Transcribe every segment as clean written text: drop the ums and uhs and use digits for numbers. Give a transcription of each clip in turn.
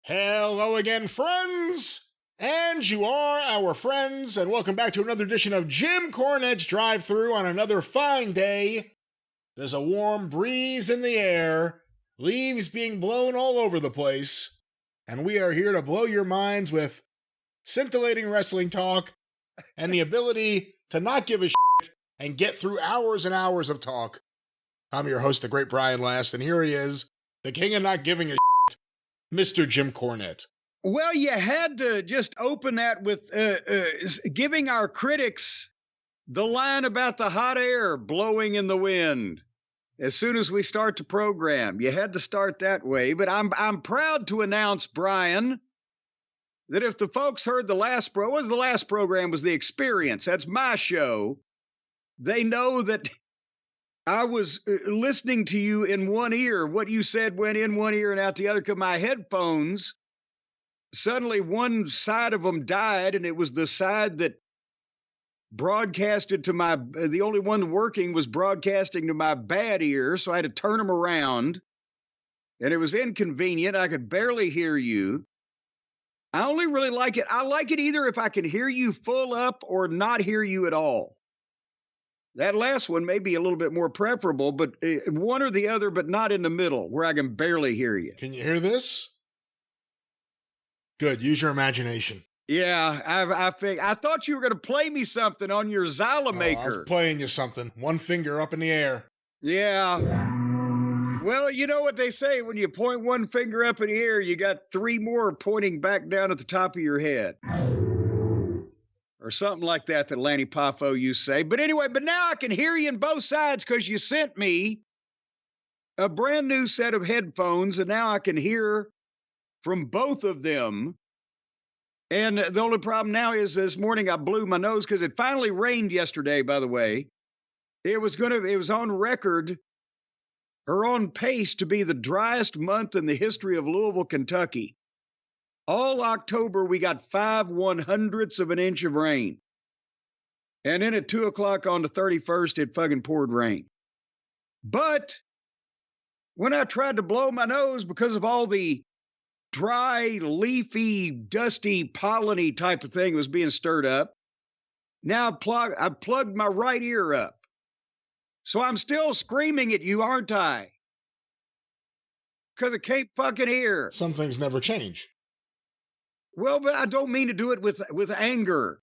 Hello again, friends! And you are our friends, and welcome back to another edition of Jim Cornette's Drive Thru on another fine day. There's a warm breeze in the air, leaves being blown all over the place, and we are here to blow your minds with scintillating wrestling talk and the ability to not give a shit and get through hours and hours of talk. I'm your host, the great Brian Last, and here he is, the king of not giving a shit, Mr. Jim Cornette. Well, you had to just open that with giving our critics the line about the hot air blowing in the wind. As soon as we start the program, you had to start that way. But I'm proud to announce, Brian, that if the folks heard the last program was The Experience. That's my show. They know that I was listening to you in one ear. What you said went in one ear and out the other. Because my headphones, suddenly one side of them died, and it was the side that broadcasted to the only one working was broadcasting to my bad ear, so I had to turn them around, and it was inconvenient. I could barely hear you. I only really like it. I like it either if I can hear you full up or not hear you at all. That last one may be a little bit more preferable, but one or the other, but not in the middle where I can barely hear you. Can you hear this? Good. Use your imagination. Yeah, I thought you were going to play me something on your Xylomaker. I was playing you something. One finger up in the air. Yeah. Well, you know what they say. When you point one finger up in the air, you got three more pointing back down at the top of your head. Or something like that Lanny Poffo used to say. But anyway, now I can hear you on both sides because you sent me a brand new set of headphones, and now I can hear from both of them. And the only problem now is this morning I blew my nose because it finally rained yesterday, by the way. It was on record or on pace to be the driest month in the history of Louisville, Kentucky. All October, we got 5/100ths of an inch of rain. And then at 2 o'clock on the 31st, it fucking poured rain. But when I tried to blow my nose because of all the dry, leafy, dusty, pollen-y type of thing was being stirred up, now I plugged my right ear up. So I'm still screaming at you, aren't I? Because I can't fucking hear. Some things never change. Well, but I don't mean to do it with anger.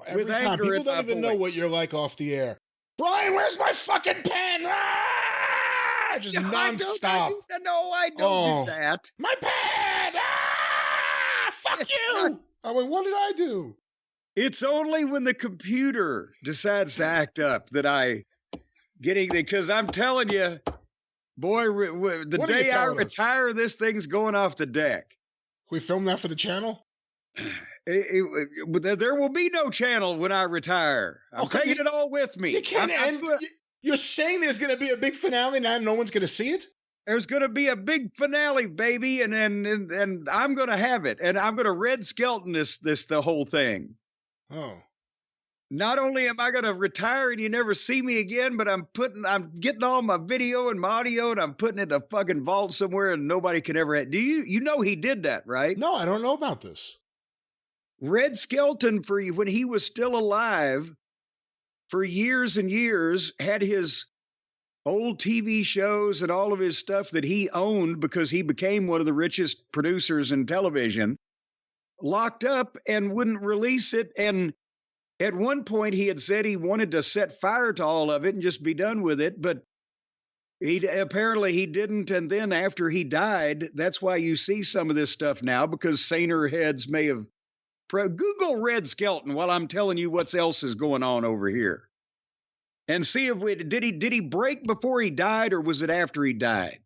Every time. People don't even know what you're like off the air. Brian, where's my fucking pen? Ah! Just nonstop. I don't do that. My pen! Ah! Fuck you! I mean, what did I do? It's only when the computer decides to act up that I because I'm telling you, boy, the day I retire, this thing's going off the deck. We filmed that for the channel? There will be no channel when I retire. I'm taking it all with me. You can't end. You're saying there's going to be a big finale and no one's going to see it? There's going to be a big finale, baby, and I'm going to have it, and I'm going to Red Skelton the whole thing. Oh. Not only am I going to retire and you never see me again, but I'm getting all my video and my audio and I'm putting it in a fucking vault somewhere and nobody can ever. Do you know he did that, right? No, I don't know about this. Red Skelton, when he was still alive for years and years, had his old TV shows and all of his stuff that he owned because he became one of the richest producers in television, locked up and wouldn't release it. And at one point, he had said he wanted to set fire to all of it and just be done with it, but apparently he didn't. And then after he died, that's why you see some of this stuff now, because saner heads may have. Google Red Skelton while I'm telling you what else is going on over here, and see if did he break before he died or was it after he died?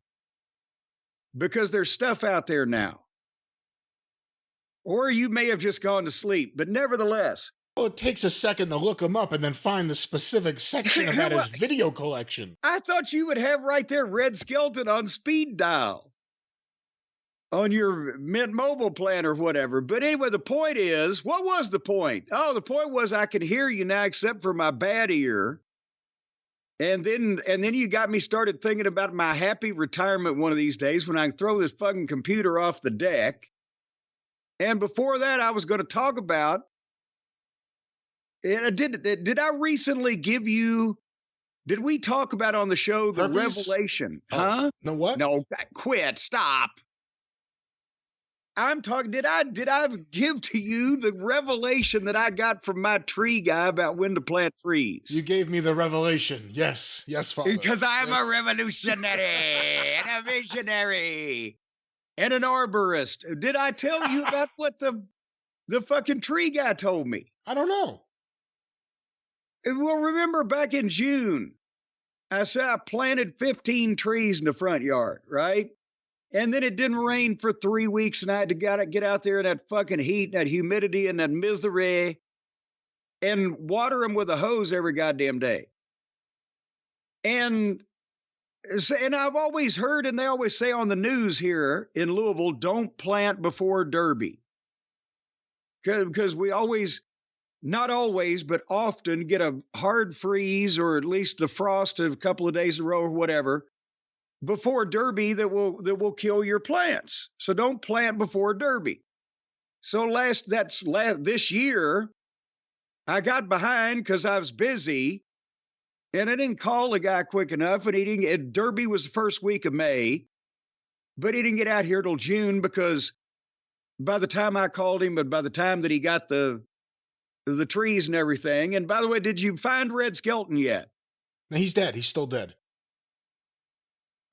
Because there's stuff out there now, or you may have just gone to sleep. But nevertheless. Well, it takes a second to look him up and then find the specific section about his video collection. I thought you would have right there Red Skelton on speed dial on your Mint Mobile plan or whatever. But anyway, the point is, what was the point? Oh, the point was I can hear you now except for my bad ear. And then you got me started thinking about my happy retirement one of these days when I throw this fucking computer off the deck. And before that, I was going to talk about, did I recently give you, did we talk about on the show the Herpes? revelation? Oh, huh? No, what? No, quit, stop. I'm talking, did I give to you the revelation that I got from my tree guy about when to plant trees? You gave me the revelation. Yes, Father. Because I'm yes. a revolutionary and a visionary and an arborist. Did I tell you about what the fucking tree guy told me? I don't know. Well, remember back in June, I said I planted 15 trees in the front yard, right? And then it didn't rain for 3 weeks, and I had to get out there in that fucking heat, that humidity, and that misery, and water them with a hose every goddamn day. And I've always heard, and they always say on the news here in Louisville, don't plant before Derby. Because we always, not always, but often get a hard freeze or at least the frost of a couple of days in a row or whatever before Derby that will kill your plants. So don't plant before Derby. So this year, I got behind because I was busy. And I didn't call the guy quick enough, and Derby was the first week of May, but he didn't get out here till June because by the time I called him, but by the time that he got the trees and everything, and by the way, did you find Red Skelton yet? No, he's dead. He's still dead.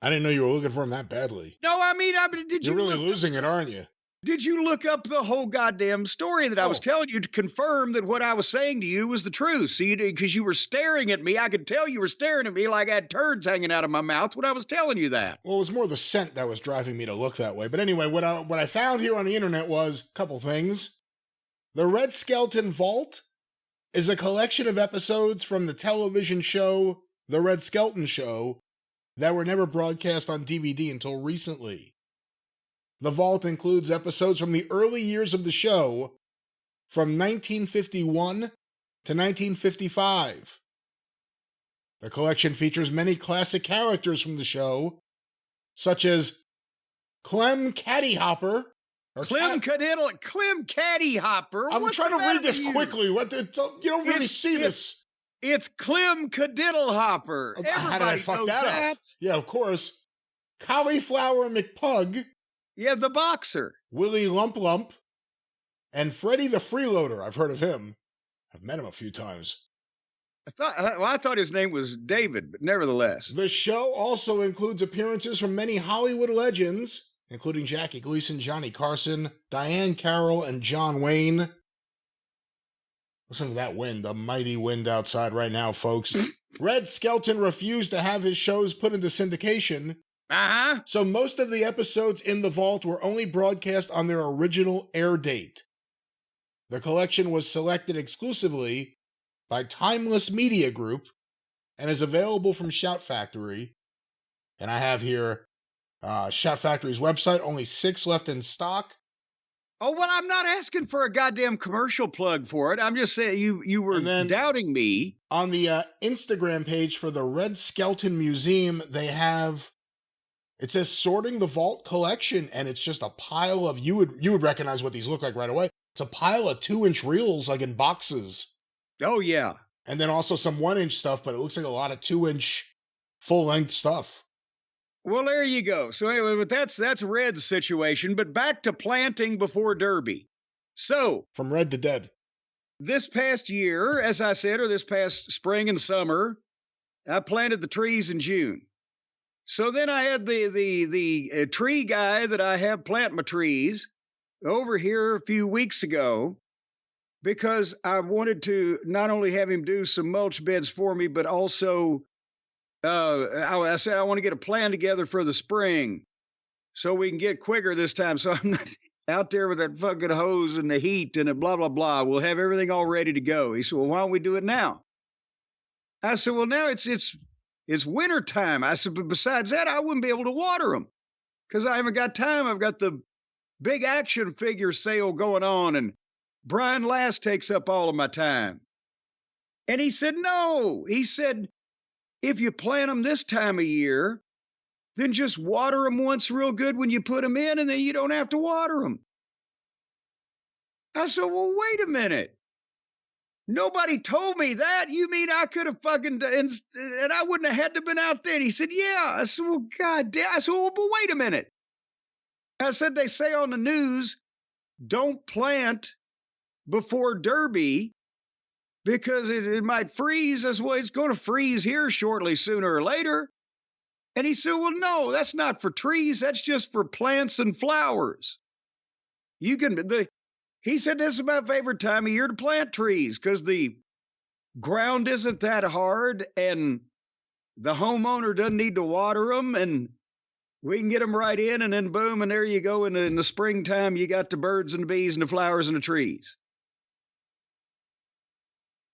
I didn't know you were looking for him that badly. No, I mean, You're really losing it, aren't you? Did you look up the whole goddamn story that I was telling you to confirm that what I was saying to you was the truth? See, because you were staring at me. I could tell you were staring at me like I had turds hanging out of my mouth when I was telling you that. Well, it was more the scent that was driving me to look that way. But anyway, what I found here on the internet was a couple things. The Red Skelton Vault is a collection of episodes from the television show The Red Skelton Show that were never broadcast on DVD until recently. The Vault includes episodes from the early years of the show, from 1951 to 1955. The collection features many classic characters from the show, such as Clem Caddyhopper. Clem Caddyhopper? I'm trying to read this quickly. You don't really see this. It's Clem Cadiddlehopper. How did I fuck that up? Yeah, of course. Cauliflower McPug. Yeah, the boxer. Willie Lump Lump. And Freddie the Freeloader. I've heard of him. I've met him a few times. I thought his name was David, but nevertheless. The show also includes appearances from many Hollywood legends, including Jackie Gleason, Johnny Carson, Diane Carroll, and John Wayne. Listen to that wind, the mighty wind outside right now, folks. Red Skelton refused to have his shows put into syndication. Uh-huh. So most of the episodes in the vault were only broadcast on their original air date. The collection was selected exclusively by Timeless Media Group and is available from Shout Factory. And I have here Shout Factory's website, only 6 left in stock. Oh, well, I'm not asking for a goddamn commercial plug for it. I'm just saying you were doubting me. On the Instagram page for the Red Skelton Museum, they have, it says Sorting the Vault Collection, and it's just a pile of, you would recognize what these look like right away. It's a pile of 2-inch reels, like in boxes. Oh, yeah. And then also some 1-inch stuff, but it looks like a lot of 2-inch full-length stuff. Well, there you go. So anyway, but that's Red's situation. But back to planting before Derby. So from Red to Dead. This past year, as I said, or this past spring and summer, I planted the trees in June. So then I had the tree guy that I have plant my trees over here a few weeks ago, because I wanted to not only have him do some mulch beds for me, but also I said I want to get a plan together for the spring so we can get quicker this time. So I'm not out there with that fucking hose and the heat and the blah, blah, blah. We'll have everything all ready to go. He said, well, why don't we do it now? I said, well, now it's winter time. I said, but besides that, I wouldn't be able to water them because I haven't got time. I've got the big action figure sale going on, and Brian Last takes up all of my time. And he said, no. He said, if you plant them this time of year, then just water them once real good when you put them in, and then you don't have to water them. I said, well, wait a minute. Nobody told me that. You mean I could have fucking, and I wouldn't have had to been out there? He said, yeah. I said, well, God damn. I said, well, but wait a minute. I said, they say on the news, don't plant before Derby because it might freeze. As well, it's going to freeze here shortly, sooner or later. And he said, well, no, that's not for trees. That's just for plants and flowers. He said, this is my favorite time of year to plant trees because the ground isn't that hard and the homeowner doesn't need to water them, and we can get them right in, and then boom, and there you go. In the springtime, you got the birds and the bees and the flowers and the trees.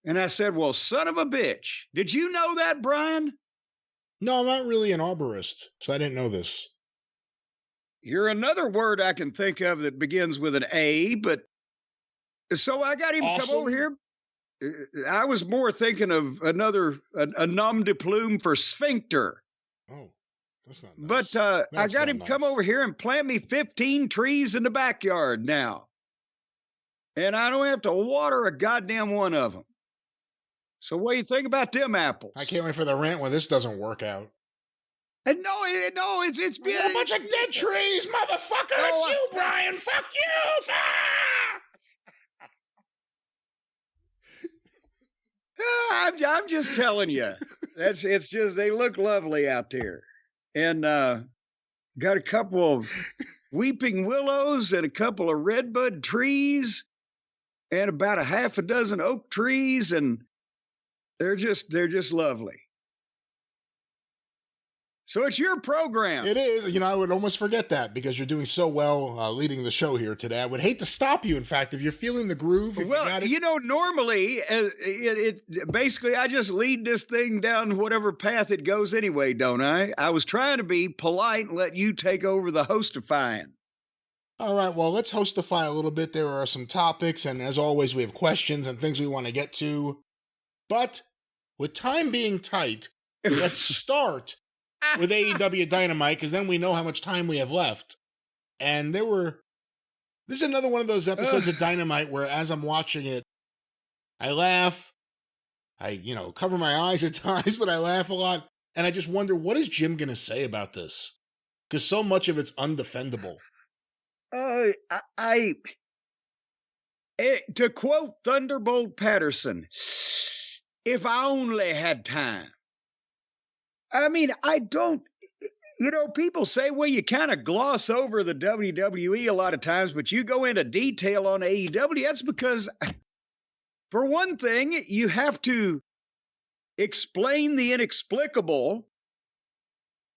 And I said, well, son of a bitch, did you know that, Brian? No, I'm not really an arborist, so I didn't know this. You're another word I can think of that begins with an A, but so I got him to come over here. I was more thinking of a nom de plume for sphincter. Oh, that's not nice. But I got him come over here and plant me 15 trees in the backyard now. And I don't have to water a goddamn one of them. So what do you think about them apples? I can't wait for the rant when this doesn't work out. And no, it's been a bunch of dead trees, motherfucker. It's you, Brian. Fuck you. I'm just telling you. It's just they look lovely out there. And got a couple of weeping willows and a couple of redbud trees and about a half a dozen oak trees, and they're just lovely. So it's your program. It is. I would almost forget that because you're doing so well leading the show here today. I would hate to stop you, in fact, if you're feeling the groove. Well, normally, basically, I just lead this thing down whatever path it goes anyway, don't I? I was trying to be polite and let you take over the hostifying. All right, well, let's hostify a little bit. There are some topics, and as always, we have questions and things we want to get to. But with time being tight, let's start with AEW Dynamite, because then we know how much time we have left. And this is another one of those episodes of Dynamite where as I'm watching it, I laugh. I, cover my eyes at times, but I laugh a lot. And I just wonder, what is Jim going to say about this? Because so much of it's undefendable. To quote Thunderbolt Patterson, if I only had time. I mean, I don't, people say, well, you kind of gloss over the WWE a lot of times, but you go into detail on AEW. That's because, for one thing, you have to explain the inexplicable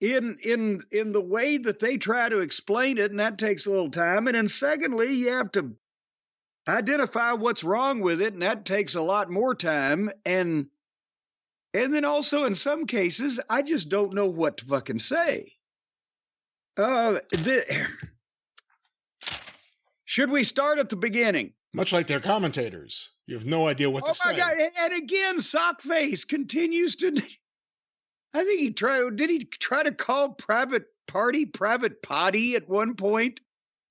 in the way that they try to explain it, and that takes a little time. And then secondly, you have to identify what's wrong with it, and that takes a lot more time. And then also, in some cases, I just don't know what to fucking say. Should we start at the beginning? Much like their commentators. You have no idea what to say. Oh, my God. And again, Sockface continues to... I think did he try to call Private Potty at one point?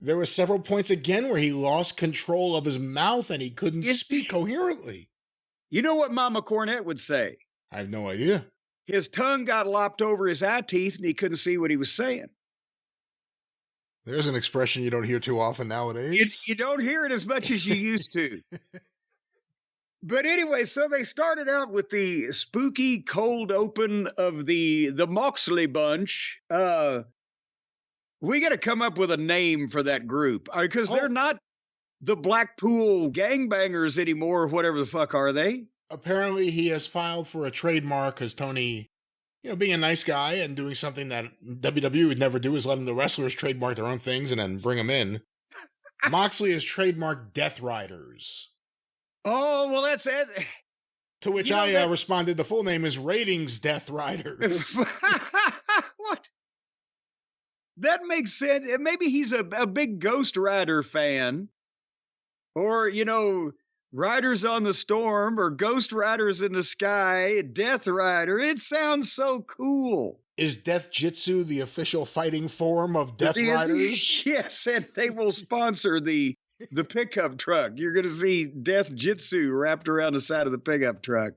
There were several points again where he lost control of his mouth and he couldn't speak coherently. You know what Mama Cornette would say? I have no idea. His tongue got lopped over his eye teeth and he couldn't see what he was saying. There's an expression you don't hear too often nowadays. You don't hear it as much as you used to. But anyway, so they started out with the spooky cold open of the Moxley bunch. We got to come up with a name for that group because they're not the Blackpool gangbangers anymore, or whatever the fuck are they? Apparently he has filed for a trademark because Tony, being a nice guy and doing something that WWE would never do is letting the wrestlers trademark their own things and then bring them in. Moxley has trademarked Death Riders. Oh, well, that's it. To which I responded, the full name is Ratings Death Riders. What? That makes sense. Maybe he's a big Ghost Rider fan. Or, Riders on the Storm or Ghost Riders in the Sky, Death Rider. It sounds so cool. Is Death Jitsu the official fighting form of Death Riders? Yes, and they will sponsor the pickup truck. You're going to see Death Jitsu wrapped around the side of the pickup truck.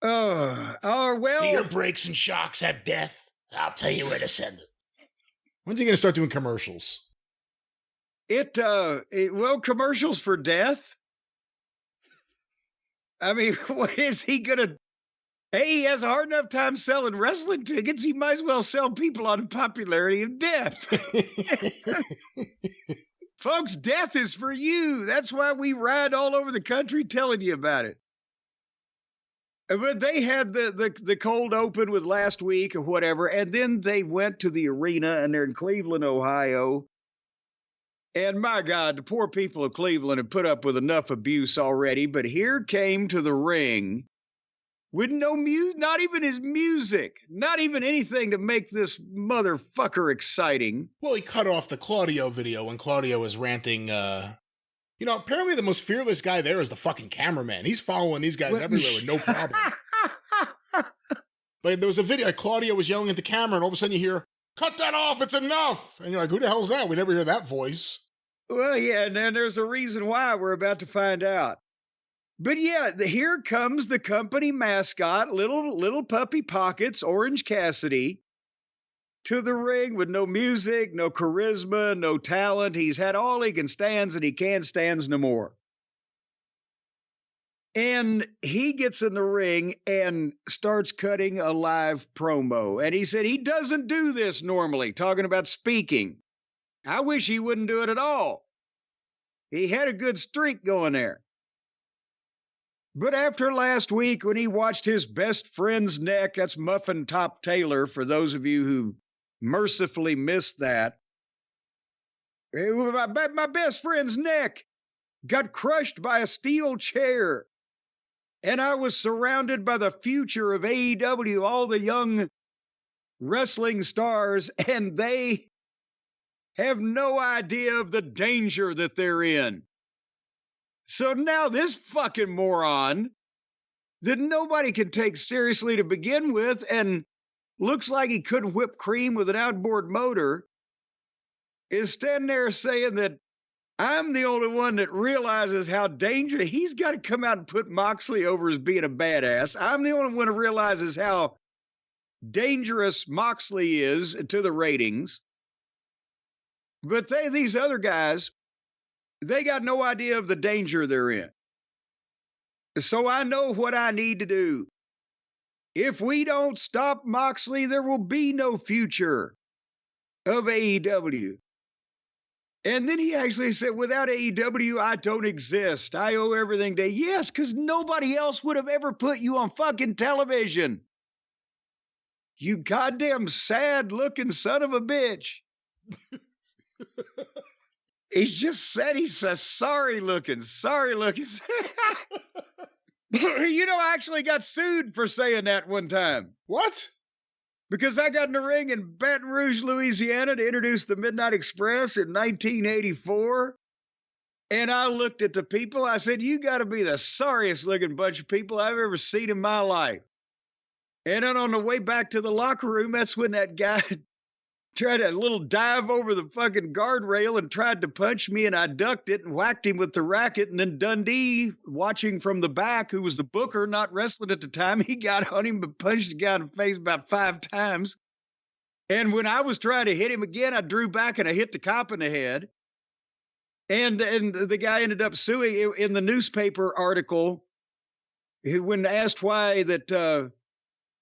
Oh, well. Do your brakes and shocks have death? I'll tell you where to send them. When's he going to start doing commercials? Commercials for death? I mean, what is he going to... Hey, he has a hard enough time selling wrestling tickets. He might as well sell people on the popularity of death. Folks, death is for you. That's why we ride all over the country telling you about it. But they had the cold open with last week or whatever, and then they went to the arena, and they're in Cleveland, Ohio. And my God, the poor people of Cleveland have put up with enough abuse already, but here came to the ring with no music, not even his music, not even anything to make this motherfucker exciting. Well, he cut off the Claudio video when Claudio was ranting. Apparently the most fearless guy there is the fucking cameraman. He's following these guys everywhere with no problem. But there was a video, Claudio was yelling at the camera, and all of a sudden you hear, "Cut that off, it's enough!" And you're like, who the hell's that? We never hear that voice. Well, yeah, and then there's a reason why we're about to find out. But yeah, here comes the company mascot, little puppy pockets, Orange Cassidy, to the ring with no music, no charisma, no talent. He's had all he can stands, and he can't stands no more. And he gets in the ring and starts cutting a live promo. And he said he doesn't do this normally, talking about speaking. I wish he wouldn't do it at all. He had a good streak going there. But after last week, when he watched his best friend's neck, that's Muffin Top Taylor, for those of you who mercifully missed that, my best friend's neck got crushed by a steel chair. And I was surrounded by the future of AEW, all the young wrestling stars, and they have no idea of the danger that they're in. So now this fucking moron that nobody can take seriously to begin with and looks like he couldn't whip cream with an outboard motor is standing there saying that I'm the only one that realizes how dangerous. He's got to come out and put Moxley over as being a badass. I'm the only one who realizes how dangerous Moxley is to the ratings. But these other guys, they got no idea of the danger they're in. So I know what I need to do. If we don't stop Moxley, there will be no future of AEW. And then he actually said, without AEW, I don't exist. I owe everything to... Yes, because nobody else would have ever put you on fucking television. You goddamn sad-looking son of a bitch. He's just said he's a sorry looking. I actually got sued for saying that one time. What? Because I got in the ring in Baton Rouge, Louisiana to introduce the Midnight Express in 1984. And I looked at the people. I said, you got to be the sorriest looking bunch of people I've ever seen in my life. And then on the way back to the locker room, that's when that guy tried a little dive over the fucking guardrail and tried to punch me, and I ducked it and whacked him with the racket. And then Dundee, watching from the back, who was the booker, not wrestling at the time, he got on him but punched the guy in the face about 5 times. And when I was trying to hit him again, I drew back and I hit the cop in the head. And the guy ended up suing. In the newspaper article, when asked why that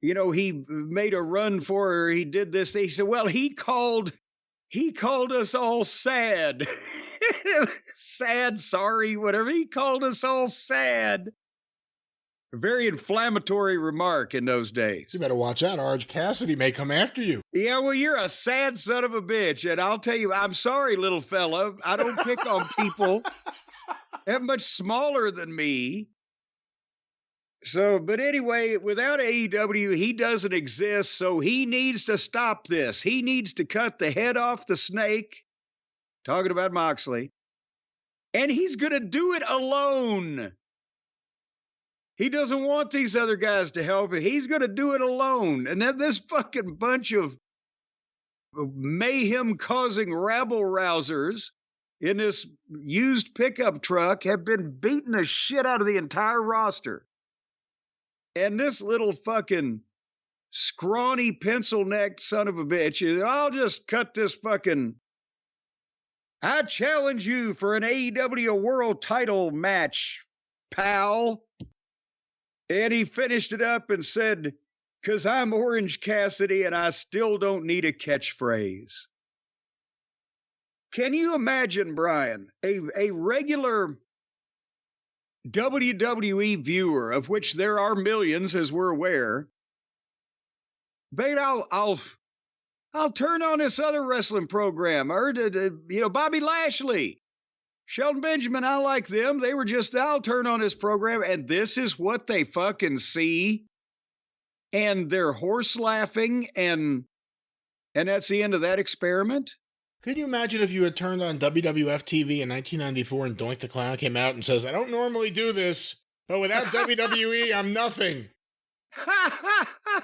he made a run for her, he did this. They said, well, he called us all sad. Sad, sorry, whatever. He called us all sad. A very inflammatory remark in those days. You better watch out. Orange Cassidy may come after you. Yeah, well, you're a sad son of a bitch. And I'll tell you, I'm sorry, little fella. I don't pick on people that much smaller than me. So, but anyway, without AEW, he doesn't exist, so he needs to stop this. He needs to cut the head off the snake, talking about Moxley, And he's going to do it alone. He doesn't want these other guys to help him. He's going to do it alone. And then this fucking bunch of mayhem-causing rabble-rousers in this used pickup truck have been beating the shit out of the entire roster. And this little fucking scrawny, pencil-necked son of a bitch, I'll just cut this fucking... I challenge you for an AEW World Title match, pal. And he finished it up and said, "'Cause I'm Orange Cassidy and I still don't need a catchphrase." Can you imagine, Brian, a regular WWE viewer, of which there are millions, as we're aware, but I'll turn on this other wrestling program. I heard, Bobby Lashley, Shelton Benjamin, I like them. They were just, I'll turn on this program, and this is what they fucking see. And they're horse laughing, and that's the end of that experiment. Could you imagine if you had turned on WWF TV in 1994 and Doink the Clown came out and says, "I don't normally do this, but without WWE, I'm nothing.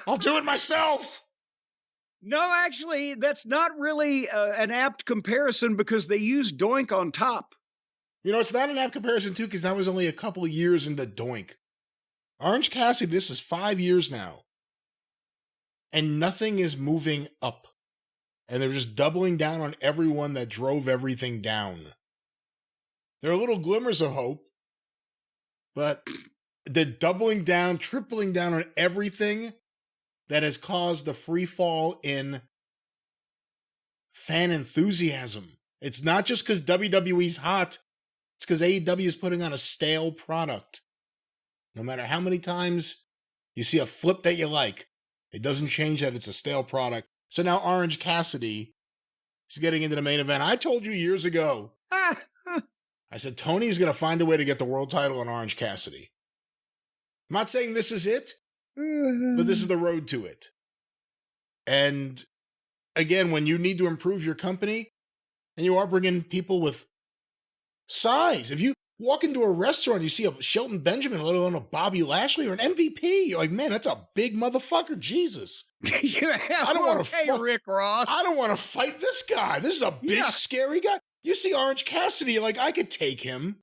I'll do it myself." No, actually, that's not really an apt comparison because they use Doink on top. It's not an apt comparison, too, because that was only a couple of years into Doink. Orange Cassidy, this is 5 years now. And nothing is moving up. And they're just doubling down on everyone that drove everything down. There are little glimmers of hope, but they're doubling down, tripling down on everything that has caused the free fall in fan enthusiasm. It's not just because WWE's hot. It's because AEW is putting on a stale product. No matter how many times you see a flip that you like, it doesn't change that it's a stale product. So now Orange Cassidy is getting into the main event. I told you years ago, I said, Tony's going to find a way to get the world title on Orange Cassidy. I'm not saying this is it, but this is the road to it. And again, when you need to improve your company, and you are bringing people with size, if you walk into a restaurant, you see a Shelton Benjamin, let alone a Bobby Lashley or an MVP, you're like, man, that's a big motherfucker, Jesus. I don't want to Rick Ross. I don't want to fight this guy. This is a big, scary guy. You see Orange Cassidy, you're like, I could take him.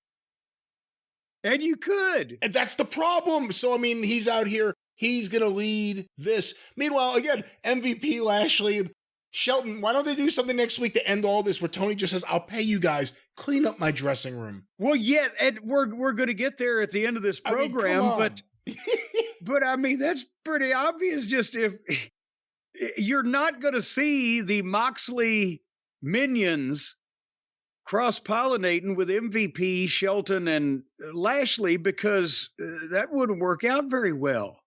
And you could. And that's the problem. So, I mean, he's out here. He's going to lead this. Meanwhile, again, MVP Lashley and Shelton, why don't they do something next week to end all this where Tony just says, I'll pay you guys, clean up my dressing room. Well, yeah, and we're going to get there at the end of this program, but I mean, that's pretty obvious. Just if you're not going to see the Moxley minions cross-pollinating with MVP, Shelton, and Lashley, because that wouldn't work out very well.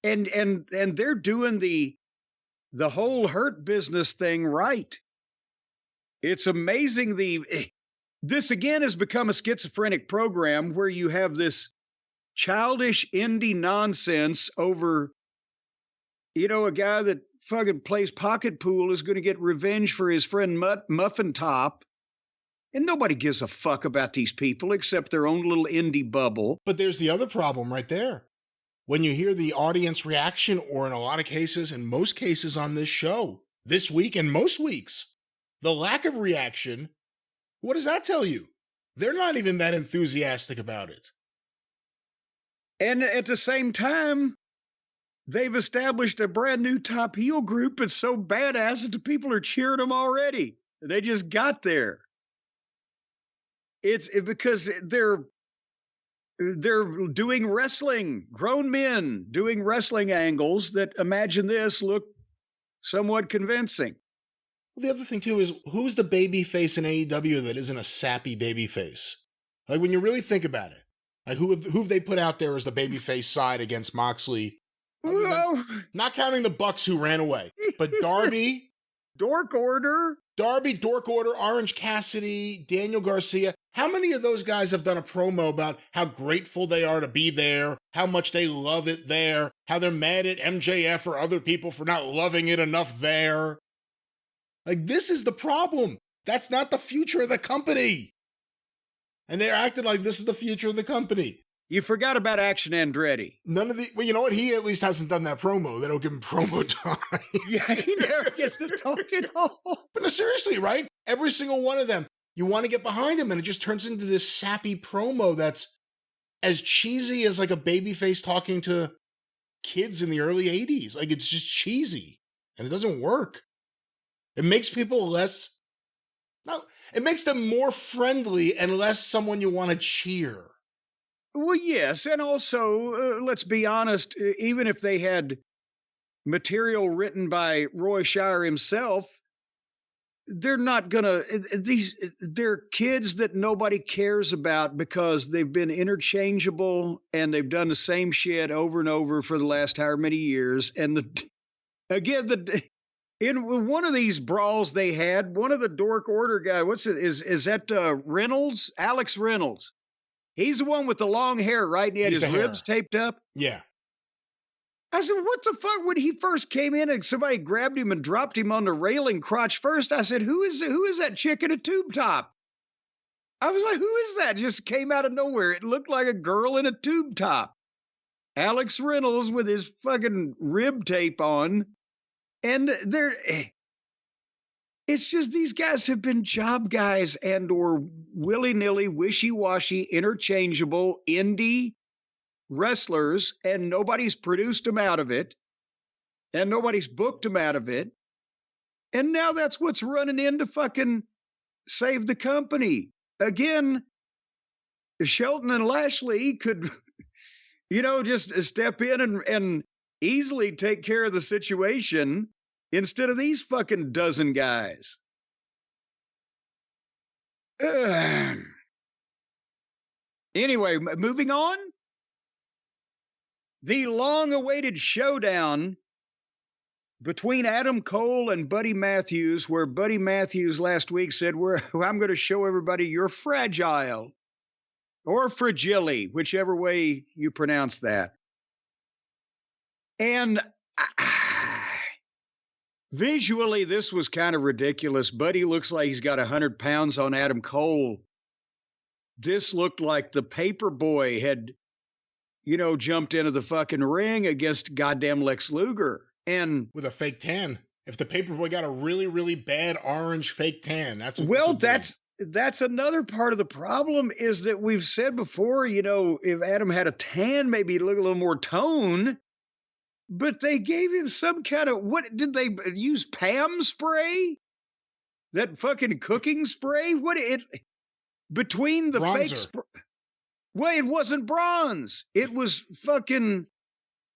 And they're doing the whole Hurt Business thing right. It's amazing. This again has become a schizophrenic program where you have this childish indie nonsense over, a guy that fucking plays pocket pool is going to get revenge for his friend Muffin Top. And nobody gives a fuck about these people except their own little indie bubble. But there's the other problem right there. When you hear the audience reaction, or in a lot of cases, in most cases on this show, this week and most weeks, the lack of reaction, what does that tell you? They're not even that enthusiastic about it. And at the same time, they've established a brand new top heel group that's so badass that the people are cheering them already. They just got there. It's because they're doing wrestling, grown men doing wrestling angles that, imagine this, look somewhat convincing. Well, the other thing, too, is who's the baby face in AEW that isn't a sappy baby face? Like, when you really think about it, like, who have they put out there as the baby face side against Moxley? Not counting the Bucks who ran away, but Darby. Dork Order, Orange Cassidy, Daniel Garcia. How many of those guys have done a promo about how grateful they are to be there, how much they love it there, how they're mad at MJF or other people for not loving it enough there? Like, this is the problem. That's not the future of the company. And they're acting like this is the future of the company. You forgot about Action Andretti. None of the, well, you know what? He at least hasn't done that promo. They don't give him promo time. Yeah, he never gets to talk at all. But no, seriously, right? Every single one of them, you want to get behind him, and it just turns into this sappy promo that's as cheesy as like a babyface talking to kids in the early 80s. Like, it's just cheesy, and it doesn't work. It makes people less, no, it makes them more friendly and less someone you want to cheer. Well, yes, and also, let's be honest, even if they had material written by Roy Shire himself, they're not gonna, they're kids that nobody cares about because they've been interchangeable and they've done the same shit over and over for the last however many years. And in one of these brawls they had, one of the Dork Order guy, is that Reynolds? Alex Reynolds. He's the one with the long hair, right? And he had his ribs taped up. Yeah. I said, what the fuck? When he first came in and somebody grabbed him and dropped him on the railing crotch first, I said, who is that chick in a tube top? I was like, who is that? Just came out of nowhere. It looked like a girl in a tube top. Alex Reynolds with his fucking rib tape on. And it's just these guys have been job guys and or willy-nilly, wishy-washy, interchangeable indie wrestlers, and nobody's produced them out of it, and nobody's booked them out of it. And now that's what's running in to fucking save the company. Again, Skelton and Lashley could, just step in and easily take care of the situation instead of these fucking dozen guys. Anyway, moving on. The long-awaited showdown between Adam Cole and Buddy Matthews, where Buddy Matthews last week said, I'm going to show everybody you're fragile, or fragile, whichever way you pronounce that. And visually, this was kind of ridiculous. Buddy looks like he's got 100 pounds on Adam Cole. This looked like the Paperboy had, jumped into the fucking ring against goddamn Lex Luger. And with a fake tan. If the Paperboy got a really, really bad orange fake tan, that's what well, that's another part of the problem is that we've said before, if Adam had a tan, maybe he'd look a little more toned. But they gave him some kind of, what did they use? Pam spray? That fucking cooking spray? Between the Bronzer. fake spray. Well, it wasn't bronze. It was fucking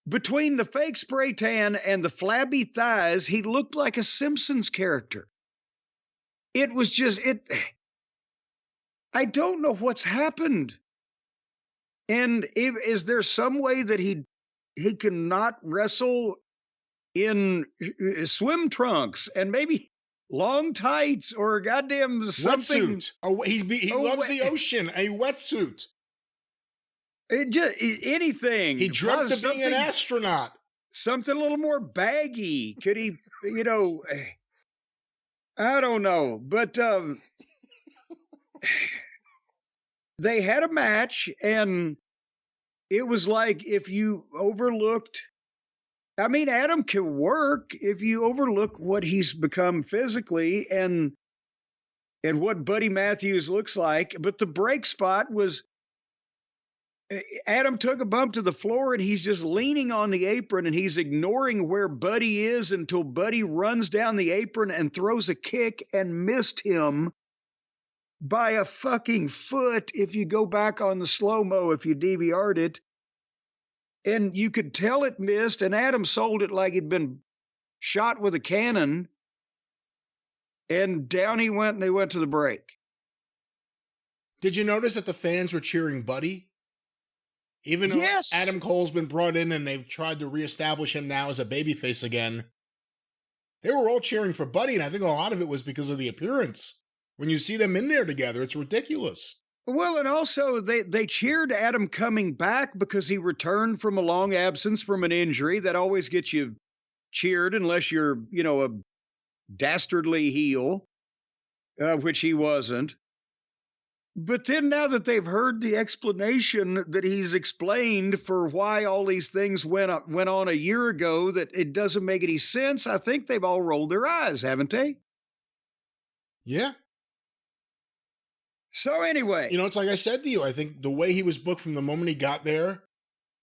between the fake spray tan and the flabby thighs. He looked like a Simpsons character. It was just, I don't know what's happened. And is there some way that he cannot wrestle in swim trunks and maybe long tights or goddamn something? Wetsuit. He loves the ocean. A wetsuit. Anything. He dreamt of being an astronaut. Something a little more baggy. Could he, I don't know. But they had a match, and it was like if you overlooked, Adam can work if you overlook what he's become physically and what Buddy Matthews looks like. But the break spot was Adam took a bump to the floor and he's just leaning on the apron and he's ignoring where Buddy is until Buddy runs down the apron and throws a kick and missed him by a fucking foot. If you go back on the slow-mo, if you DVR'd it, and you could tell it missed, and Adam sold it like he'd been shot with a cannon, and down he went, and they went to the break. Did you notice that the fans were cheering Buddy? Even though Yes. Adam Cole's been brought in and they've tried to reestablish him now as a babyface again, they were all cheering for Buddy, and I think a lot of it was because of the appearance. When you see them in there together, it's ridiculous. Well, and also they cheered Adam coming back because he returned from a long absence from an injury. That always gets you cheered unless you're, a dastardly heel, which he wasn't. But then now that they've heard the explanation that he's explained for why all these things went on a year ago, that it doesn't make any sense, I think they've all rolled their eyes, haven't they? Yeah. So anyway. You know, it's like I said to you, I think the way he was booked from the moment he got there,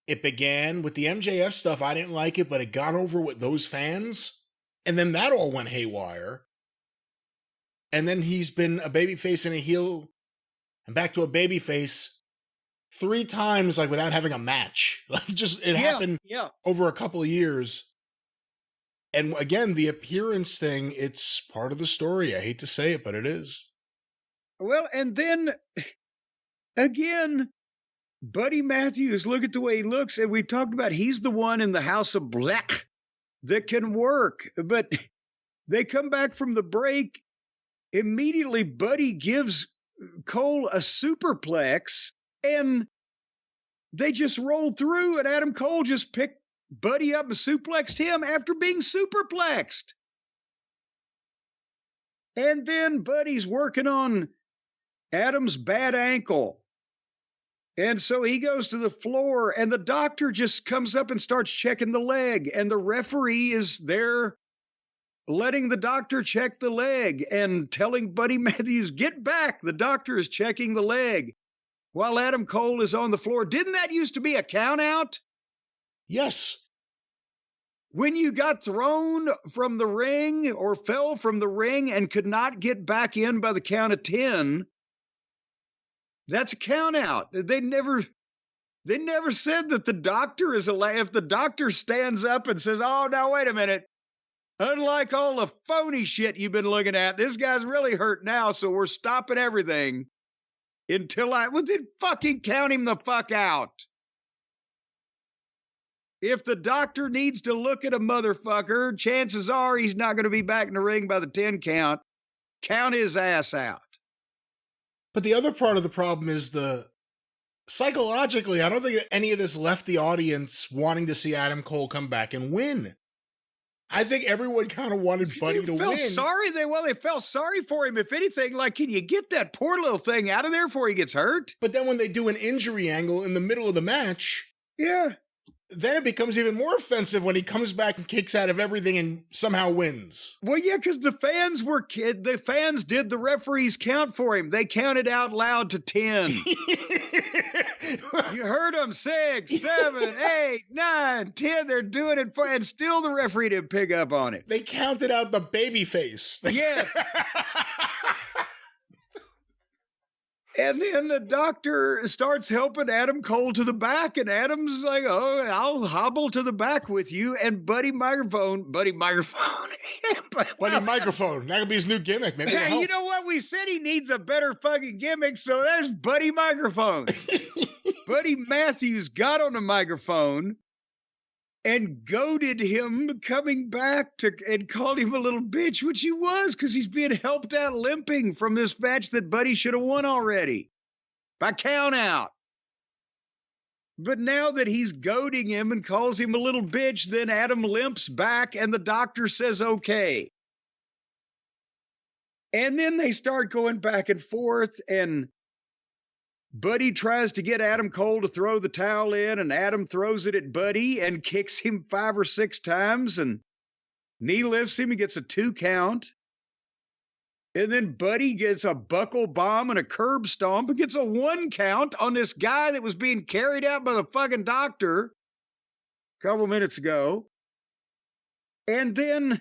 it began with the MJF stuff. I didn't like it, but it got over with those fans. And then that all went haywire. And then he's been a babyface and a heel and back to a babyface 3 times, like without having a match. Like it happened over a couple of years. And again, the appearance thing, it's part of the story. I hate to say it, but it is. Well, and then again, Buddy Matthews, look at the way he looks. And we've talked about he's the one in the House of Black that can work. But they come back from the break. Immediately, Buddy gives Cole a superplex, and they just rolled through, and Adam Cole just picked Buddy up and suplexed him after being superplexed. And then Buddy's working on Adam's bad ankle. And so he goes to the floor, and the doctor just comes up and starts checking the leg, and the referee is there letting the doctor check the leg and telling Buddy Matthews, get back. The doctor is checking the leg while Adam Cole is on the floor. Didn't that used to be a count out? Yes. When you got thrown from the ring or fell from the ring and could not get back in by the count of 10, that's a count out. They never said that the doctor is allowed. If the doctor stands up and says, oh, now, wait a minute. Unlike all the phony shit you've been looking at, this guy's really hurt now, so we're stopping everything until then fucking count him the fuck out. If the doctor needs to look at a motherfucker, chances are he's not going to be back in the ring by the 10 count. Count his ass out. But the other part of the problem is psychologically, I don't think any of this left the audience wanting to see Adam Cole come back and win. I think everyone kind of wanted Buddy to win. They felt sorry for him. If anything, like, can you get that poor little thing out of there before he gets hurt? But then when they do an injury angle in the middle of the match, then it becomes even more offensive when he comes back and kicks out of everything and somehow wins. Well, yeah, because the fans did the referee's count for him. They counted out loud to 10. You heard them, 6, 7, 8, 9, 10. They're doing it and still the referee didn't pick up on it. They counted out the baby face. Yes. And then the doctor starts helping Adam Cole to the back, and Adam's like, oh, I'll hobble to the back with you. And Buddy Microphone. Buddy Microphone. That could be his new gimmick. Maybe hey, you know what? We said he needs a better fucking gimmick, so there's Buddy Microphone. Buddy Matthews got on the microphone and goaded him coming back and called him a little bitch, which he was, because he's being helped out limping from this match that Buddy should have won already by count out. But now that he's goading him and calls him a little bitch, then Adam limps back and the doctor says, okay. And then they start going back and forth, and Buddy tries to get Adam Cole to throw the towel in, and Adam throws it at Buddy and kicks him 5 or 6 times, and knee lifts him and gets a 2 count. And then Buddy gets a buckle bomb and a curb stomp and gets a 1 count on this guy that was being carried out by the fucking doctor a couple minutes ago. And then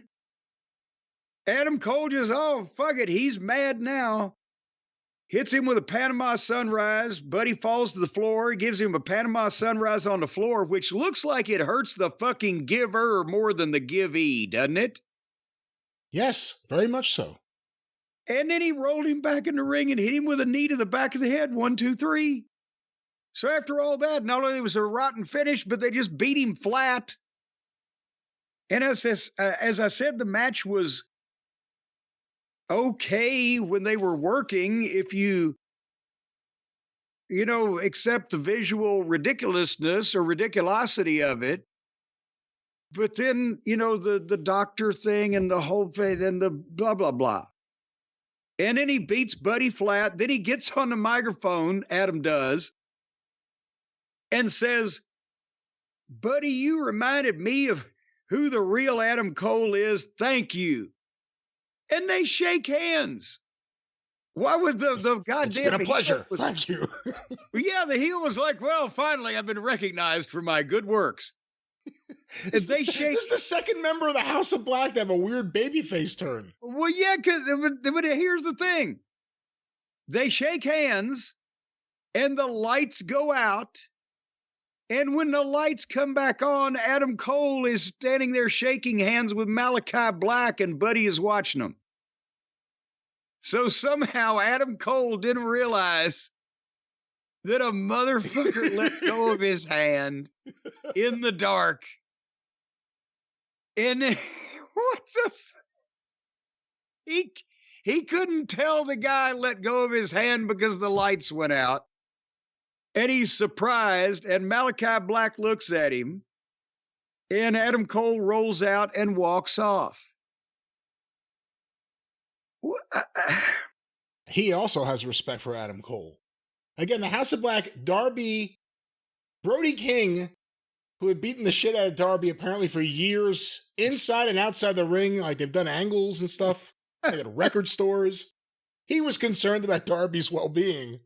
Adam Cole just, oh, fuck it, he's mad now. Hits him with a Panama Sunrise. Buddy falls to the floor. Gives him a Panama Sunrise on the floor, which looks like it hurts the fucking giver more than the givee, doesn't it? Yes, very much so. And then he rolled him back in the ring and hit him with a knee to the back of the head. 1, 2, 3. So after all that, not only was it a rotten finish, but they just beat him flat. And as I said, the match was okay when they were working, if you accept the visual ridiculousness or ridiculosity of it. But then, the doctor thing and the whole thing and the blah, blah, blah. And then he beats Buddy flat. Then he gets on the microphone, Adam does, and says, Buddy, you reminded me of who the real Adam Cole is. Thank you. And they shake hands. Why would the goddamn... It's been a pleasure. Thank you. Yeah, the heel was like, well, finally, I've been recognized for my good works. This is the second member of the House of Black to have a weird babyface turn. Well, yeah, but here's the thing. They shake hands, and the lights go out. And when the lights come back on, Adam Cole is standing there shaking hands with Malachi Black, and Buddy is watching them. So somehow Adam Cole didn't realize that a motherfucker let go of his hand in the dark. And what the... He couldn't tell the guy let go of his hand because the lights went out. And he's surprised, and Malachi Black looks at him, and Adam Cole rolls out and walks off. He also has respect for Adam Cole. Again, the House of Black, Darby, Brody King, who had beaten the shit out of Darby apparently for years, inside and outside the ring, like they've done angles and stuff, like at record stores. He was concerned about Darby's well-being.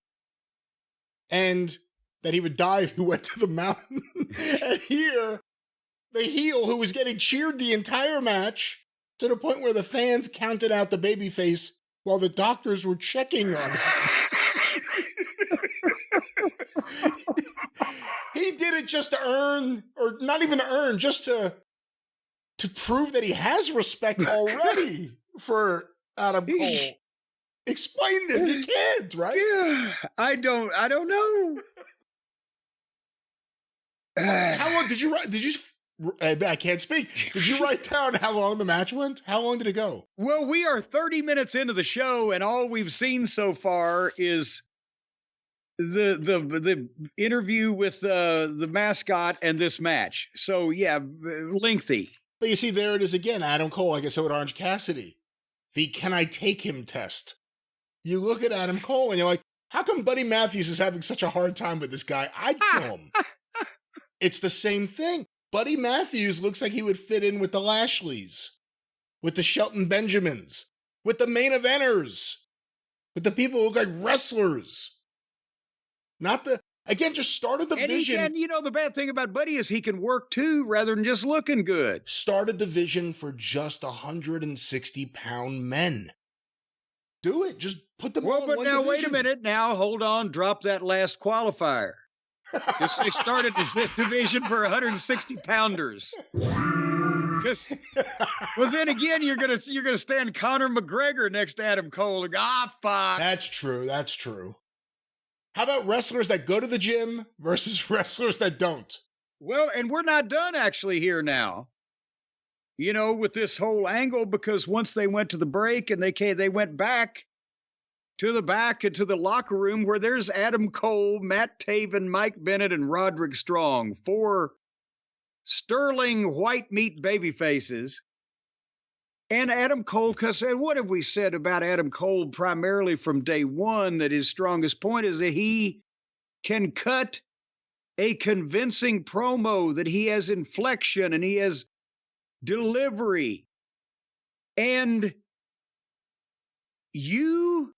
And that he would die if he went to the mountain. And here, the heel who was getting cheered the entire match to the point where the fans counted out the babyface while the doctors were checking on him. He did it just to earn, or not even to earn, just to prove that he has respect already for Adam Cole. Explain this. You can't, right? Yeah, I don't know. How long did you write? I can't speak. Did you write down how long the match went? How long did it go? Well, we are 30 minutes into the show, and all we've seen so far is the interview with the mascot and this match. So yeah, lengthy. But you see, there it is again. Adam Cole, like I said with Orange Cassidy, the "can I take him" test. You look at Adam Cole and you're like, how come Buddy Matthews is having such a hard time with this guy? I'd kill him. It's the same thing. Buddy Matthews looks like he would fit in with the Lashleys, with the Shelton Benjamins, with the main eventers, with the people who look like wrestlers. Not the, again, just started the vision. And you know, the bad thing about Buddy is he can work too, rather than just looking good. Started the vision for just 160-pound men. Do it. Just put them all in one division. Wait a minute. Now, hold on. Drop that last qualifier. Because they started this division for 160-pounders. Well, then again, you're gonna stand Conor McGregor next to Adam Cole. Like, fuck. That's true. That's true. How about wrestlers that go to the gym versus wrestlers that don't? Well, and we're not done actually here now. You know, with this whole angle, because once they went to the break and they went back to the back into the locker room where there's Adam Cole, Matt Taven, Mike Bennett, and Roderick Strong, 4 sterling white meat baby faces. And Adam Cole, because what have we said about Adam Cole primarily from day one, that his strongest point is that he can cut a convincing promo, that he has inflection and he has delivery. And you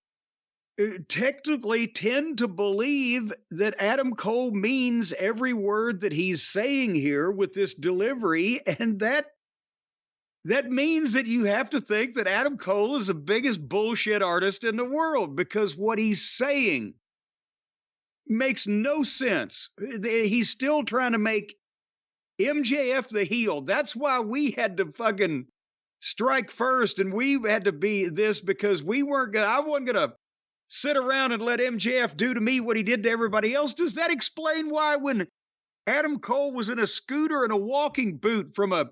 technically tend to believe that Adam Cole means every word that he's saying here with this delivery, and that means that you have to think that Adam Cole is the biggest bullshit artist in the world, because what he's saying makes no sense. He's still trying to make MJF the heel. That's why we had to fucking strike first, and we had to be this, because I wasn't gonna sit around and let MJF do to me what he did to everybody else. Does that explain why when Adam Cole was in a scooter and a walking boot from a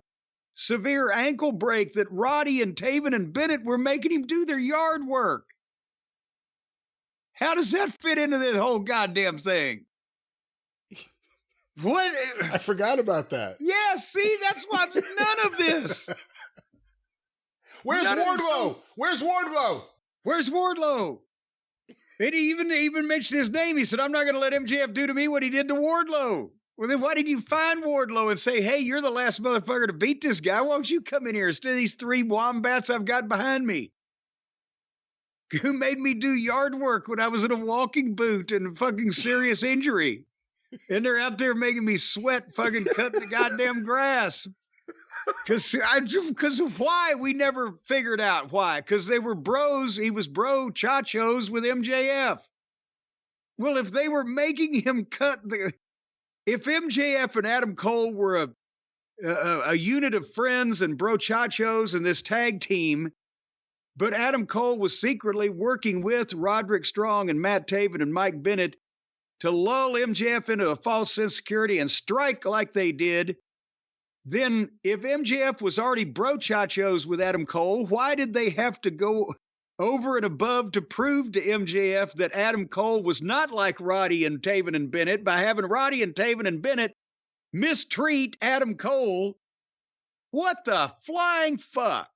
severe ankle break, that Roddy and Taven and Bennett were making him do their yard work? How does that fit into this whole goddamn thing? What? I forgot about that. Yeah, see, that's why none of this. Where's Wardlow? Where's Wardlow? Where's Wardlow? And he even mentioned his name. He said, I'm not going to let MJF do to me what he did to Wardlow. Well, then why did you find Wardlow and say, hey, you're the last motherfucker to beat this guy? Why don't you come in here instead of these 3 wombats I've got behind me? Who made me do yard work when I was in a walking boot and a fucking serious injury? And they're out there making me sweat fucking cutting the goddamn grass. Because of why? We never figured out why. Because they were bros. He was bro chachos with MJF. Well, if they were making him if MJF and Adam Cole were a unit of friends and bro chachos and this tag team, but Adam Cole was secretly working with Roderick Strong and Matt Taven and Mike Bennett to lull MJF into a false sense of security and strike like they did, then if MJF was already bro-chachos with Adam Cole, why did they have to go over and above to prove to MJF that Adam Cole was not like Roddy and Taven and Bennett by having Roddy and Taven and Bennett mistreat Adam Cole? What the flying fuck?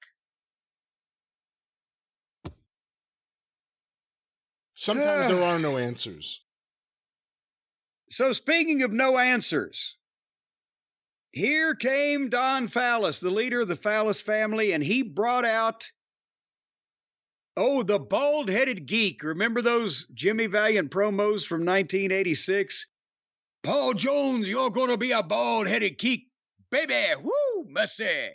Sometimes there are no answers. So speaking of no answers, here came Don Fallis, the leader of the Fallis family, and he brought out, the bald-headed geek. Remember those Jimmy Valiant promos from 1986? Paul Jones, you're going to be a bald-headed geek, baby. Woo, mussy.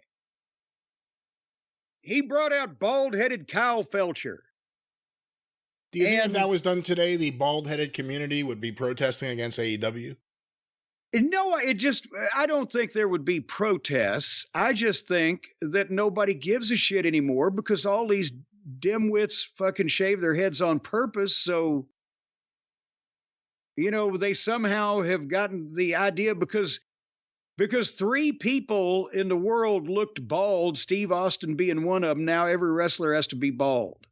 He brought out bald-headed Kyle Felcher. Do you think if that was done today, the bald-headed community would be protesting against AEW? No, I don't think there would be protests. I just think that nobody gives a shit anymore because all these dimwits fucking shave their heads on purpose. So, they somehow have gotten the idea because 3 people in the world looked bald, Steve Austin being one of them. Now every wrestler has to be bald.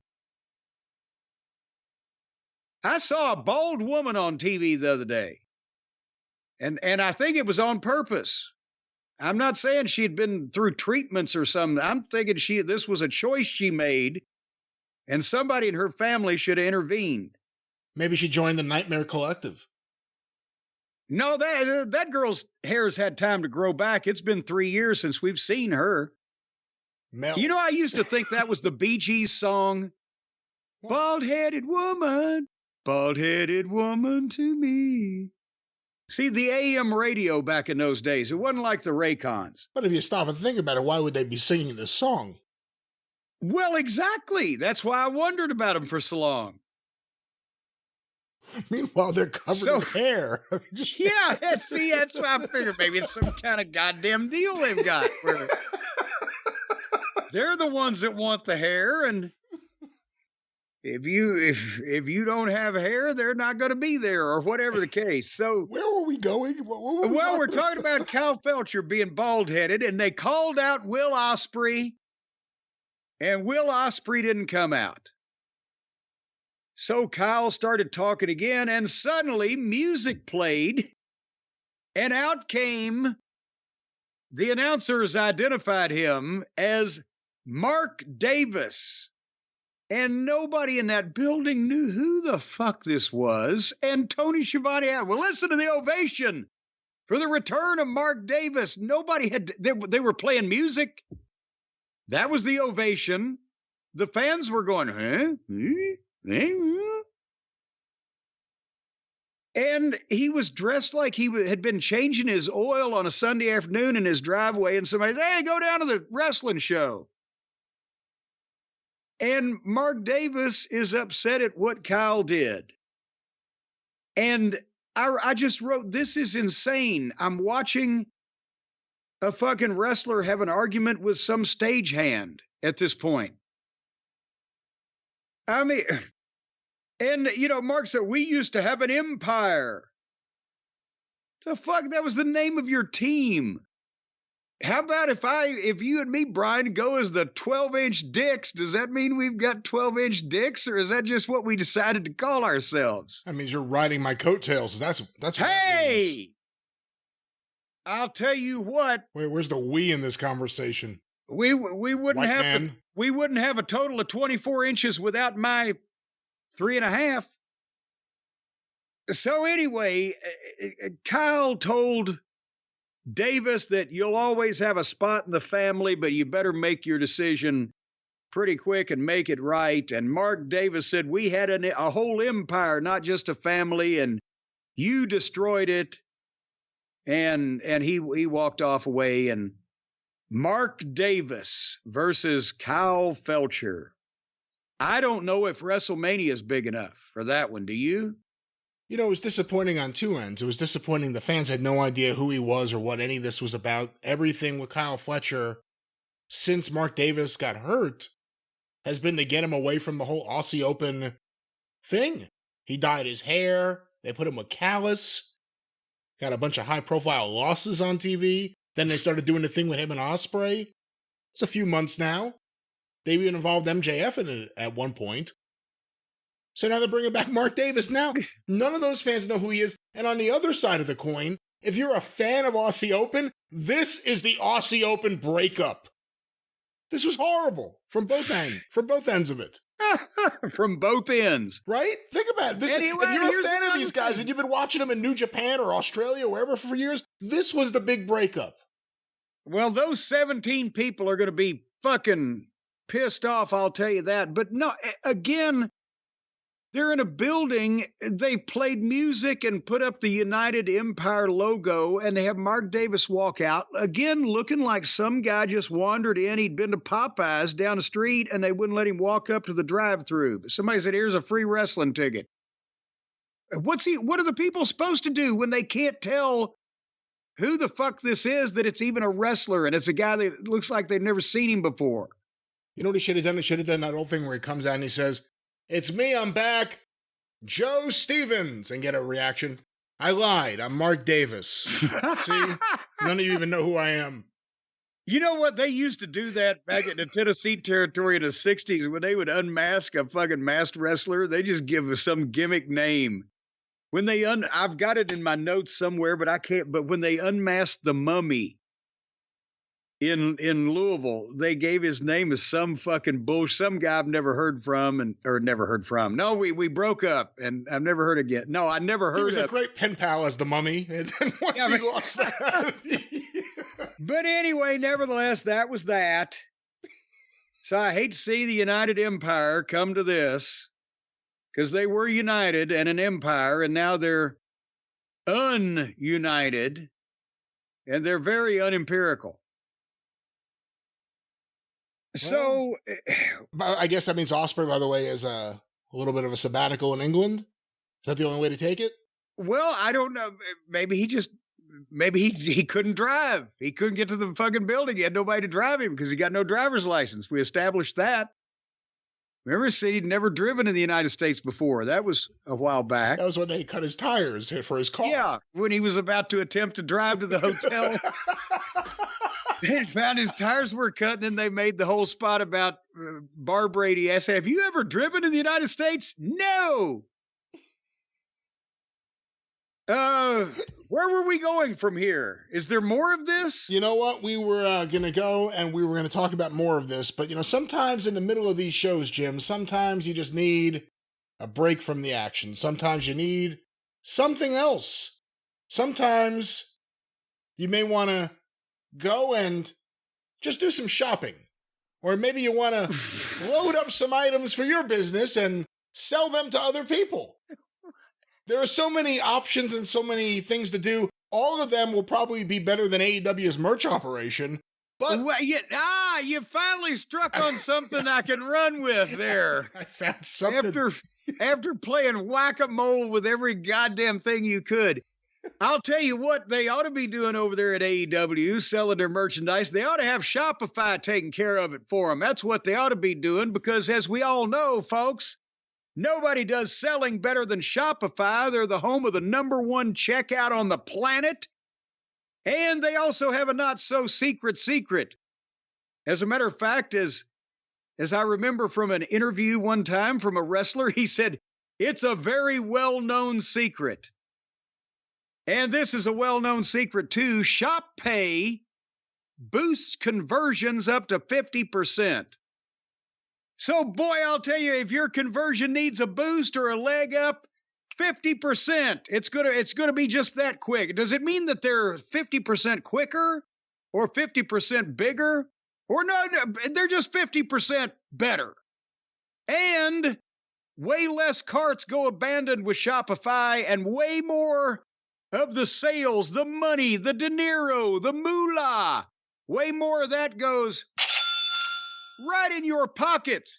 I saw a bald woman on TV the other day. And I think it was on purpose. I'm not saying she had been through treatments or something. I'm thinking this was a choice she made, and somebody in her family should have intervened. Maybe she joined the Nightmare Collective. No, that girl's hair's had time to grow back. It's been 3 years since we've seen her. Mel. I used to think that was the Bee Gees song. Bald-headed woman to me. See, the AM radio back in those days, it wasn't like the Raycons. But if you stop and think about it, why would they be singing this song? Well, exactly. That's why I wondered about them for so long. Meanwhile, they're covered in hair. Yeah, that's why I figured maybe it's some kind of goddamn deal they've got. Where they're the ones that want the hair, and if you don't have hair, they're not going to be there, or whatever the case. So where were we going? We're talking about Kyle Felcher being bald-headed, and they called out Will Ospreay, and Will Ospreay didn't come out. So Kyle started talking again, and suddenly music played, and out came the announcers identified him as Mark Davis. And nobody in that building knew who the fuck this was. And Tony Schiavone, well, listen to the ovation for the return of Mark Davis. They were playing music. That was the ovation. The fans were going, huh? And he was dressed like he had been changing his oil on a Sunday afternoon in his driveway. And somebody said, hey, go down to the wrestling show. And Mark Davis is upset at what Kyle did. And I just wrote, this is insane. I'm watching a fucking wrestler have an argument with some stagehand at this point. I mean, and, Mark said, we used to have an empire. The fuck? That was the name of your team. How about if you and me, Brian, go as the 12-inch dicks? Does that mean we've got 12-inch dicks, or is that just what we decided to call ourselves? That means you're riding my coattails. That's what that means. I'll tell you what. Wait, where's the we in this conversation? We wouldn't White have man. we wouldn't have a total of 24 inches without my 3.5. So anyway, Kyle told Davis that you'll always have a spot in the family, but you better make your decision pretty quick and make it right. And Mark Davis said, we had a whole empire, not just a family, and you destroyed it. And he walked off away. And Mark Davis versus Kyle Felcher. I don't know if WrestleMania is big enough for that one. Do you? You know, it was disappointing on two ends. It was disappointing. The fans had no idea who he was or what any of this was about. Everything with Kyle Fletcher, since Mark Davis got hurt, has been to get him away from the whole Aussie Open thing. He dyed his hair. They put him with Callis. Got a bunch of high-profile losses on TV. Then they started doing the thing with him and Ospreay. It's a few months now. They even involved MJF in it at one point. So now they're bringing back Mark Davis. Now, none of those fans know who he is. And on the other side of the coin, if you're a fan of Aussie Open, this is the Aussie Open breakup. This was horrible from both ends of it. From both ends. Right? Think about it. This, Anyway, if you're a here's fan of another these guys thing. and you've been watching them in New Japan or Australia or wherever for years, this was the big breakup. Well, those 17 people are going to be fucking pissed off, I'll tell you that. But no, again, they're in a building. They played music and put up the United Empire logo, and they have Mark Davis walk out, again, looking like some guy just wandered in. He'd been to Popeyes down the street, and they wouldn't let him walk up to the drive-thru. But somebody said, here's a free wrestling ticket. What are the people supposed to do when they can't tell who the fuck this is, that it's even a wrestler, and it's a guy that looks like they've never seen him before? You know what he should have done? He should have done that whole thing where he comes out and he says, "It's me, I'm back, Joe Stevens," and get a reaction. I lied, I'm Mark Davis. See? None of you even know who I am. You know what? They used to do that back in the Tennessee territory in the 60s when they would unmask a fucking masked wrestler. They just give us some gimmick name. When they I've got it in my notes somewhere, but I can't. But when they unmasked the Mummy in Louisville, they gave his name as some fucking bullshit, some guy I've never heard from, or never heard from. No, we broke up, and I've never heard again. No, I never heard. He was a great pen pal as the Mummy, and then once he lost that. But anyway, nevertheless, that was that. So I hate to see the United Empire come to this, because they were united and an empire, and now they're ununited, and they're very unempirical. So, I guess that means Ospreay, by the way, is a little bit of a sabbatical in England. Is that the only way to take it? Well, I don't know. Maybe he couldn't drive. He couldn't get to the fucking building. He had nobody to drive him because he got no driver's license. We established that. Remember, he said he'd never driven in the United States before. That was a while back. That was when they cut his tires for his car. Yeah, when he was about to attempt to drive to the hotel. They found his tires were cut, and then they made the whole spot about Bar Brady. I said, have you ever driven in the United States? No. Where were we going from here? Is there more of this? You know what? We were going to go and we were going to talk about more of this. But, you know, sometimes in the middle of these shows, Jim, sometimes you just need a break from the action. Sometimes you need something else. Sometimes you may want to go and just do some shopping. Or maybe you want to load up some items for your business and sell them to other people. There are so many options and so many things to do. All of them will probably be better than AEW's merch operation. But well, you finally struck on something I can run with there. I found something. After playing whack-a-mole with every goddamn thing you could. I'll tell you what they ought to be doing over there at AEW, selling their merchandise. They ought to have Shopify taking care of it for them. That's what they ought to be doing because, as we all know, folks, nobody does selling better than Shopify. They're the home of the #1 checkout on the planet. And they also have a not-so-secret secret. As a matter of fact, as I remember from an interview one time from a wrestler, he said, it's a very well-known secret. And this is a well-known secret, too. ShopPay boosts conversions up to 50%. So, boy, I'll tell you, if your conversion needs a boost or a leg up, 50%. It's gonna be just that quick. Does it mean that they're 50% quicker or 50% bigger? Or no, they're just 50% better. And way less carts go abandoned with Shopify, and way more of the sales, the money, the dinero, the moolah, way more of that goes right in your pocket,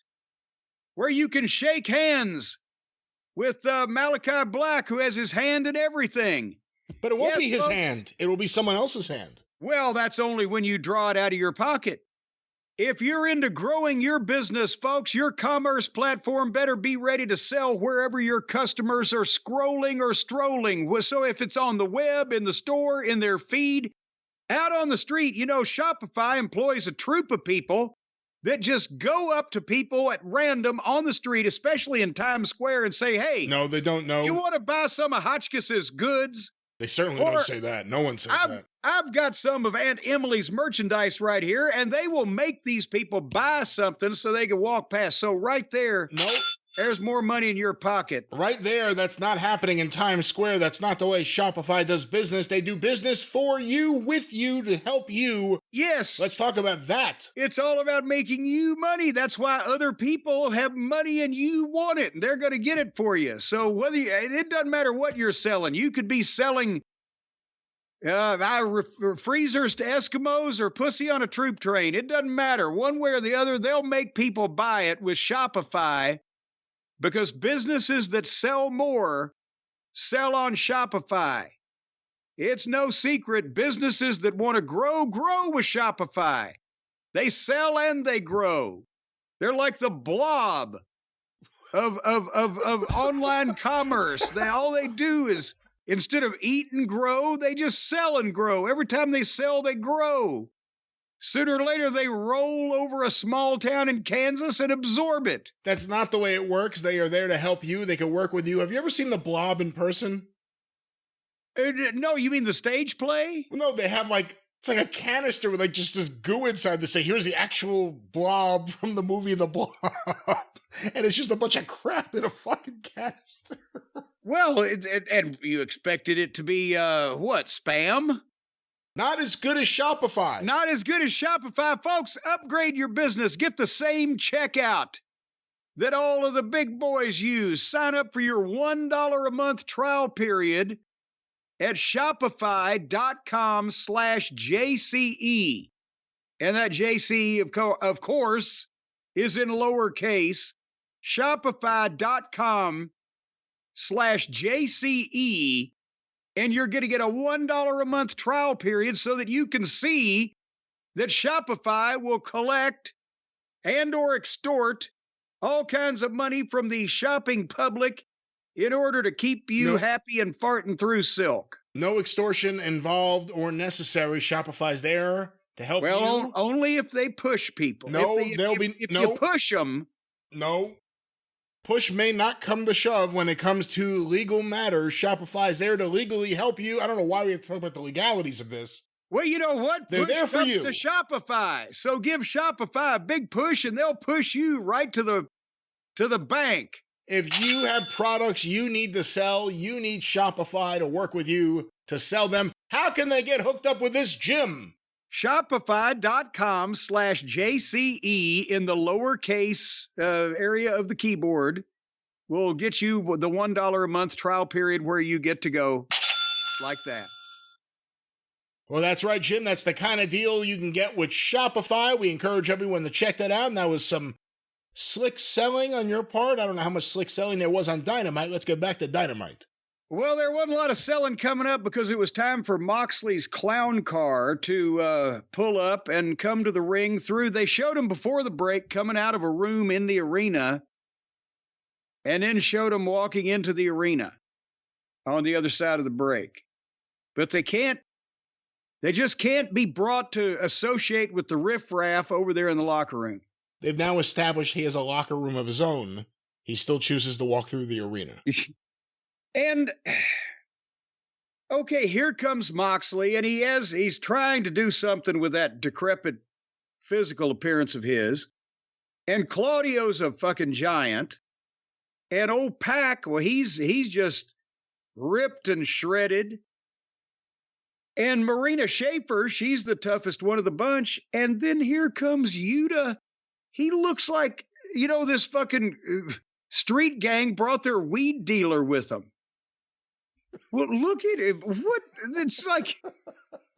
where you can shake hands with Malachi Black, who has his hand in everything. But it won't be his hand. It will be someone else's hand. Well, that's only when you draw it out of your pocket. If you're into growing your business, folks, your commerce platform better be ready to sell wherever your customers are scrolling or strolling. So if it's on the web, in the store, in their feed, out on the street, you know, Shopify employs a troop of people that just go up to people at random on the street, especially in Times Square, and say, hey. No, they don't know. You want to buy some of Hotchkiss's goods? They certainly don't say that. No one says that. I've got some of Aunt Emily's merchandise right here, and they will make these people buy something so they can walk past. So right there, there's more money in your pocket. Right there, that's not happening in Times Square. That's not the way Shopify does business. They do business for you, with you, to help you. Yes. Let's talk about that. It's all about making you money. That's why other people have money and you want it, and they're going to get it for you. So it doesn't matter what you're selling. You could be selling freezers to Eskimos or pussy on a troop train. It doesn't matter. One way or the other, they'll make people buy it with Shopify, because businesses that sell more sell on Shopify. It's no secret. Businesses that want to grow with Shopify. They sell and they grow. They're like the Blob of online commerce. All they do is, instead of eat and grow, they just sell and grow. Every time they sell, they grow. Sooner or later, they roll over a small town in Kansas and absorb it. That's not the way it works. They are there to help you. They can work with you. Have you ever seen the Blob in person? No, you mean the stage play? Well, no, they have it's like a canister with just this goo inside to say, here's the actual Blob from the movie The Blob. And it's just a bunch of crap in a fucking canister. Well, and you expected it to be, spam? Not as good as Shopify. Not as good as Shopify. Folks, upgrade your business. Get the same checkout that all of the big boys use. Sign up for your $1 a month trial period at shopify.com/JCE. And that JCE, of course, is in lowercase. Shopify.com/JCE. And you're going to get a $1 a month trial period so that you can see that Shopify will collect and or extort all kinds of money from the shopping public in order to keep you happy and farting through silk. No extortion involved or necessary. Shopify's there to help you. Well, only if they push people. If you push them. No. Push may not come to shove when it comes to legal matters. Shopify's there to legally help you. I don't know why we have to talk about the legalities of this. Well, you know what? They're there for you. To Shopify. So give Shopify a big push and they'll push you right to the bank. If you have products you need to sell, you need Shopify to work with you to sell them. How can they get hooked up with this, Jim? Shopify.com/JCE in the lowercase area of the keyboard will get you the $1 a month trial period where you get to go like that. Well, that's right, Jim. That's the kind of deal you can get with Shopify. We encourage everyone to check that out. And that was some slick selling on your part. I don't know how much slick selling there was on Dynamite. Let's get back to Dynamite. Well, there wasn't a lot of selling coming up because it was time for Moxley's clown car to pull up and come to the ring through. They showed him before the break coming out of a room in the arena and then showed him walking into the arena on the other side of the break. But they just can't be brought to associate with the riffraff over there in the locker room. They've now established he has a locker room of his own. He still chooses to walk through the arena. And Okay, here comes Moxley, and he's trying to do something with that decrepit physical appearance of his. And Claudio's a fucking giant. And old Pac, well, he's just ripped and shredded. And Marina Shafir, she's the toughest one of the bunch. And then here comes Yuta. He looks like, this fucking street gang brought their weed dealer with them. Well, look at it. What? It's like,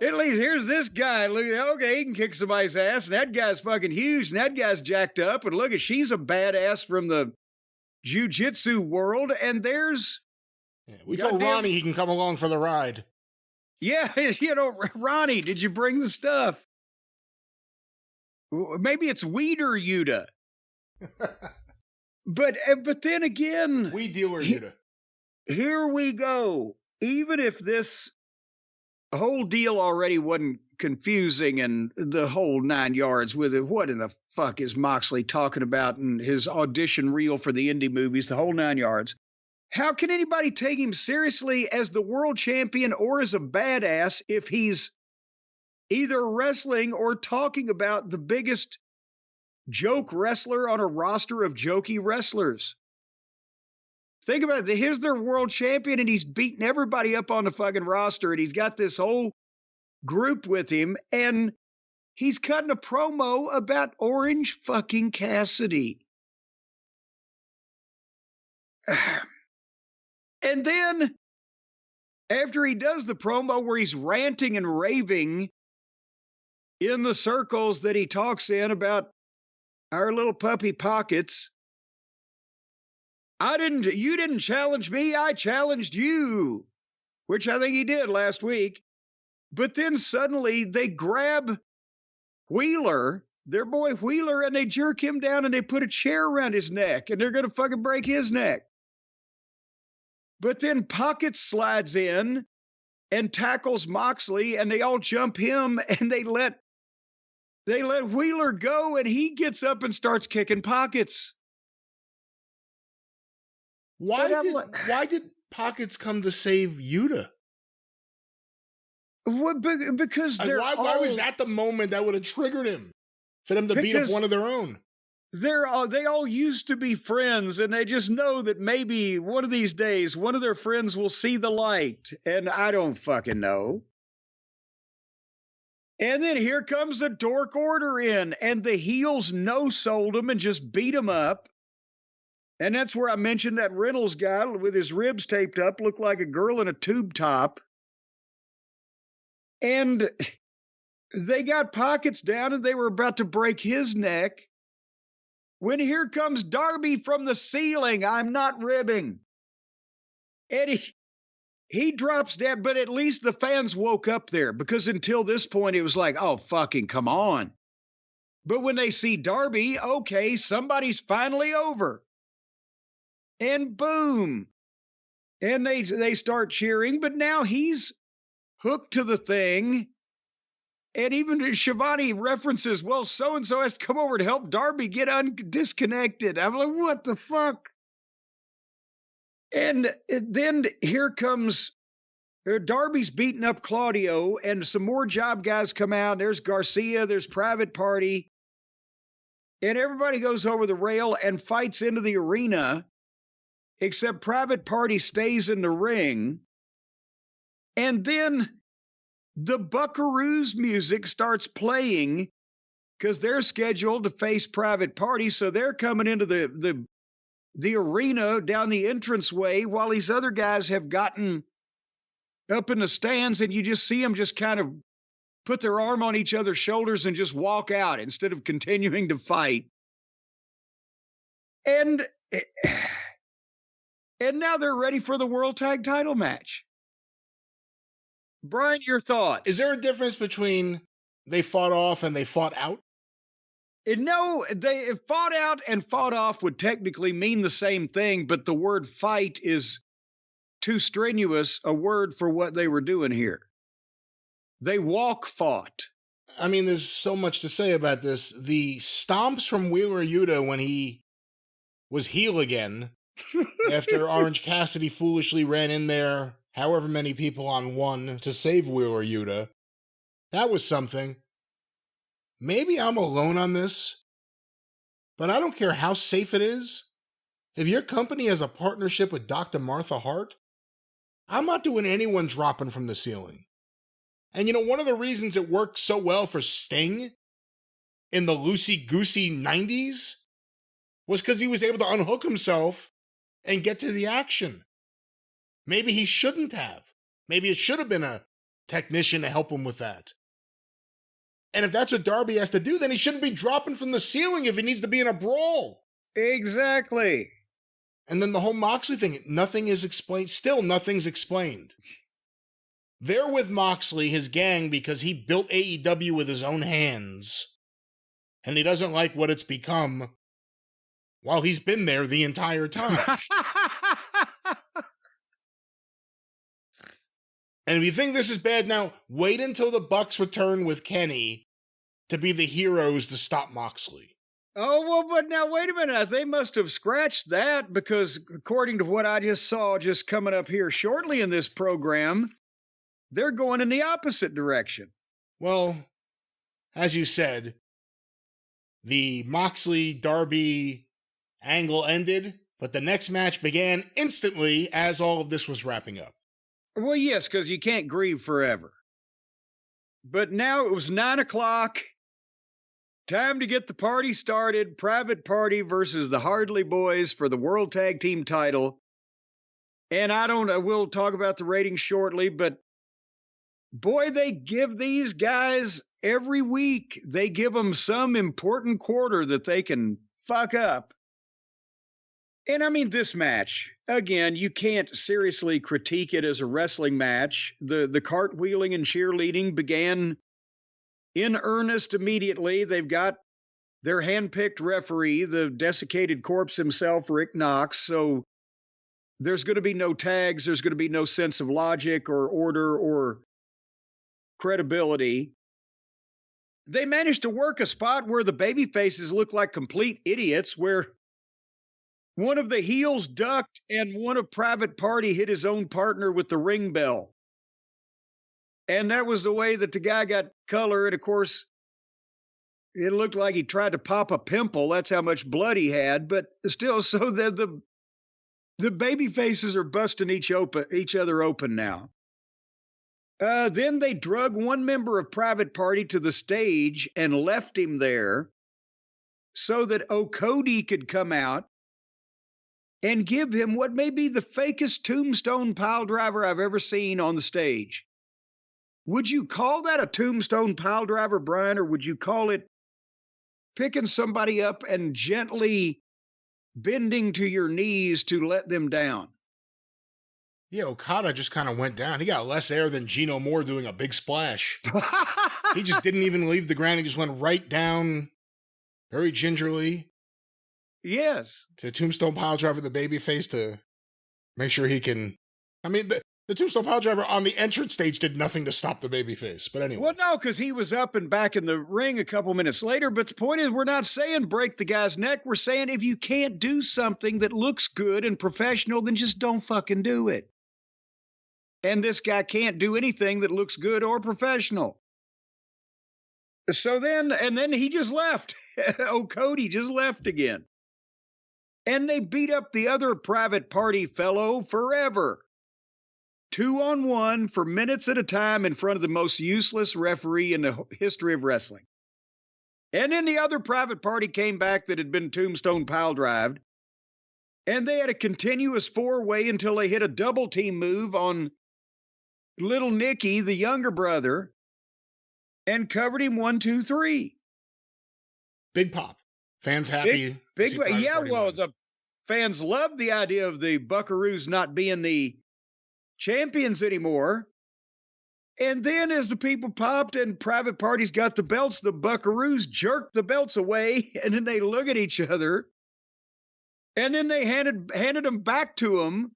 at least here's this guy. Look, okay, he can kick somebody's ass. And that guy's fucking huge. And that guy's jacked up. And look at, she's a badass from the jiu-jitsu world. And there's... Yeah, we told Ronnie he can come along for the ride. Yeah, Ronnie, did you bring the stuff? Maybe it's Weeder Yuta. But then again... Weed dealer Yuta. Here we go. Even if this whole deal already wasn't confusing and the whole 9 yards with it, what in the fuck is Moxley talking about in his audition reel for the indie movies, the whole 9 yards? How can anybody take him seriously as the world champion or as a badass if he's either wrestling or talking about the biggest joke wrestler on a roster of jokey wrestlers? Think about it. Here's their world champion, and he's beating everybody up on the fucking roster, and he's got this whole group with him, and he's cutting a promo about Orange fucking Cassidy. And then, after he does the promo where he's ranting and raving in the circles that he talks in about our little puppy Pockets, you didn't challenge me, I challenged you, which I think he did last week. But then suddenly they grab Wheeler, their boy Wheeler, and they jerk him down and they put a chair around his neck and they're going to fucking break his neck. But then Pockets slides in and tackles Moxley and they all jump him and they let Wheeler go and he gets up and starts kicking Pockets. Why did Pockets come to save Yuta? Well, because why was that the moment that would have triggered him for them to beat up one of their own? They all used to be friends, and they just know that maybe one of these days one of their friends will see the light, and I don't fucking know. And then here comes the Dork Order in, and the heels no-sold him and just beat him up. And that's where I mentioned that Reynolds guy with his ribs taped up looked like a girl in a tube top. And they got Pockets down and they were about to break his neck. When here comes Darby from the ceiling, I'm not ribbing. And he drops down, but at least the fans woke up there because until this point it was like, oh, fucking come on. But when they see Darby, okay, somebody's finally over. And boom. And they start cheering, but now he's hooked to the thing. And even Shivani references, well, so-and-so has to come over to help Darby get disconnected. I'm like, what the fuck? And then here comes Darby's beating up Claudio, and some more job guys come out. There's Garcia, there's Private Party. And everybody goes over the rail and fights into the arena. Except Private Party stays in the ring. And then the Buckaroos music starts playing because they're scheduled to face Private Party. So they're coming into the arena down the entranceway while these other guys have gotten up in the stands. And you just see them just kind of put their arm on each other's shoulders and just walk out instead of continuing to fight. And now they're ready for the World Tag Title match. Brian, your thoughts? Is there a difference between they fought off and they fought out? No, they fought out and fought off would technically mean the same thing, but the word fight is too strenuous a word for what they were doing here. They fought. I mean, there's so much to say about this. The stomps from Wheeler Yuta when he was heel again after Orange Cassidy foolishly ran in there however many people on one to save Wheeler Yuta. That was something. Maybe I'm alone on this, but I don't care how safe it is. If your company has a partnership with Dr. Martha Hart, I'm not doing anyone dropping from the ceiling. And one of the reasons it worked so well for Sting in the loosey-goosey 90s was because he was able to unhook himself and get to the action. Maybe he shouldn't have. Maybe it should have been a technician to help him with that. And if that's what Darby has to do, then he shouldn't be dropping from the ceiling if he needs to be in a brawl. Exactly. And then the whole Moxley thing, nothing is explained. Still, nothing's explained. They're with Moxley, his gang, because he built AEW with his own hands. And he doesn't like what it's become while he's been there the entire time. And if you think this is bad now, wait until the Bucks return with Kenny to be the heroes to stop Moxley. Oh, well, but now, wait a minute. They must have scratched that because according to what I just saw just coming up here shortly in this program, they're going in the opposite direction. Well, as you said, the Moxley-Darby angle ended, but the next match began instantly as all of this was wrapping up. Well, yes, because you can't grieve forever. But now it was 9 o'clock. Time to get the party started. Private Party versus the Hardley Boys for the World Tag Team title. And we'll talk about the ratings shortly, but boy, they give these guys every week. They give them some important quarter that they can fuck up. And I mean, this match, again, you can't seriously critique it as a wrestling match. The cartwheeling and cheerleading began in earnest immediately. They've got their handpicked referee, the desiccated corpse himself, Rick Knox. So there's going to be no tags. There's going to be no sense of logic or order or credibility. They managed to work a spot where the baby faces look like complete idiots, where one of the heels ducked and one of Private Party hit his own partner with the ring bell. And that was the way that the guy got color. And of course, it looked like he tried to pop a pimple. That's how much blood he had. But still, so the baby faces are busting each other open now. Then they drug one member of Private Party to the stage and left him there so that Cody could come out and give him what may be the fakest tombstone piledriver I've ever seen on the stage. Would you call that a tombstone piledriver, Brian, or would you call it picking somebody up and gently bending to your knees to let them down? Yeah, Okada just kind of went down. He got less air than Gino Moore doing a big splash. He just didn't even leave the ground. He just went right down very gingerly. Yes. To Tombstone Piledriver, the babyface, to make sure he can... I mean, the Tombstone Piledriver on the entrance stage did nothing to stop the babyface. But anyway. Well, no, because he was up and back in the ring a couple minutes later. But the point is, we're not saying break the guy's neck. We're saying if you can't do something that looks good and professional, then just don't fucking do it. And this guy can't do anything that looks good or professional. So then he just left. Cody just left again. And they beat up the other Private Party fellow forever. 2-on-1 for minutes at a time in front of the most useless referee in the history of wrestling. And then the other Private Party came back that had been tombstone piledrived. And they had a continuous four-way until they hit a double team move on little Nicky, the younger brother, and covered him 1, 2, 3. Big pop. Fans happy. Yeah, well, the fans love the idea of the Buckaroos not being the champions anymore. And then as the people popped and Private Parties got the belts, the Buckaroos jerked the belts away, and then they look at each other, and then they handed them back to him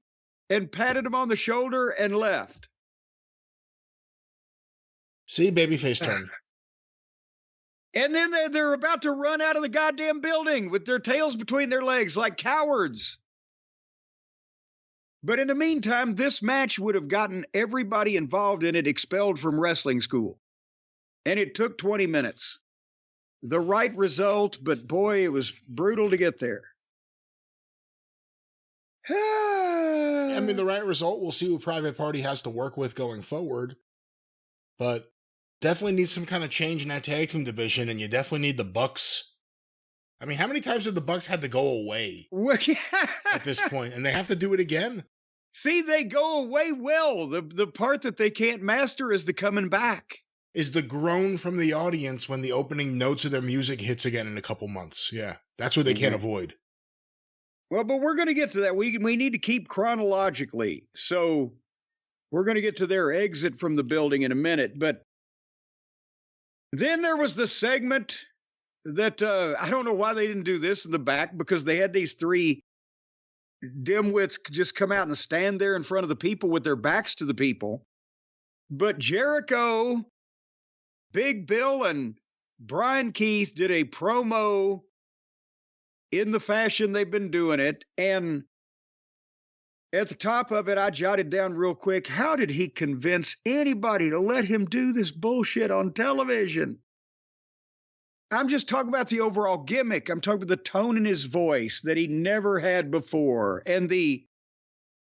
and patted him on the shoulder and left. See, babyface turn. And then they're about to run out of the goddamn building with their tails between their legs like cowards. But in the meantime, this match would have gotten everybody involved in it expelled from wrestling school. And it took 20 minutes. The right result, but boy, it was brutal to get there. I mean, the right result, we'll see what Private Party has to work with going forward. But definitely needs some kind of change in that tag team division, and you definitely need the Bucks. I mean, how many times have the Bucks had to go away at this point? And they have to do it again. See, they go away well. The part that they can't master is the coming back. Is the groan from the audience when the opening notes of their music hits again in a couple months. Yeah, that's what they can't avoid. Well, but we're going to get to that. We need to keep chronologically. So we're going to get to their exit from the building in a minute. But then there was the segment that I don't know why they didn't do this in the back, because they had these three dimwits just come out and stand there in front of the people with their backs to the people. But Jericho, Big Bill, and Brian Keith did a promo in the fashion they've been doing it. And at the top of it, I jotted down real quick, how did he convince anybody to let him do this bullshit on television? I'm just talking about the overall gimmick. I'm talking about the tone in his voice that he never had before, and the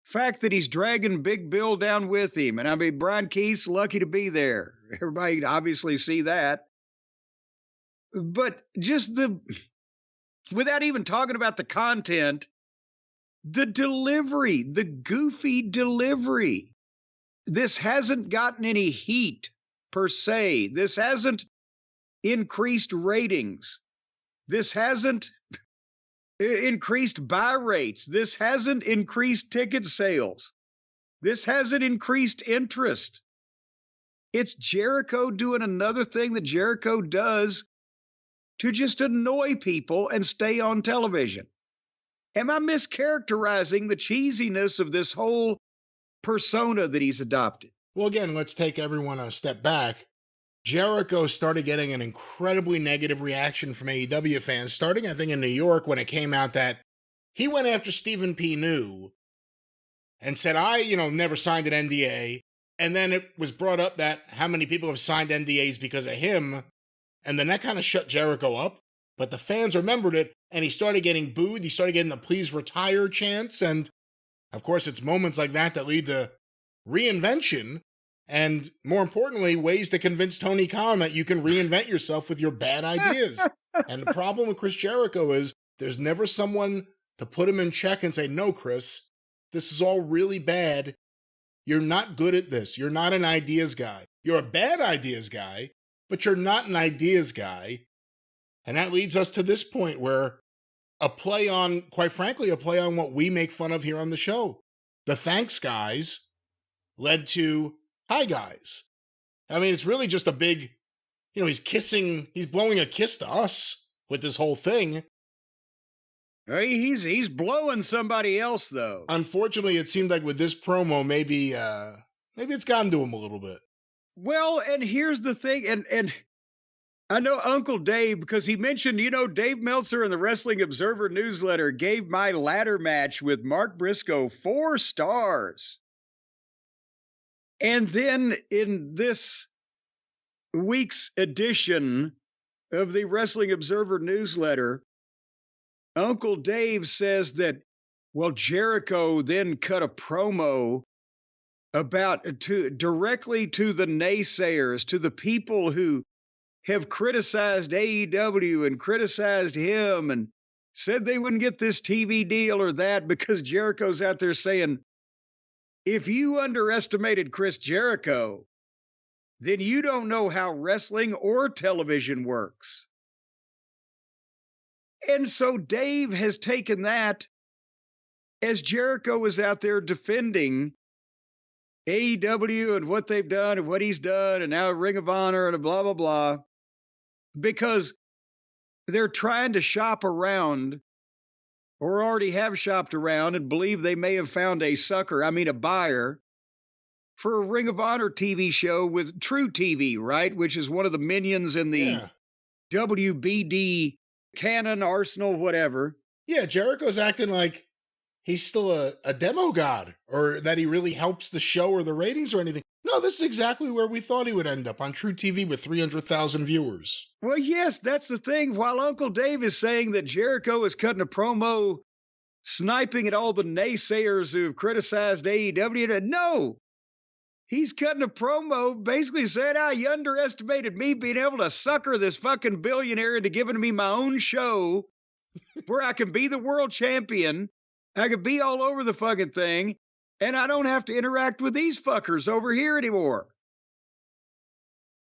fact that he's dragging Big Bill down with him. And I mean, Brian Keith's lucky to be there. Everybody obviously see that. But just without even talking about the content, the delivery, the goofy delivery. This hasn't gotten any heat per se. This hasn't increased ratings. This hasn't increased buy rates. This hasn't increased ticket sales. This hasn't increased interest. It's Jericho doing another thing that Jericho does to just annoy people and stay on television. Am I mischaracterizing the cheesiness of this whole persona that he's adopted? Well, again, let's take everyone a step back. Jericho started getting an incredibly negative reaction from AEW fans, starting, I think, in New York when it came out that he went after Stephen P. New and said, I, never signed an NDA. And then it was brought up that how many people have signed NDAs because of him. And then that kind of shut Jericho up. But the fans remembered it, and he started getting booed. He started getting the please retire chants. And, of course, it's moments like that that lead to reinvention. And more importantly, ways to convince Tony Khan that you can reinvent yourself with your bad ideas. And the problem with Chris Jericho is there's never someone to put him in check and say, no, Chris, this is all really bad. You're not good at this. You're not an ideas guy. You're a bad ideas guy, but you're not an ideas guy. And that leads us to this point where quite frankly, a play on what we make fun of here on the show. The thanks guys led to hi guys. I mean, it's really just a big, he's blowing a kiss to us with this whole thing. He's blowing somebody else, though. Unfortunately, it seemed like with this promo, maybe it's gotten to him a little bit. Well, and here's the thing, and I know Uncle Dave, because he mentioned, Dave Meltzer in the Wrestling Observer newsletter gave my ladder match with Mark Briscoe 4 stars. And then in this week's edition of the Wrestling Observer newsletter, Uncle Dave says that, Jericho then cut a promo directly to the naysayers, to the people who have criticized AEW and criticized him and said they wouldn't get this TV deal or that, because Jericho's out there saying, if you underestimated Chris Jericho, then you don't know how wrestling or television works. And so Dave has taken that as Jericho is out there defending AEW and what they've done and what he's done, and now Ring of Honor and blah, blah, blah, because they're trying to shop around, or already have shopped around and believe they may have found a buyer for a Ring of Honor TV show with True TV, right? Which is one of the minions in the WBD canon, arsenal, whatever. Yeah, Jericho's acting like he's still a demo god or that he really helps the show or the ratings or anything. No, this is exactly where we thought he would end up, on True TV with 300,000 viewers. Well, yes, that's the thing. While Uncle Dave is saying that Jericho is cutting a promo, sniping at all the naysayers who have criticized AEW, no. He's cutting a promo, basically said, you underestimated me being able to sucker this fucking billionaire into giving me my own show where I can be the world champion. I can be all over the fucking thing, and I don't have to interact with these fuckers over here anymore.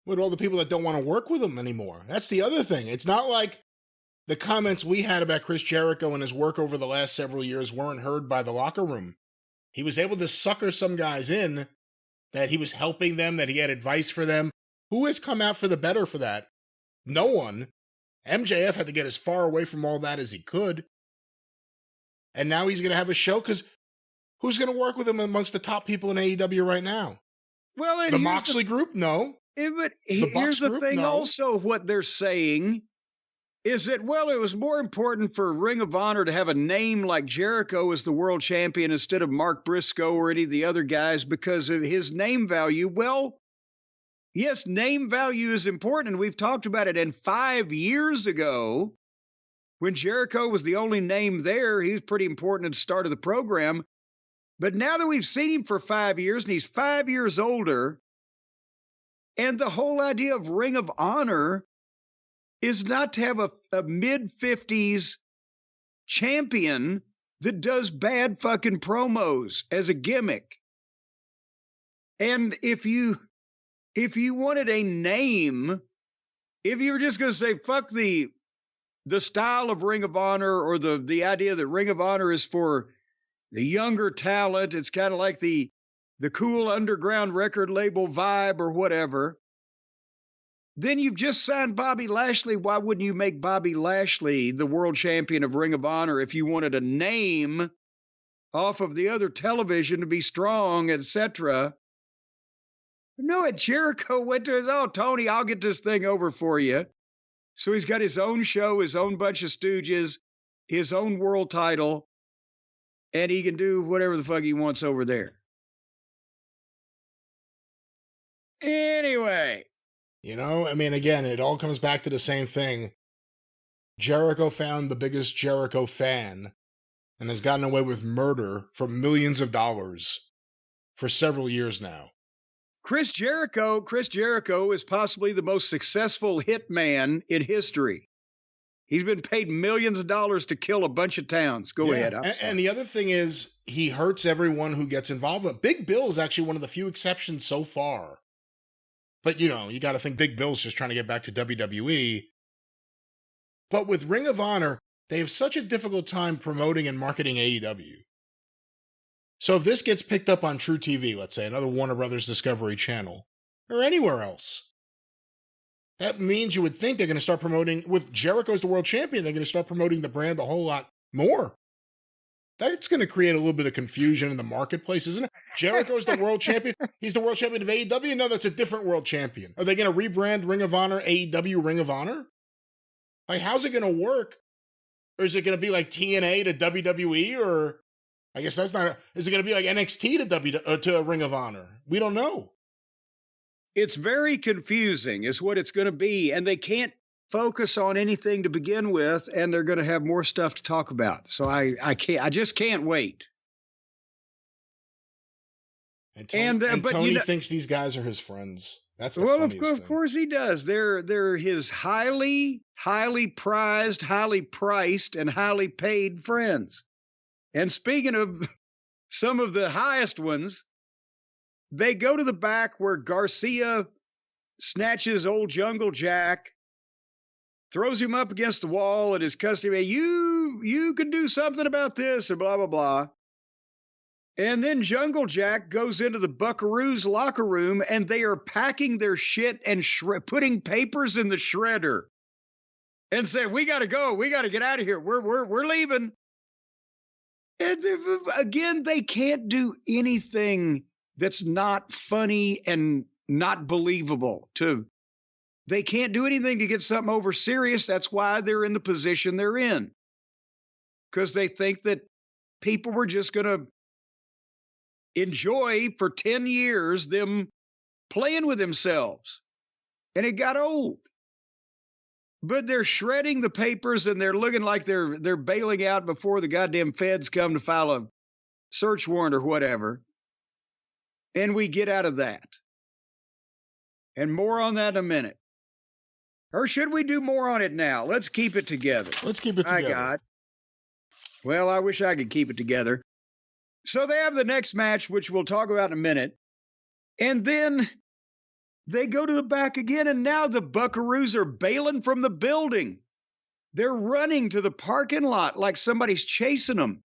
With all the people that don't want to work with him anymore. That's the other thing. It's not like the comments we had about Chris Jericho and his work over the last several years weren't heard by the locker room. He was able to sucker some guys in, that he was helping them, that he had advice for them. Who has come out for the better for that? No one. MJF had to get as far away from all that as he could. And now he's going to have a show, because who's going to work with him amongst the top people in AEW right now? Well, the Moxley group? No. But here's the thing also, what they're saying is that, well, it was more important for Ring of Honor to have a name like Jericho as the world champion instead of Mark Briscoe or any of the other guys because of his name value. Well, yes, name value is important. We've talked about it. And 5 years ago, when Jericho was the only name there, he was pretty important at the start of the program. But now that we've seen him for 5 years and he's 5 years older, and the whole idea of Ring of Honor is not to have a mid-50s champion that does bad fucking promos as a gimmick. And if you wanted a name, if you were just going to say, fuck the style of Ring of Honor, or the idea that Ring of Honor is for the younger talent, it's kind of like the cool underground record label vibe or whatever, then you've just signed Bobby Lashley. Why wouldn't you make Bobby Lashley the world champion of Ring of Honor if you wanted a name off of the other television to be strong, etc.? No, Jericho went to his, Tony, I'll get this thing over for you. So he's got his own show, his own bunch of stooges, his own world title, and he can do whatever the fuck he wants over there. Anyway. Again, it all comes back to the same thing. Jericho found the biggest Jericho fan and has gotten away with murder for millions of dollars for several years now. Chris Jericho is possibly the most successful hitman in history. He's been paid millions of dollars to kill a bunch of towns. Go ahead. And the other thing is, he hurts everyone who gets involved with. Big Bill is actually one of the few exceptions so far. But, you got to think Big Bill's just trying to get back to WWE. But with Ring of Honor, they have such a difficult time promoting and marketing AEW. So if this gets picked up on True TV, let's say, another Warner Brothers Discovery Channel, or anywhere else, that means you would think they're going to start promoting, with Jericho as the world champion, they're going to start promoting the brand a whole lot more. That's going to create a little bit of confusion in the marketplace, isn't it? Jericho's the world champion. He's the world champion of AEW. No, that's a different world champion. Are they going to rebrand Ring of Honor AEW Ring of Honor? Like, how's it going to work? Or is it going to be like TNA to WWE? Or I guess that's not. Is it going to be like NXT to Ring of Honor? We don't know. It's very confusing is what it's going to be. And they can't focus on anything to begin with, and they're going to have more stuff to talk about. So I just can't wait. And Tony thinks these guys are his friends. That's the funniest thing. Of course he does. They're his highly prized, highly priced, and highly paid friends. And speaking of some of the highest ones, they go to the back where Garcia snatches old Jungle Jack, throws him up against the wall, and his custody, you can do something about this, and blah, blah, blah. And then Jungle Jack goes into the Buckaroos locker room, and they are packing their shit and putting papers in the shredder and say, we got to go. We got to get out of here. We're leaving. And again, they can't do anything that's not funny and not believable. They can't do anything to get something over serious. That's why they're in the position they're in. Because they think that people were just going to enjoy for 10 years them playing with themselves. And it got old. But they're shredding the papers and they're looking like they're bailing out before the goddamn feds come to file a search warrant or whatever. And we get out of that. And more on that in a minute. Or should we do more on it now? Let's keep it together. Let's keep it together. Well, I wish I could keep it together. So they have the next match, which we'll talk about in a minute. And then they go to the back again, and now the Buckaroos are bailing from the building. They're running to the parking lot like somebody's chasing them.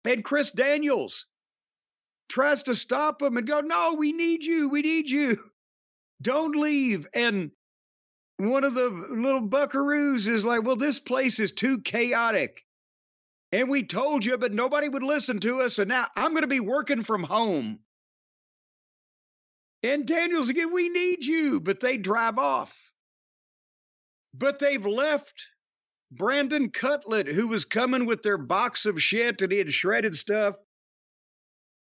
And Chris Daniels tries to stop them and go, no, we need you. We need you. Don't leave. And one of the little Buckaroos is like, well, this place is too chaotic. And we told you, but nobody would listen to us. And now I'm going to be working from home. And Daniels again, we need you. But they drive off. But they've left Brandon Cutlet, who was coming with their box of shit and he had shredded stuff.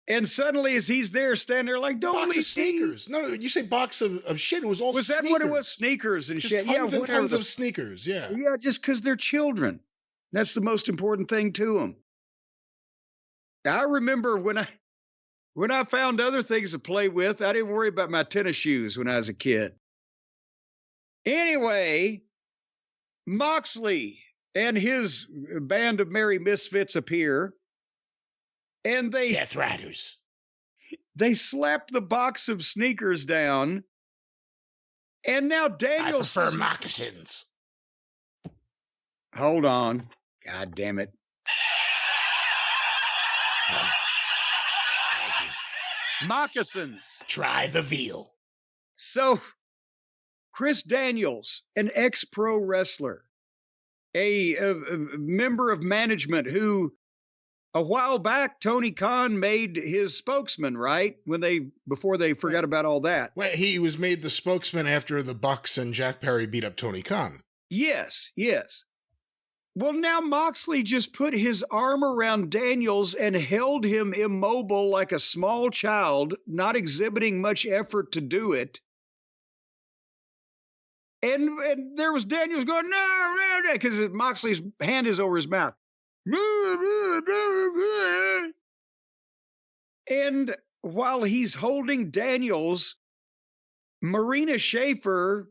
And suddenly, as he's there, standing there like, don't box leave of sneakers. No, you say box of shit. It was all sneakers. Was that what it was? Sneakers and just shit. Tons and tons of sneakers, yeah. Yeah, just because they're children. That's the most important thing to them. I remember when I found other things to play with, I didn't worry about my tennis shoes when I was a kid. Anyway, Moxley and his band of merry misfits appear. And they Death Riders. They slap the box of sneakers down. And now Daniels I prefer moccasins. Hold on. God damn it. Thank you. Moccasins. Try the veal. So, Chris Daniels, an ex-pro wrestler, a member of management who a while back, Tony Khan made his spokesman, right? Before they forgot about all that. Well, he was made the spokesman after the Bucks and Jack Perry beat up Tony Khan. Yes, yes. Well, now Moxley just put his arm around Daniels and held him immobile like a small child, not exhibiting much effort to do it. And there was Daniels going, no, because Moxley's hand is over his mouth. And while he's holding Daniels, Marina Shafir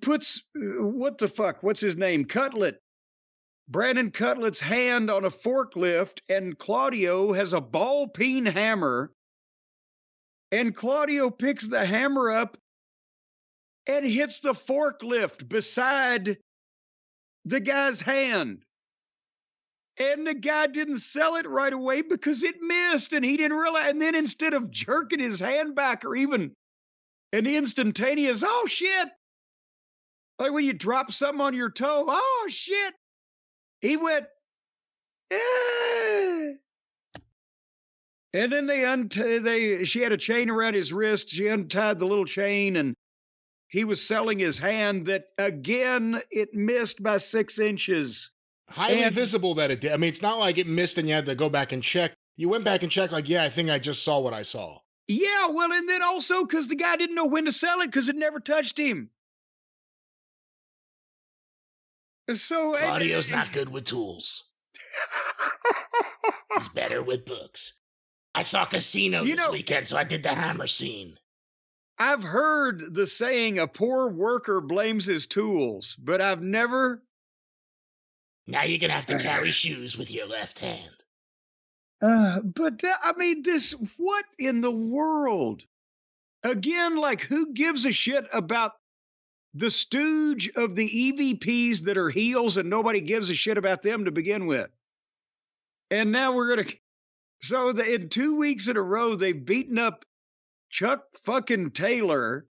puts, what's his name? Cutlet. Brandon Cutlet's hand on a forklift, and Claudio has a ball peen hammer. And Claudio picks the hammer up and hits the forklift beside the guy's hand. And the guy didn't sell it right away because it missed and he didn't realize. And then instead of jerking his hand back or even an instantaneous, oh shit, like when you drop something on your toe, oh shit, he went, eh. And then she had a chain around his wrist. She untied the little chain and he was selling his hand that again, it missed by 6 inches. Highly visible that it did. I mean, it's not like it missed and you had to go back and check. You went back and checked like, yeah, I think I just saw what I saw. Yeah, well, and then also because the guy didn't know when to sell it because it never touched him. So Claudio's not good with tools. He's better with books. I saw Casino this weekend, so I did the hammer scene. I've heard the saying, a poor worker blames his tools, but I've never... Now you're going to have to carry shoes with your left hand. I mean, what in the world? Again, like, who gives a shit about the stooge of the EVPs that are heels and nobody gives a shit about them to begin with? And now we're going to... So in 2 weeks in a row, they've beaten up Chuck fucking Taylor.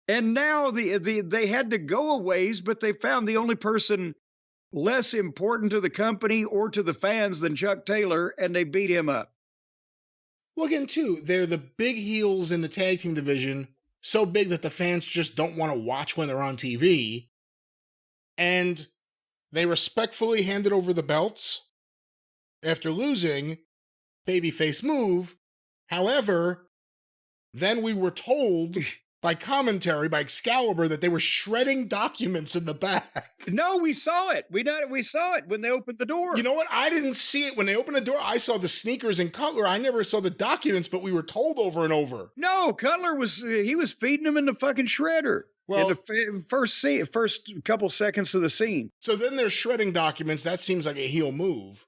And now they had to go a ways, but they found the only person less important to the company or to the fans than Chuck Taylor, and they beat him up. Well, again, too, they're the big heels in the tag team division, so big that the fans just don't want to watch when they're on TV. And they respectfully handed over the belts after losing, babyface move. However, then we were told by commentary, by Excalibur, that they were shredding documents in the back. No, we saw it. We saw it when they opened the door. You know what? I didn't see it when they opened the door. I saw the sneakers and Cutler. I never saw the documents, but we were told over and over. No, Cutler was feeding them in the fucking shredder. Well, in the first couple seconds of the scene. So then they're shredding documents. That seems like a heel move.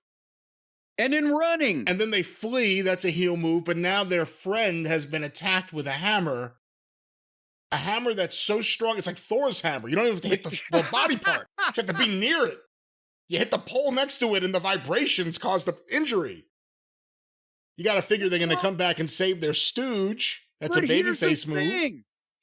And then running. And then they flee. That's a heel move. But now their friend has been attacked with a hammer. A hammer that's so strong. It's like Thor's hammer. You don't even have to hit the body part. You have to be near it. You hit the pole next to it and the vibrations cause the injury. You got to figure they're going to come back and save their stooge. That's a babyface move.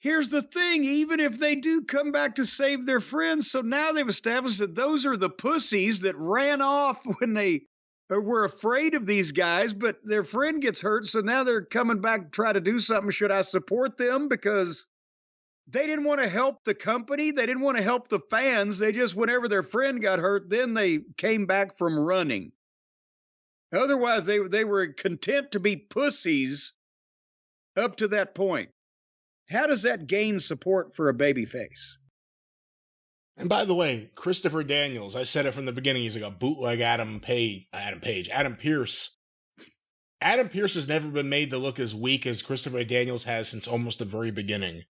Here's the thing. Even if they do come back to save their friends, so now they've established that those are the pussies that ran off when they were afraid of these guys, but their friend gets hurt, so now they're coming back to try to do something. Should I support them? Because they didn't want to help the company. They didn't want to help the fans. They just, whenever their friend got hurt, then they came back from running. Otherwise, they were content to be pussies up to that point. How does that gain support for a babyface? And by the way, Christopher Daniels, I said it from the beginning, he's like a bootleg Adam Pierce. Adam Pierce has never been made to look as weak as Christopher Daniels has since almost the very beginning.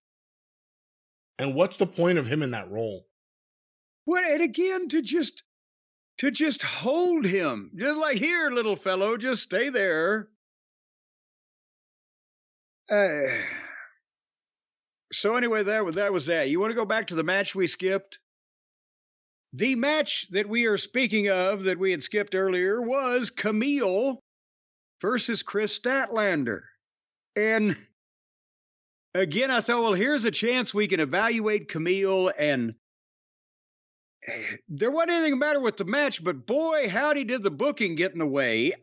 And what's the point of him in that role? Well, and again, to just hold him. Just like, here, little fellow, just stay there. So anyway, that was that. You want to go back to the match we skipped? The match that we are speaking of that we had skipped earlier was Camille versus Chris Statlander. And again, I thought, well, here's a chance we can evaluate Camille. And there wasn't anything matter with the match, but boy, howdy did the booking get in the way.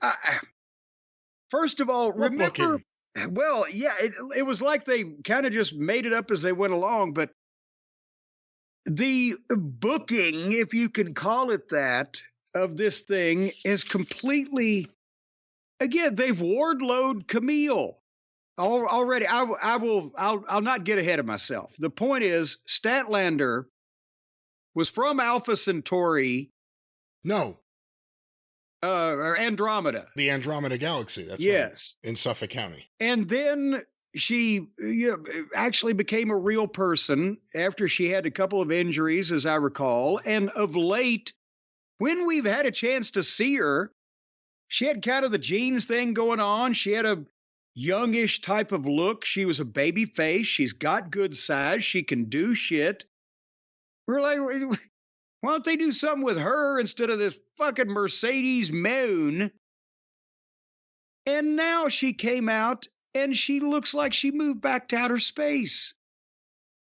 First of all, remember... Booking? Well, yeah, it was like they kind of just made it up as they went along, but the booking, if you can call it that, of this thing is completely, again, they've Wardlowed Camille already. I'll not get ahead of myself. The point is, Statlander was from Alpha Centauri. No. Or Andromeda. The Andromeda Galaxy, that's yes. Right, in Suffolk County. And then she actually became a real person after she had a couple of injuries, as I recall. And of late, when we've had a chance to see her, she had kind of the jeans thing going on. She had a youngish type of look. She was a baby face. She's got good size. She can do shit. We're like... Why don't they do something with her instead of this fucking Mercedes moon? And now she came out and she looks like she moved back to outer space.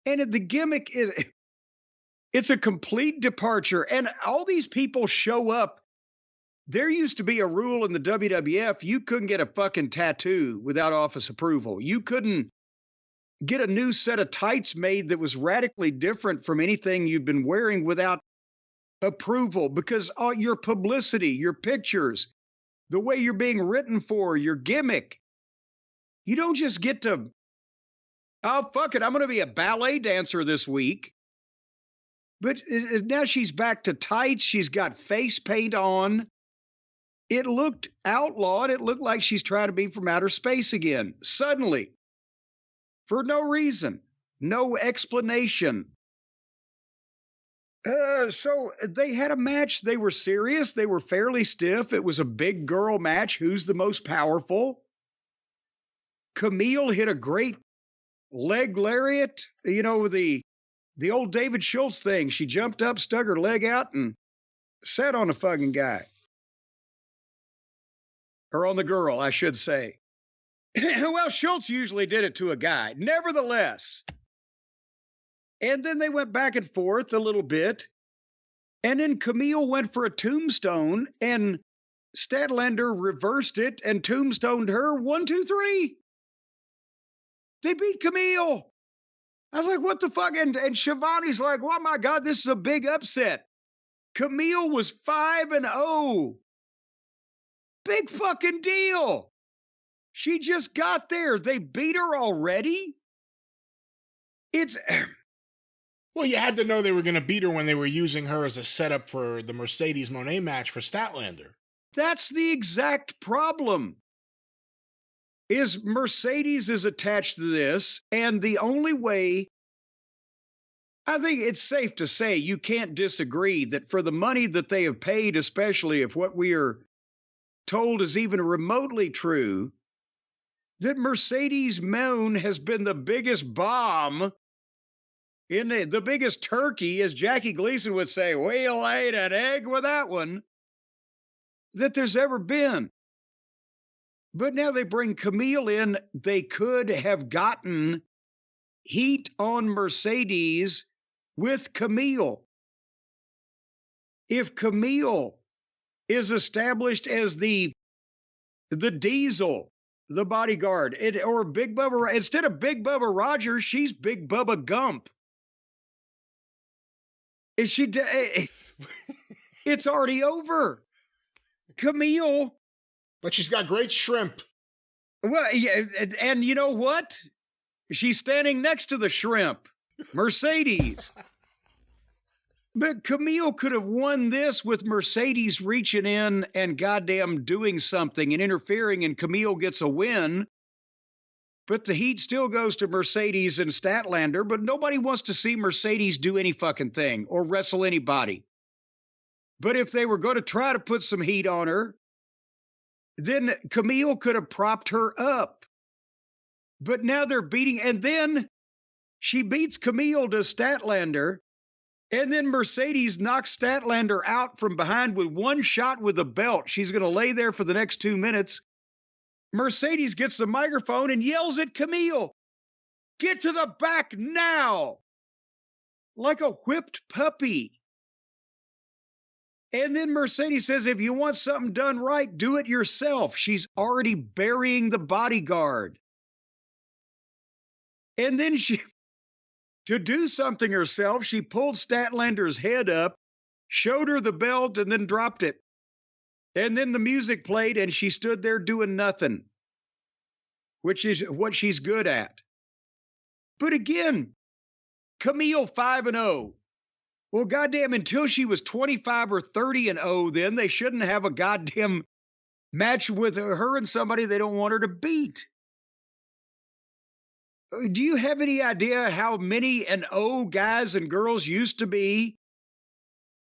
And the gimmick is, it's a complete departure. And all these people show up. There used to be a rule in the WWF, you couldn't get a fucking tattoo without office approval. You couldn't get a new set of tights made that was radically different from anything you've been wearing without approval, because all your publicity, your pictures, the way you're being written for, your gimmick, you don't just get to, oh, fuck it, I'm going to be a ballet dancer this week. But now she's back to tights. She's got face paint on. It looked outlawed. It looked like she's trying to be from outer space again. Suddenly, for no reason, no explanation. So they had a match. They were serious. They were fairly stiff. It was a big girl match. Who's the most powerful? Camille hit a great leg lariat. You know, the old David Schultz thing. She jumped up, stuck her leg out, and sat on the fucking guy. Or on the girl, I should say. Well, Schultz usually did it to a guy. Nevertheless... And then they went back and forth a little bit. And then Camille went for a tombstone, and Statlander reversed it and tombstoned her. 1, 2, 3. They beat Camille. I was like, what the fuck? And Shivani's like, oh my God, this is a big upset. Camille was 5-0. Big fucking deal. She just got there. They beat her already? It's... Well, you had to know they were going to beat her when they were using her as a setup for the Mercedes Moné match for Statlander. That's the exact problem. Is Mercedes is attached to this, and the only way, I think it's safe to say you can't disagree that for the money that they have paid, especially if what we are told is even remotely true, that Mercedes Moné has been the biggest bomb in the biggest turkey, as Jackie Gleason would say, we laid an egg with that one, that there's ever been. But now they bring Camille in. They could have gotten heat on Mercedes with Camille. If Camille is established as the Diesel, the bodyguard, or Big Bubba, instead of Big Bubba Rogers, she's Big Bubba Gump. Is she? It's already over. Camille. But she's got great shrimp. Well, yeah, and you know what? She's standing next to the shrimp, Mercedes. But Camille could have won this with Mercedes reaching in and goddamn doing something and interfering, and Camille gets a win. But the heat still goes to Mercedes and Statlander, but nobody wants to see Mercedes do any fucking thing or wrestle anybody. But if they were going to try to put some heat on her, then Camille could have propped her up. But now they're beating, and then she beats Camille to Statlander, and then Mercedes knocks Statlander out from behind with one shot with a belt. She's going to lay there for the next 2 minutes. Mercedes gets the microphone and yells at Camille, "Get to the back now!" Like a whipped puppy. And then Mercedes says, if you want something done right, do it yourself. She's already burying the bodyguard. And then to do something herself, she pulled Statlander's head up, showed her the belt, and then dropped it. And then the music played, and she stood there doing nothing, which is what she's good at. But again, Camille 5-0. Well, goddamn, until she was 25 or 30-0, then they shouldn't have a goddamn match with her and somebody they don't want her to beat. Do you have any idea how many and guys and girls used to be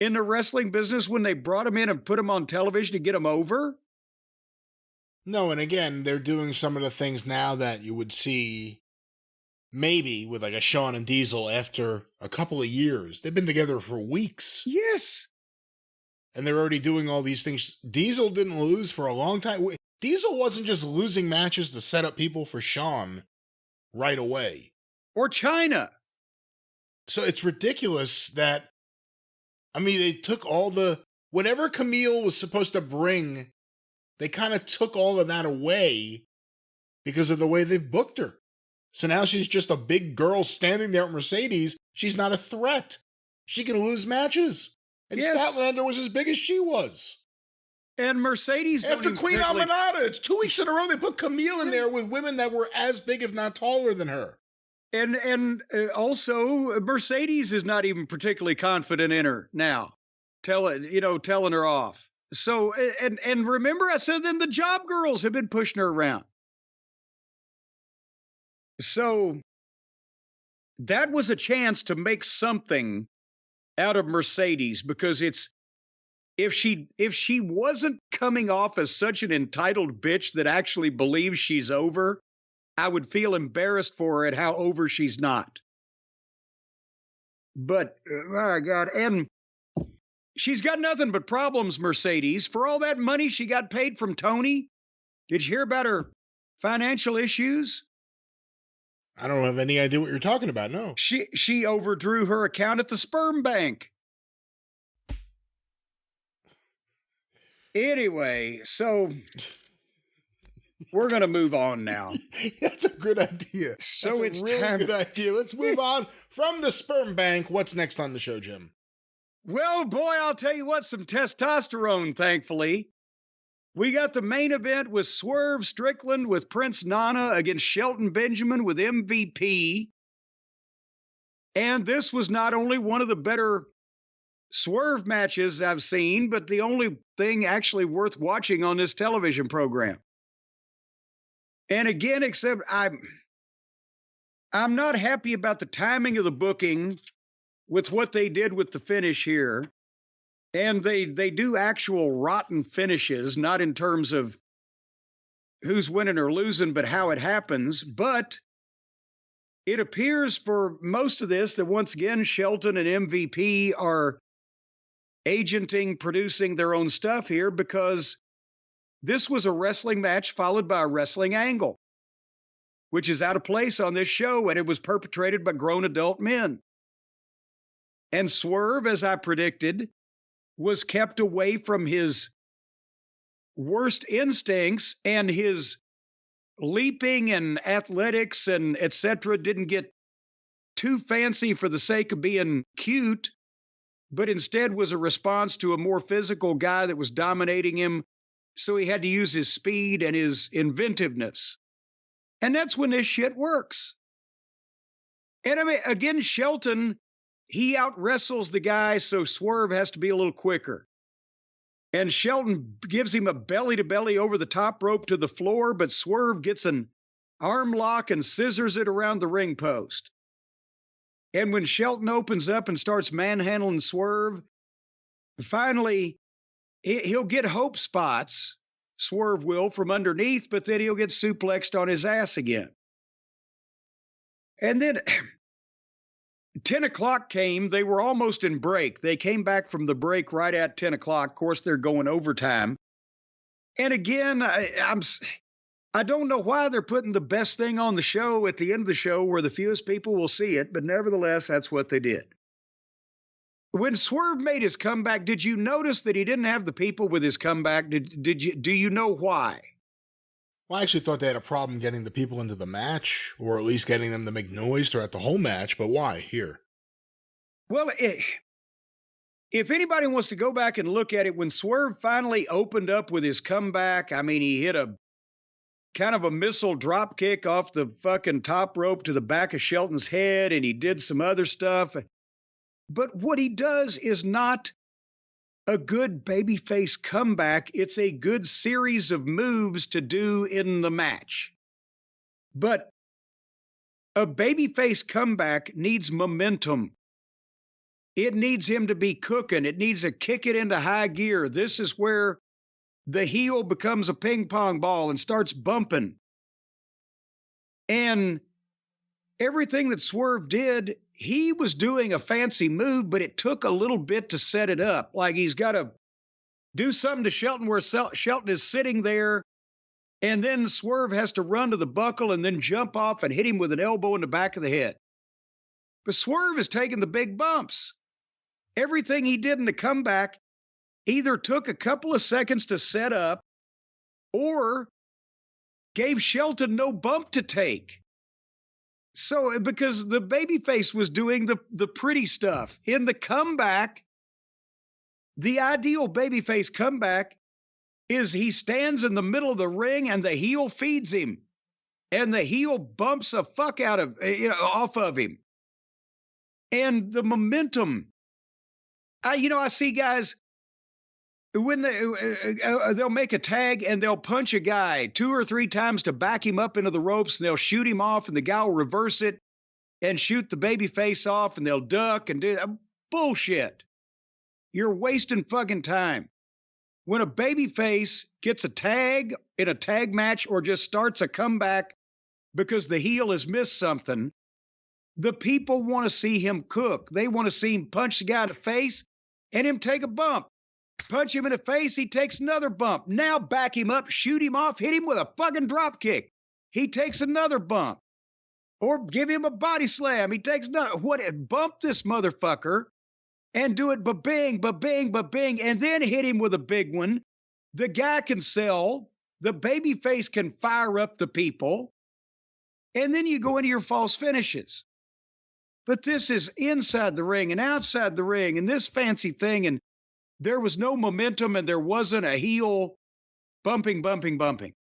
in the wrestling business when they brought them in and put them on television to get them over? No, and again, they're doing some of the things now that you would see maybe with like a Shawn and Diesel after a couple of years. They've been together for weeks. Yes. And they're already doing all these things. Diesel didn't lose for a long time. Diesel wasn't just losing matches to set up people for Shawn right away. Or China. So it's ridiculous that, I mean, they took all whatever Camille was supposed to bring, they kind of took all of that away because of the way they've booked her. So now she's just a big girl standing there at Mercedes. She's not a threat. She can lose matches. And yes. Statlander was as big as she was. And Mercedes... After Queen Aminata, it's 2 weeks in a row they put Camille in there with women that were as big, if not taller than her. And also, Mercedes is not even particularly confident in her now, telling her off. So, and remember I said then the job girls have been pushing her around. So that was a chance to make something out of Mercedes, because if she wasn't coming off as such an entitled bitch that actually believes she's over, I would feel embarrassed for her at how over she's not. But, my God, and she's got nothing but problems, Mercedes. For all that money she got paid from Tony, did you hear about her financial issues? I don't have any idea what you're talking about, no. She overdrew her account at the sperm bank. Anyway, so we're going to move on now. That's a good idea. So That's a really good idea. Let's move on from the sperm bank. What's next on the show, Jim? Well, boy, I'll tell you what, some testosterone, thankfully. We got the main event with Swerve Strickland with Prince Nana against Shelton Benjamin with MVP. And this was not only one of the better Swerve matches I've seen, but the only thing actually worth watching on this television program. And again, except I'm not happy about the timing of the booking with what they did with the finish here. And they do actual rotten finishes, not in terms of who's winning or losing, but how it happens. But it appears for most of this that once again, Shelton and MVP are agenting, producing their own stuff here, because this was a wrestling match followed by a wrestling angle, which is out of place on this show, and it was perpetrated by grown adult men. And Swerve, as I predicted, was kept away from his worst instincts, and his leaping and athletics and etc. didn't get too fancy for the sake of being cute, but instead was a response to a more physical guy that was dominating him. So he had to use his speed and his inventiveness. And that's when this shit works. And I mean, again, Shelton, he out wrestles the guy, so Swerve has to be a little quicker. And Shelton gives him a belly-to-belly over the top rope to the floor, but Swerve gets an arm lock and scissors it around the ring post. And when Shelton opens up and starts manhandling Swerve, finally, he'll get hope spots, Swerve will, from underneath, but then he'll get suplexed on his ass again. And then 10 o'clock came. They were almost in break. They came back from the break right at 10 o'clock. Of course, they're going overtime. And again, I don't know why they're putting the best thing on the show at the end of the show where the fewest people will see it, but nevertheless, that's what they did. When Swerve made his comeback, did you notice that he didn't have the people with his comeback? Do you know why? Well, I actually thought they had a problem getting the people into the match, or at least getting them to make noise throughout the whole match, but why here? Well, if anybody wants to go back and look at it, when Swerve finally opened up with his comeback, I mean, he hit a kind of a missile drop kick off the fucking top rope to the back of Shelton's head, and he did some other stuff. But what he does is not a good babyface comeback. It's a good series of moves to do in the match. But a babyface comeback needs momentum. It needs him to be cooking. It needs to kick it into high gear. This is where the heel becomes a ping pong ball and starts bumping. And everything that Swerve did, he was doing a fancy move, but it took a little bit to set it up. Like he's got to do something to Shelton where Shelton is sitting there, and then Swerve has to run to the buckle and then jump off and hit him with an elbow in the back of the head. But Swerve is taking the big bumps. Everything he did in the comeback either took a couple of seconds to set up or gave Shelton no bump to take. So, because the babyface was doing the pretty stuff. In the comeback, the ideal babyface comeback is he stands in the middle of the ring and the heel feeds him. And the heel bumps the fuck out of, off of him. And the momentum. I see guys, when they'll make a tag and they'll punch a guy 2 or 3 times to back him up into the ropes, and they'll shoot him off, and the guy will reverse it and shoot the baby face off, and they'll duck and do bullshit. You're wasting fucking time. When a baby face gets a tag in a tag match or just starts a comeback because the heel has missed something, the people want to see him cook. They want to see him punch the guy in the face and him take a bump. Punch him in the face, he takes another bump. Now back him up, shoot him off, hit him with a fucking drop kick. He takes another bump. Or give him a body slam. He takes another. Bump this motherfucker and do it ba-bing, ba-bing, ba-bing, and then hit him with a big one. The guy can sell. The baby face can fire up the people. And then you go into your false finishes. But this is inside the ring and outside the ring and this fancy thing, and there was no momentum and there wasn't a heel bumping, bumping, bumping.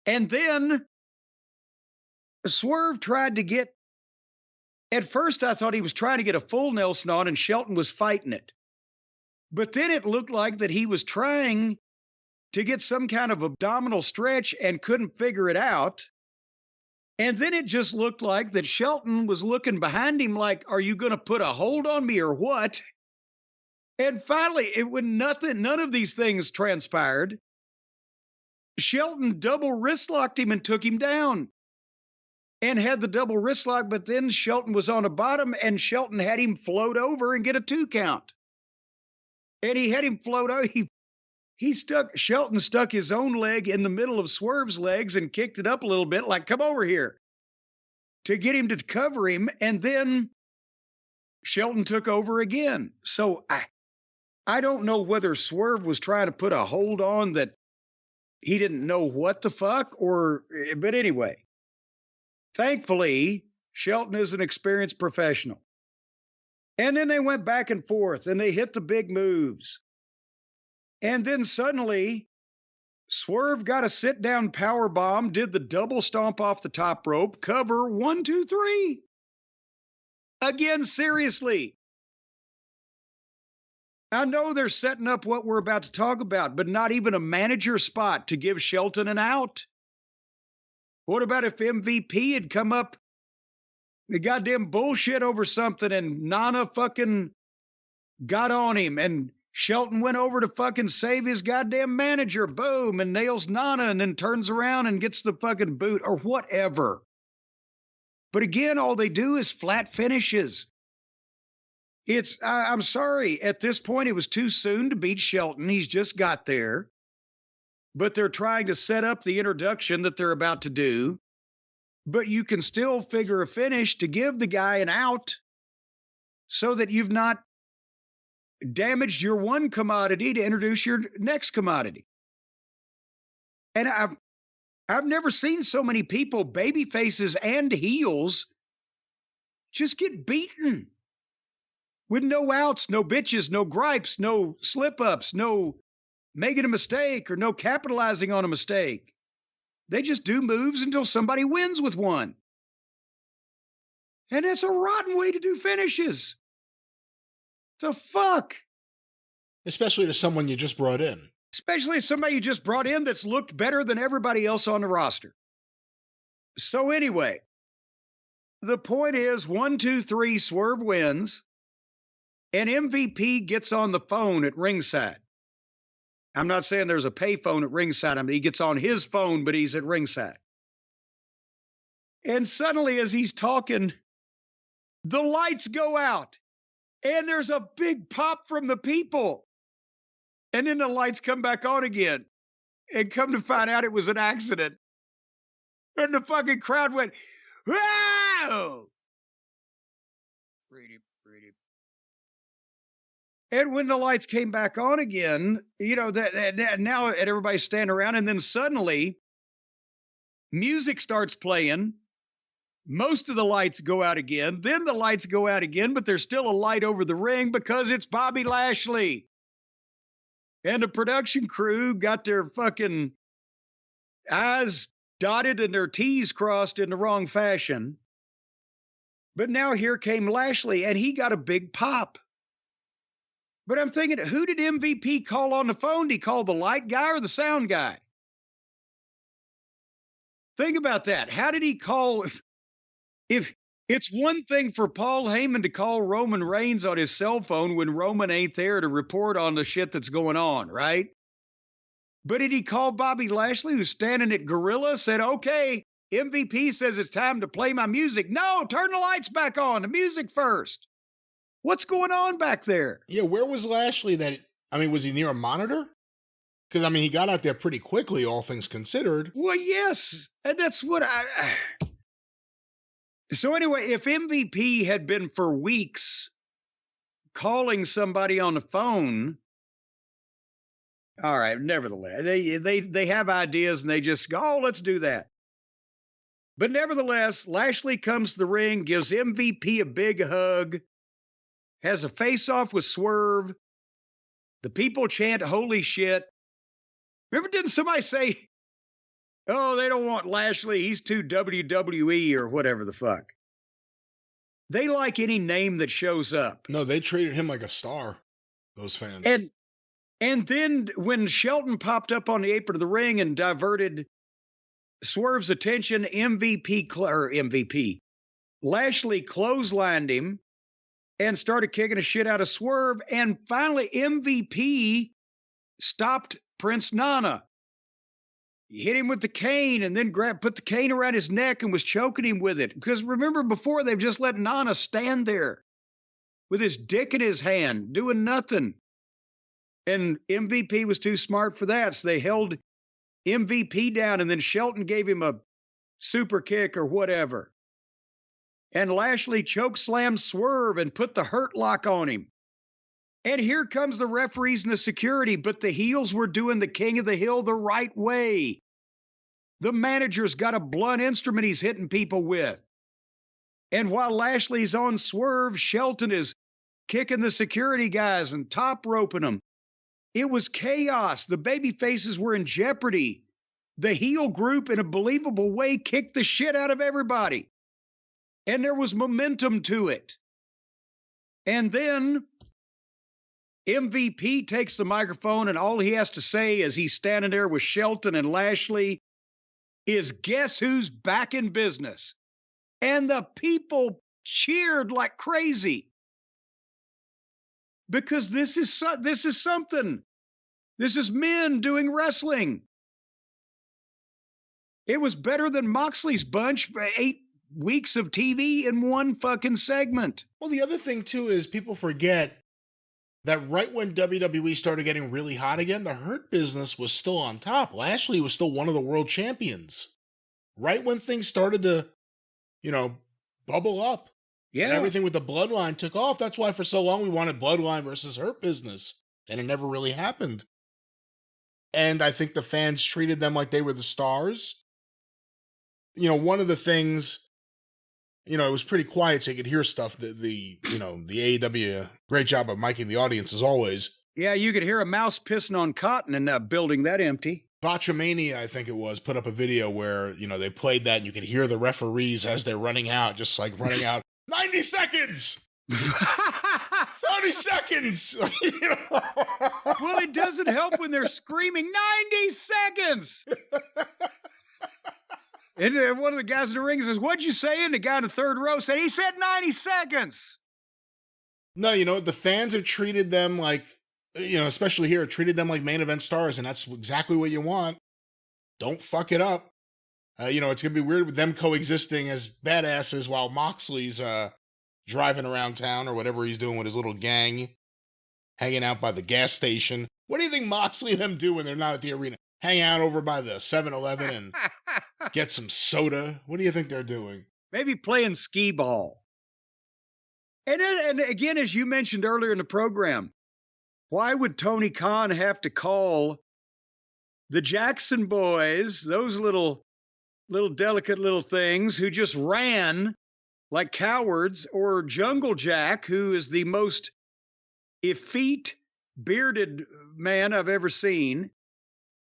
And then Swerve tried to get, at first I thought he was trying to get a full Nelson on and Skelton was fighting it. But then it looked like that he was trying to get some kind of abdominal stretch and couldn't figure it out. And then it just looked like that Skelton was looking behind him like, are you going to put a hold on me or what? And finally, none of these things transpired, Skelton double wrist locked him and took him down and had the double wrist lock, but then Skelton was on the bottom and Skelton had him float over and get a 2 count. And he had him float over. Skelton stuck his own leg in the middle of Swerve's legs and kicked it up a little bit, like, come over here, to get him to cover him. And then Skelton took over again. So I don't know whether Swerve was trying to put a hold on that he didn't know what the fuck, but anyway, thankfully, Skelton is an experienced professional. And then they went back and forth and they hit the big moves. And then suddenly, Swerve got a sit-down power bomb, did the double stomp off the top rope, cover 1, 2, 3. Again, seriously. I know they're setting up what we're about to talk about, but not even a manager spot to give Skelton an out. What about if MVP had come up the goddamn bullshit over something and Nana fucking got on him and Skelton went over to fucking save his goddamn manager, boom, and nails Nana and then turns around and gets the fucking boot or whatever. But again, all they do is flat finishes. I'm sorry, at this point it was too soon to beat Skelton. He's just got there. But they're trying to set up the introduction that they're about to do. But you can still figure a finish to give the guy an out so that you've not damaged your one commodity to introduce your next commodity. And I've never seen so many people, baby faces and heels, just get beaten with no outs, no bitches, no gripes, no slip-ups, no making a mistake or no capitalizing on a mistake. They just do moves until somebody wins with one. And that's a rotten way to do finishes. The fuck? Especially to someone you just brought in. Especially somebody you just brought in that's looked better than everybody else on the roster. So anyway, the point is 1, 2, 3, Swerve wins. And MVP gets on the phone at ringside. I'm not saying there's a payphone at ringside. I mean, he gets on his phone, but he's at ringside. And suddenly, as he's talking, the lights go out. And there's a big pop from the people. And then the lights come back on again. And come to find out it was an accident. And the fucking crowd went, whoa! Pretty. And when the lights came back on again, you know, that now everybody's standing around, and then suddenly music starts playing. Most of the lights go out again. Then the lights go out again, but there's still a light over the ring because it's Bobby Lashley. And the production crew got their fucking I's dotted and their T's crossed in the wrong fashion. But now here came Lashley, and he got a big pop. But I'm thinking, who did MVP call on the phone? Did he call the light guy or the sound guy? Think about that. How did he call? If it's one thing for Paul Heyman to call Roman Reigns on his cell phone when Roman ain't there to report on the shit that's going on, right? But did he call Bobby Lashley, who's standing at Gorilla, said, okay, MVP says it's time to play my music. No, turn the lights back on, the music first. What's going on back there? Yeah, where was Lashley was he near a monitor? Because, he got out there pretty quickly, all things considered. Well, yes. And that's what So anyway, if MVP had been for weeks calling somebody on the phone, all right, nevertheless, they have ideas and they just go, oh, let's do that. But nevertheless, Lashley comes to the ring, gives MVP a big hug, has a face-off with Swerve. The people chant, holy shit. Remember, didn't somebody say, oh, they don't want Lashley, he's too WWE or whatever the fuck? They like any name that shows up. No, they treated him like a star, those fans. And then when Skelton popped up on the apron of the ring and diverted Swerve's attention, MVP, Lashley clotheslined him and started kicking the shit out of Swerve. And finally, MVP stopped Prince Nana. He hit him with the cane and then put the cane around his neck and was choking him with it. Because remember, before they've just let Nana stand there with his dick in his hand, doing nothing. And MVP was too smart for that, so they held MVP down, and then Skelton gave him a super kick or whatever. And Lashley chokeslammed Swerve and put the hurt lock on him. And here comes the referees and the security, but the heels were doing the King of the Hill the right way. The manager's got a blunt instrument he's hitting people with. And while Lashley's on Swerve, Skelton is kicking the security guys and top roping them. It was chaos. The baby faces were in jeopardy. The heel group, in a believable way, kicked the shit out of everybody. And there was momentum to it. And then MVP takes the microphone, and all he has to say as he's standing there with Skelton and Lashley is, guess who's back in business? And the people cheered like crazy. Because this is something. This is men doing wrestling. It was better than Moxley's bunch, 8 weeks of TV in one fucking segment. Well, the other thing, too, is people forget that right when WWE started getting really hot again, the Hurt Business was still on top. Lashley was still one of the world champions. Right when things started to, bubble up. Yeah. And everything with the Bloodline took off. That's why for so long we wanted Bloodline versus Hurt Business. And it never really happened. And I think the fans treated them like they were the stars. One of the things, it was pretty quiet so you could hear stuff. The AEW, great job of miking the audience as always. Yeah, you could hear a mouse pissing on cotton in that building that empty. Botchamania, I think it was, put up a video where, they played that and you could hear the referees as they're running out, just like running out. 90 seconds! 30 seconds! Well, it doesn't help when they're screaming 90 seconds! And one of the guys in the ring says, what'd you say? And the guy in the third row said, he said 90 seconds! No, the fans have treated them like, especially here, treated them like main event stars, and that's exactly what you want. Don't fuck it up. It's going to be weird with them coexisting as badasses while Moxley's driving around town or whatever he's doing with his little gang, hanging out by the gas station. What do you think Moxley and them do when they're not at the arena? Hang out over by the 7-Eleven and get some soda? What do you think they're doing? Maybe playing skee ball. And again, as you mentioned earlier in the program, why would Tony Khan have to call the Jackson boys, those little delicate little things who just ran like cowards, or Jungle Jack, who is the most effete, bearded man I've ever seen,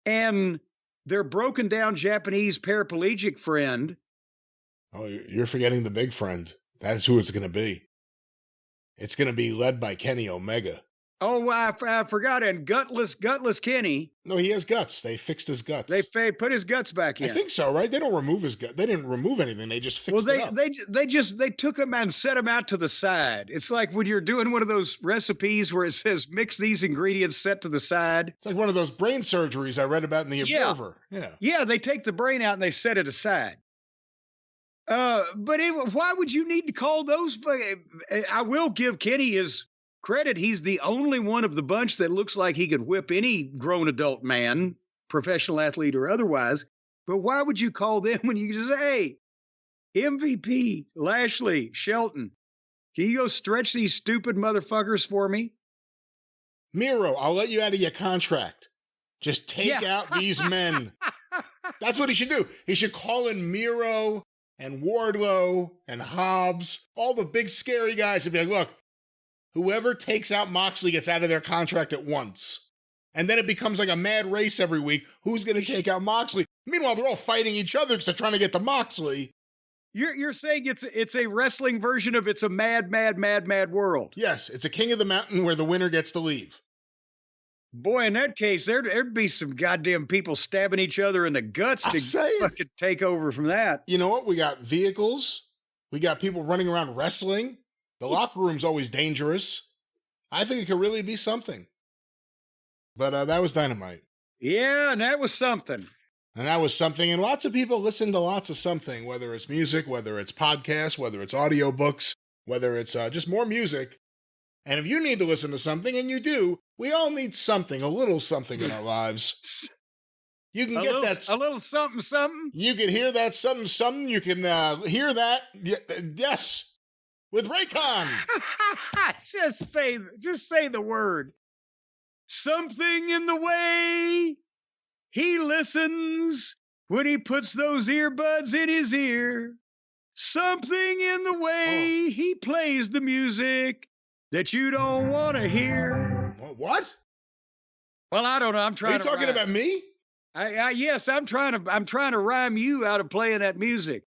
and their broken down Japanese paraplegic friend. Oh, you're forgetting the big friend. That's who it's going to be. It's going to be led by Kenny Omega. Oh, I forgot. And gutless Kenny. No, he has guts. They fixed his guts. They put his guts back in. I think so, right? They don't remove his gut. They didn't remove anything. They just fixed it up. They took him and set him out to the side. It's like when you're doing one of those recipes where it says mix these ingredients set to the side. It's like one of those brain surgeries I read about in The Observer. Yeah, they take the brain out and they set it aside. But why would you need to call those? I will give Kenny his credit. He's the only one of the bunch that looks like he could whip any grown adult man, professional athlete or otherwise. But why would you call them when you just say, hey, MVP, Lashley, Skelton, can you go stretch these stupid motherfuckers for me? Miro, I'll let you out of your contract. Just take out these men. That's what he should do. He should call in Miro and Wardlow and Hobbs, all the big scary guys, and be like, look, whoever takes out Moxley gets out of their contract at once. And then it becomes like a mad race every week. Who's going to take out Moxley? Meanwhile, they're all fighting each other because they're trying to get to Moxley. You're saying it's a wrestling version of It's a Mad, Mad, Mad, Mad World. Yes, it's a King of the Mountain where the winner gets to leave. Boy, in that case, there'd be some goddamn people stabbing each other in the guts to fucking take over from that. You know what? We got vehicles. We got people running around wrestling. The locker room's always dangerous. I think it could really be something. But that was Dynamite. Yeah, and that was something. And that was something. And lots of people listen to lots of something, whether it's music, whether it's podcasts, whether it's audiobooks, whether it's just more music. And if you need to listen to something, and you do, we all need something, a little something in our lives. You can get that. A little something, something. You can hear that something, something. You can hear that. Yes. With Raycon. Just say the word. Something in the way he listens when he puts those earbuds in his ear. Something in the way he plays the music that you don't want to hear. What? Well, I don't know. I'm trying. Are you talking about me? Yes, I'm trying to rhyme you out of playing that music.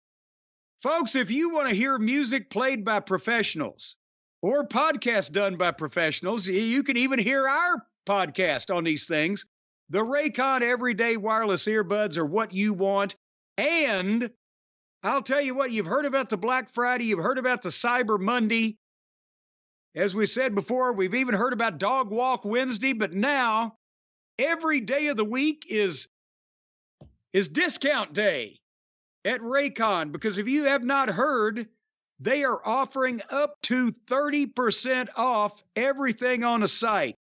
Folks, if you want to hear music played by professionals or podcasts done by professionals, you can even hear our podcast on these things. The Raycon Everyday Wireless Earbuds are what you want. And I'll tell you what, you've heard about the Black Friday, you've heard about the Cyber Monday. As we said before, we've even heard about Dog Walk Wednesday, but now every day of the week is discount day at Raycon, because if you have not heard, they are offering up to 30% off everything on the site.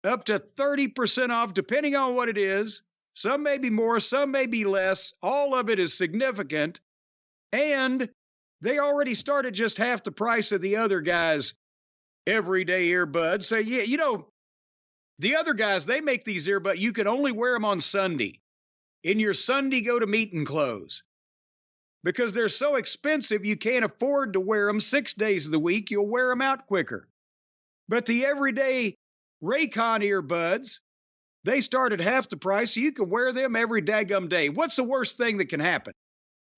Up to 30% off, depending on what it is. Some may be more, some may be less. All of it is significant. And they already start at just half the price of the other guys' everyday earbuds. So, yeah, you know, the other guys, they make these earbuds. You can only wear them on Sunday, in your Sunday go-to-meeting clothes. Because they're so expensive, you can't afford to wear them 6 days of the week. You'll wear them out quicker. But the everyday Raycon earbuds, they start at half the price, so you can wear them every daggum day. What's the worst thing that can happen?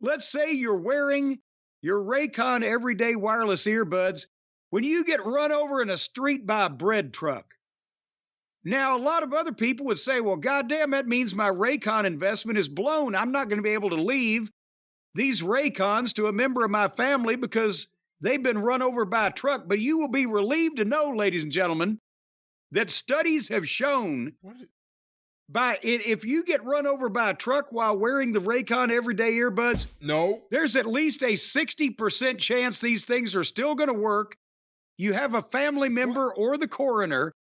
Let's say you're wearing your Raycon Everyday Wireless Earbuds when you get run over in a street by a bread truck. Now, a lot of other people would say, well, goddamn, that means my Raycon investment is blown. I'm not going to be able to leave these Raycons to a member of my family because they've been run over by a truck. But you will be relieved to know, ladies and gentlemen, that studies have shown if you get run over by a truck while wearing the Raycon Everyday Earbuds, there's at least a 60% chance these things are still going to work. You have a family member or the coroner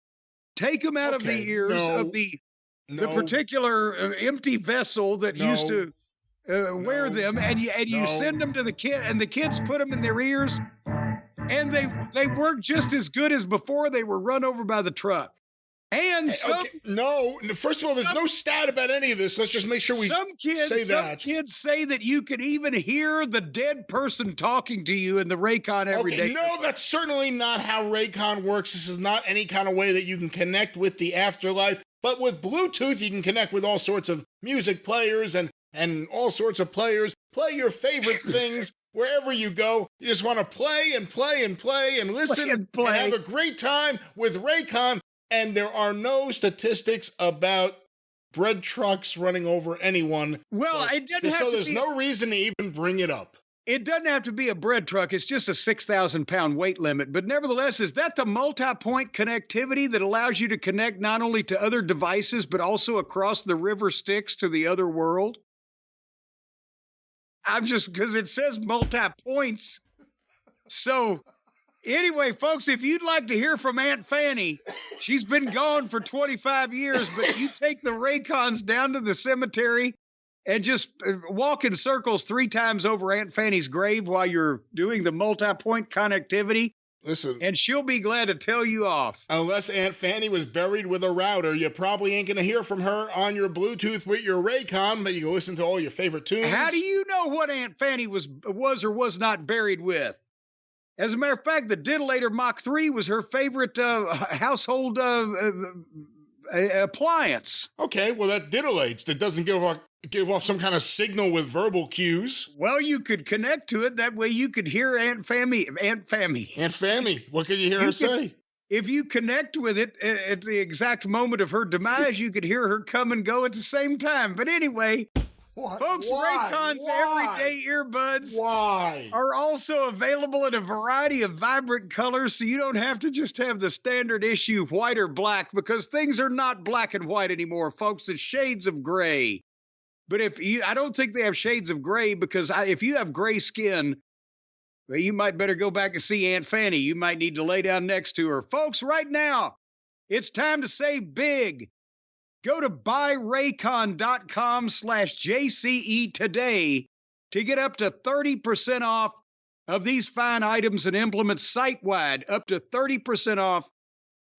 take them out of the ears of the particular empty vessel that used to wear them, and you send them to the kid, and the kids put them in their ears, and they work just as good as before they were run over by the truck. And first of all, there's no stat about any of this. Let's just make sure we some kids say that you could even hear the dead person talking to you in the Raycon Everyday. No, that's certainly not how Raycon works. This is not any kind of way that you can connect with the afterlife. But with Bluetooth, you can connect with all sorts of music players and all sorts of players. Play your favorite things wherever you go. You just want to play and play and play and listen and have a great time with Raycon. And there are no statistics about bread trucks running over anyone. Well, it doesn't have to be. So there's no reason to even bring it up. It doesn't have to be a bread truck. It's just a 6,000-pound weight limit. But nevertheless, is that the multi-point connectivity that allows you to connect not only to other devices, but also across the river Styx to the other world? Because it says multi-points. So anyway, folks, if you'd like to hear from Aunt Fanny, she's been gone for 25 years, but you take the Raycons down to the cemetery and just walk in circles 3 times over Aunt Fanny's grave while you're doing the multi-point connectivity. Listen, and she'll be glad to tell you off. Unless Aunt Fanny was buried with a router, you probably ain't going to hear from her on your Bluetooth with your Raycon, but you can listen to all your favorite tunes. How do you know what Aunt Fanny was or was not buried with? As a matter of fact, the Diddlator Mach 3 was her favorite household appliance. Okay, well, that diddlates. That doesn't give off some kind of signal with verbal cues. Well, you could connect to it. That way you could hear Aunt Fammy. Aunt Fammy, what could you hear her say? If you connect with it at the exact moment of her demise, you could hear her come and go at the same time. But anyway, folks, Raycon's everyday earbuds are also available in a variety of vibrant colors, so you don't have to just have the standard issue white or black, because things are not black and white anymore, folks. It's shades of gray. But I don't think they have shades of gray, because if you have gray skin, well, you might better go back and see Aunt Fanny. You might need to lay down next to her. Folks, right now, it's time to save big. Go to buyraycon.com/JCE today to get up to 30% off of these fine items and implements site-wide. Up to 30% off.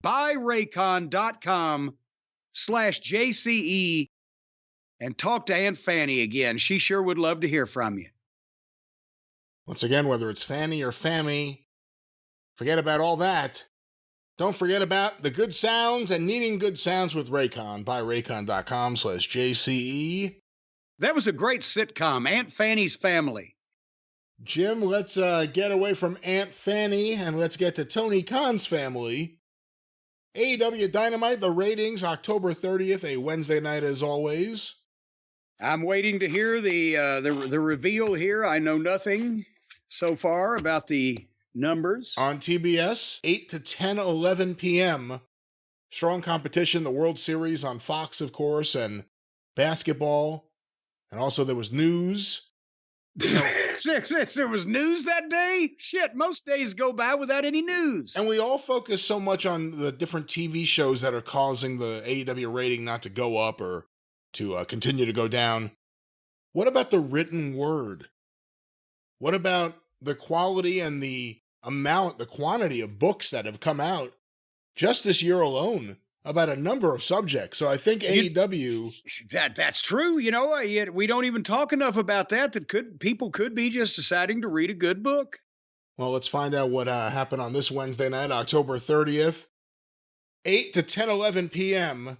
buyraycon.com/JCE and talk to Aunt Fanny again. She sure would love to hear from you. Once again, whether it's Fanny or Fammy, forget about all that. Don't forget about the good sounds and needing good sounds with Raycon. buyraycon.com/JCE. That was a great sitcom, Aunt Fanny's Family. Jim, let's get away from Aunt Fanny and let's get to Tony Khan's family. AEW Dynamite, the ratings, October 30th, a Wednesday night as always. I'm waiting to hear the reveal here. I know nothing so far about the numbers. On TBS, 8 to 10, 11 p.m. Strong competition, the World Series on Fox, of course, and basketball. And also there was news. There was news that day? Shit, most days go by without any news. And we all focus so much on the different TV shows that are causing the AEW rating not to go up or to continue to go down. What about the written word? What about the quality and the quantity of books that have come out just this year alone about a number of subjects? So I think AEW... That's true. You know, we don't even talk enough about that people could be just deciding to read a good book. Well, let's find out what happened on this Wednesday night, October 30th. 8 to 10, 11 p.m.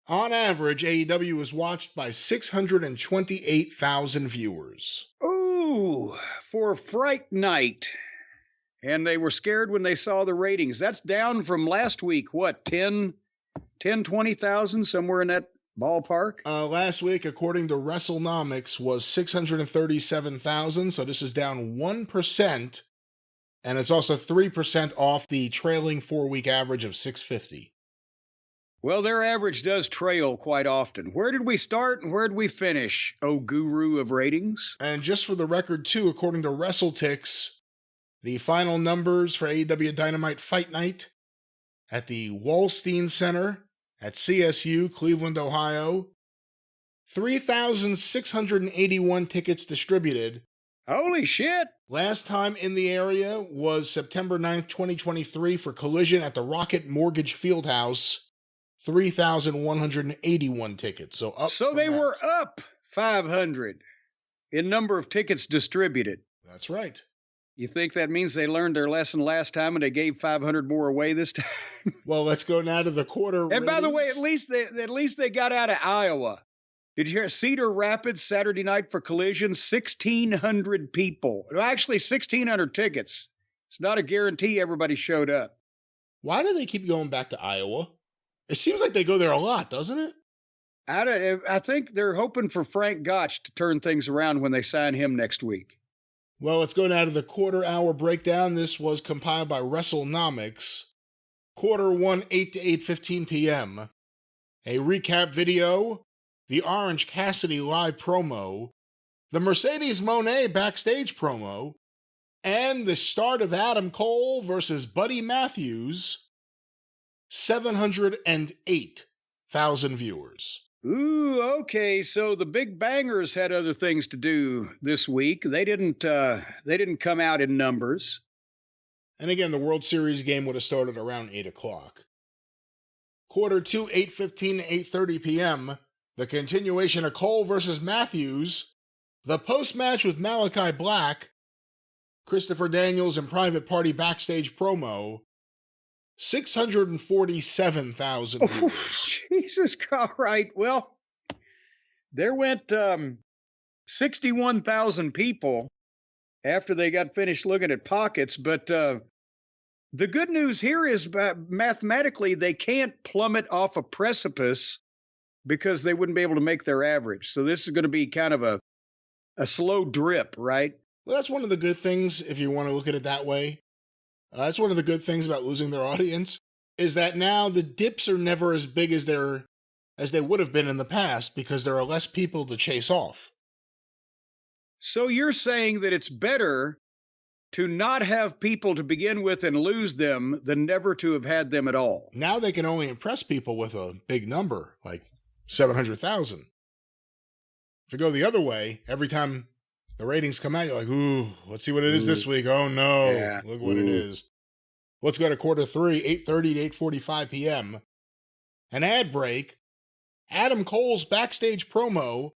On average, AEW was watched by 628,000 viewers. Ooh, for Fright Night. And they were scared when they saw the ratings. That's down from last week, what, 20,000, somewhere in that ballpark? Last week, according to WrestleNomics, was 637,000, so this is down 1%, and it's also 3% off the trailing 4-week average of 650. Well, their average does trail quite often. Where did we start and where did we finish, oh guru of ratings? And just for the record, too, according to WrestleTix, the final numbers for AEW Dynamite Fight Night at the Wallstein Center at CSU, Cleveland, Ohio. 3,681 tickets distributed. Holy shit! Last time in the area was September 9th, 2023 for Collision at the Rocket Mortgage Fieldhouse. 3,181 tickets. So they were up 500 in number of tickets distributed. That's right. You think that means they learned their lesson last time and they gave 500 more away this time? Well, let's go now to the quarter. And by the way, at least they got out of Iowa. Did you hear Cedar Rapids Saturday night for Collision? 1,600 people. Actually, 1,600 tickets. It's not a guarantee everybody showed up. Why do they keep going back to Iowa? It seems like they go there a lot, doesn't it? I think they're hoping for Frank Gotch to turn things around when they sign him next week. Well, let's go now to the quarter-hour breakdown. This was compiled by WrestleNomics. Quarter 1, 8 to 8:15 p.m. A recap video, the Orange Cassidy live promo, the Mercedes Moné backstage promo, and the start of Adam Cole versus Buddy Matthews. 708,000 viewers. Ooh, okay. So the Big Bangers had other things to do this week. They didn't come out in numbers. And again, the World Series game would have started around 8 o'clock. Quarter 2, 8:15 to 8:30 p.m. The continuation of Cole versus Matthews. The post-match with Malachi Black. Christopher Daniels and Private Party backstage promo. 647,000 viewers. Jesus, all right. Well, there went 61,000 people after they got finished looking at pockets. But the good news here is mathematically they can't plummet off a precipice because they wouldn't be able to make their average. So this is going to be kind of a slow drip, right? Well, that's one of the good things, if you want to look at it that way. That's one of the good things about losing their audience, is that now the dips are never as big as they would have been in the past because there are less people to chase off. So you're saying that it's better to not have people to begin with and lose them than never to have had them at all. Now they can only impress people with a big number, like 700,000. If you go the other way, every time the ratings come out, you're like, ooh, let's see what it is this week. Oh, no. Yeah. Look what it is. Let's go to quarter 3, 8:30 to 8:45 p.m. An ad break. Adam Cole's backstage promo.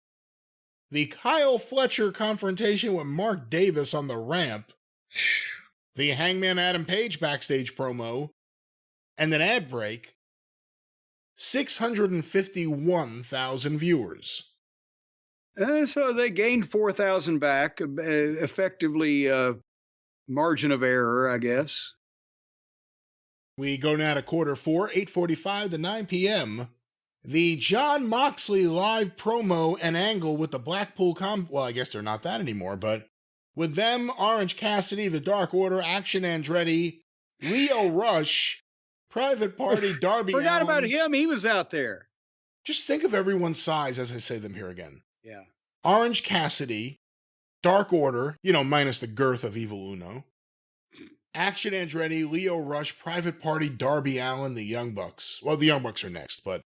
The Kyle Fletcher confrontation with Mark Davis on the ramp. The Hangman Adam Page backstage promo. And an ad break. 651,000 viewers. So they gained 4,000 back, effectively margin of error, I guess. We go now to quarter 4, 8:45 to 9 p.m. The Jon Moxley live promo and angle with the Blackpool well, I guess they're not that anymore, but with them, Orange Cassidy, the Dark Order, Action Andretti, Leo Rush, Private Party, Darby Forgot Allin. about him. He was out there. Just think of everyone's size as I say them here again. Yeah. Orange Cassidy, Dark Order, minus the girth of Evil Uno. Action Andretti, Leo Rush, Private Party, Darby Allin, the Young Bucks. Well, the Young Bucks are next, but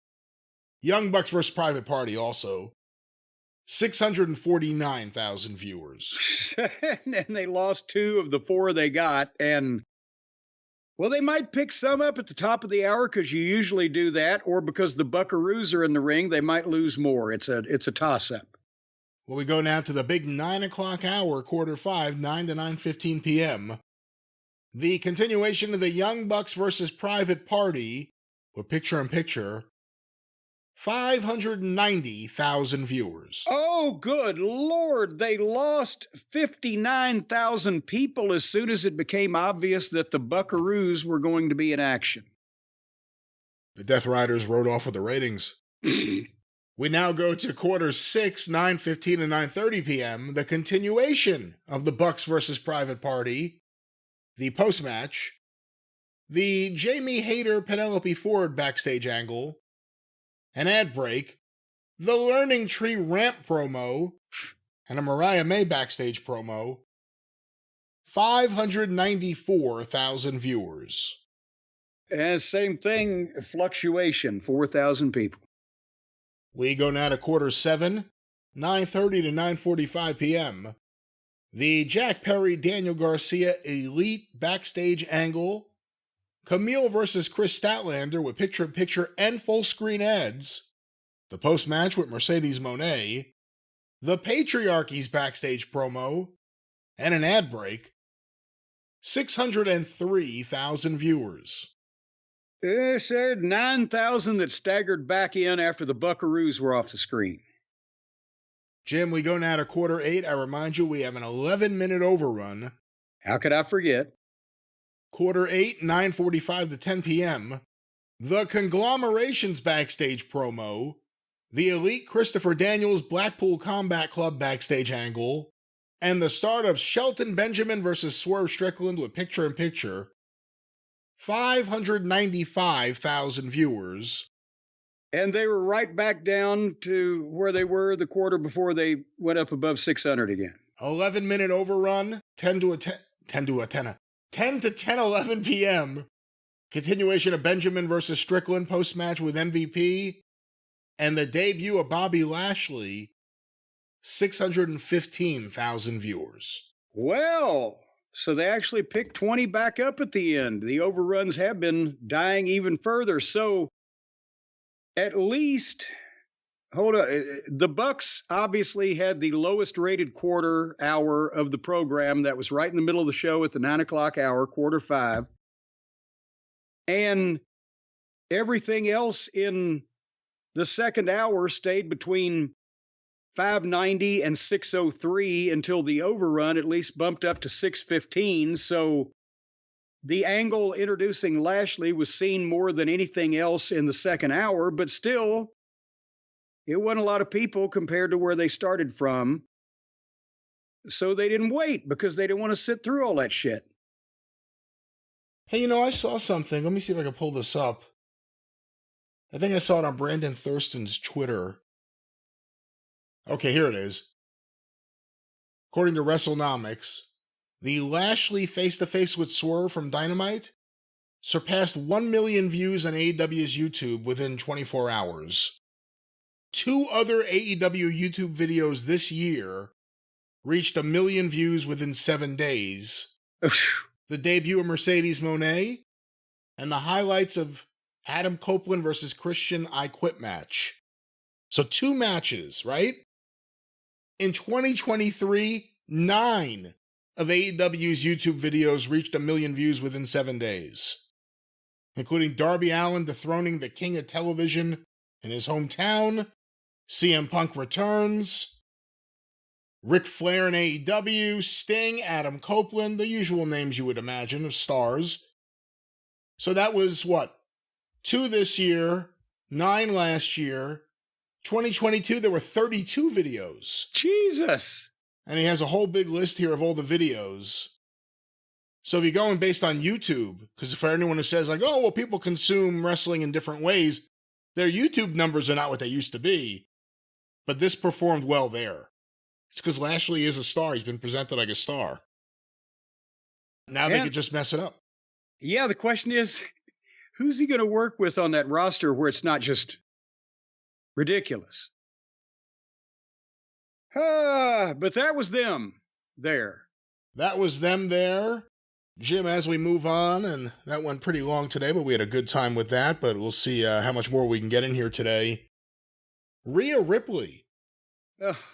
Young Bucks versus Private Party also. 649,000 viewers. And they lost 2 of the 4 they got. And, well, they might pick some up at the top of the hour because you usually do that, or because the Buckaroos are in the ring, they might lose more. It's a toss-up. Well, we go now to the big 9 o'clock hour, quarter 5, 9 to 9:15 p.m. The continuation of the Young Bucks versus Private Party with picture-in-picture, 590,000 viewers. Oh, good Lord. They lost 59,000 people as soon as it became obvious that the Buckaroos were going to be in action. The Death Riders rode off with the ratings. We now go to quarter 6, 9:15 to 9:30 p.m., the continuation of the Bucks versus Private Party, the post-match, the Jamie Hayter Penelope Ford backstage angle, an ad break, the Learning Tree ramp promo, and a Mariah May backstage promo. 594,000 viewers. And same thing, fluctuation, 4,000 people. We go now to quarter 7, 9:30 to 9:45 p.m. The Jack Perry, Daniel Garcia Elite backstage angle. Camille versus Chris Statlander with picture-in-picture and full-screen ads. The post-match with Mercedes Moné. The Patriarchy's backstage promo. And an ad break. 603,000 viewers. They said 9,000 that staggered back in after the Buckaroos were off the screen. Jim, we go now to quarter 8. I remind you, we have an 11-minute overrun. How could I forget? Quarter 8, 9:45 to 10 p.m. The Conglomeration's backstage promo. The Elite Christopher Daniels Blackpool Combat Club backstage angle. And the start of Shelton Benjamin versus Swerve Strickland with picture-in-picture. 595,000 viewers. And they were right back down to where they were the quarter before they went up above 600 again. 11-minute overrun, 10 to 10:11 p.m. Continuation of Benjamin versus Strickland post-match with MVP. And the debut of Bobby Lashley, 615,000 viewers. Well, so they actually picked 20 back up at the end. The overruns have been dying even further. So at least, hold on, the Bucks obviously had the lowest rated quarter hour of the program. That was right in the middle of the show at the 9 o'clock hour, quarter 5. And everything else in the second hour stayed between 590 and 603 until the overrun at least bumped up to 615. So the angle introducing Lashley was seen more than anything else in the second hour, but still, it wasn't a lot of people compared to where they started from. So they didn't wait because they didn't want to sit through all that shit. Hey, I saw something. Let me see if I can pull this up. I think I saw it on Brandon Thurston's Twitter. Okay, here it is. According to WrestleNomics, the Lashley face-to-face with Swerve from Dynamite surpassed 1 million views on AEW's YouTube within 24 hours. 2 other AEW YouTube videos this year reached 1 million views within 7 days. The debut of Mercedes Moné and the highlights of Adam Copeland versus Christian I Quit match. So 2 matches, right? In 2023, 9 of AEW's YouTube videos reached 1 million views within 7 days, including Darby Allin dethroning the king of television in his hometown, CM Punk returns, Ric Flair in AEW, Sting, Adam Copeland, the usual names you would imagine of stars. So that was, 2 this year, 9 last year. 2022, there were 32 videos. Jesus! And he has a whole big list here of all the videos. So if you're going based on YouTube, because for anyone who says people consume wrestling in different ways, their YouTube numbers are not what they used to be. But this performed well there. It's because Lashley is a star. He's been presented like a star. Now they could just mess it up. Yeah, the question is, who's he going to work with on that roster where it's not just ridiculous? But that was them there. That was them there. Jim, as we move on, and that went pretty long today, but we had a good time with that, but we'll see how much more we can get in here today. Rhea Ripley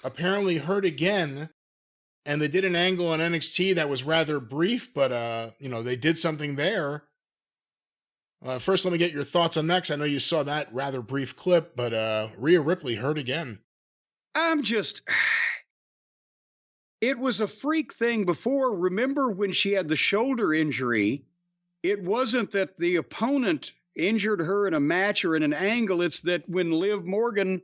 apparently hurt again, and they did an angle on NXT that was rather brief, but, they did something there. First, let me get your thoughts on that, 'cause I know you saw that rather brief clip, but Rhea Ripley hurt again. It was a freak thing before. Remember when she had the shoulder injury? It wasn't that the opponent injured her in a match or in an angle. It's that when Liv Morgan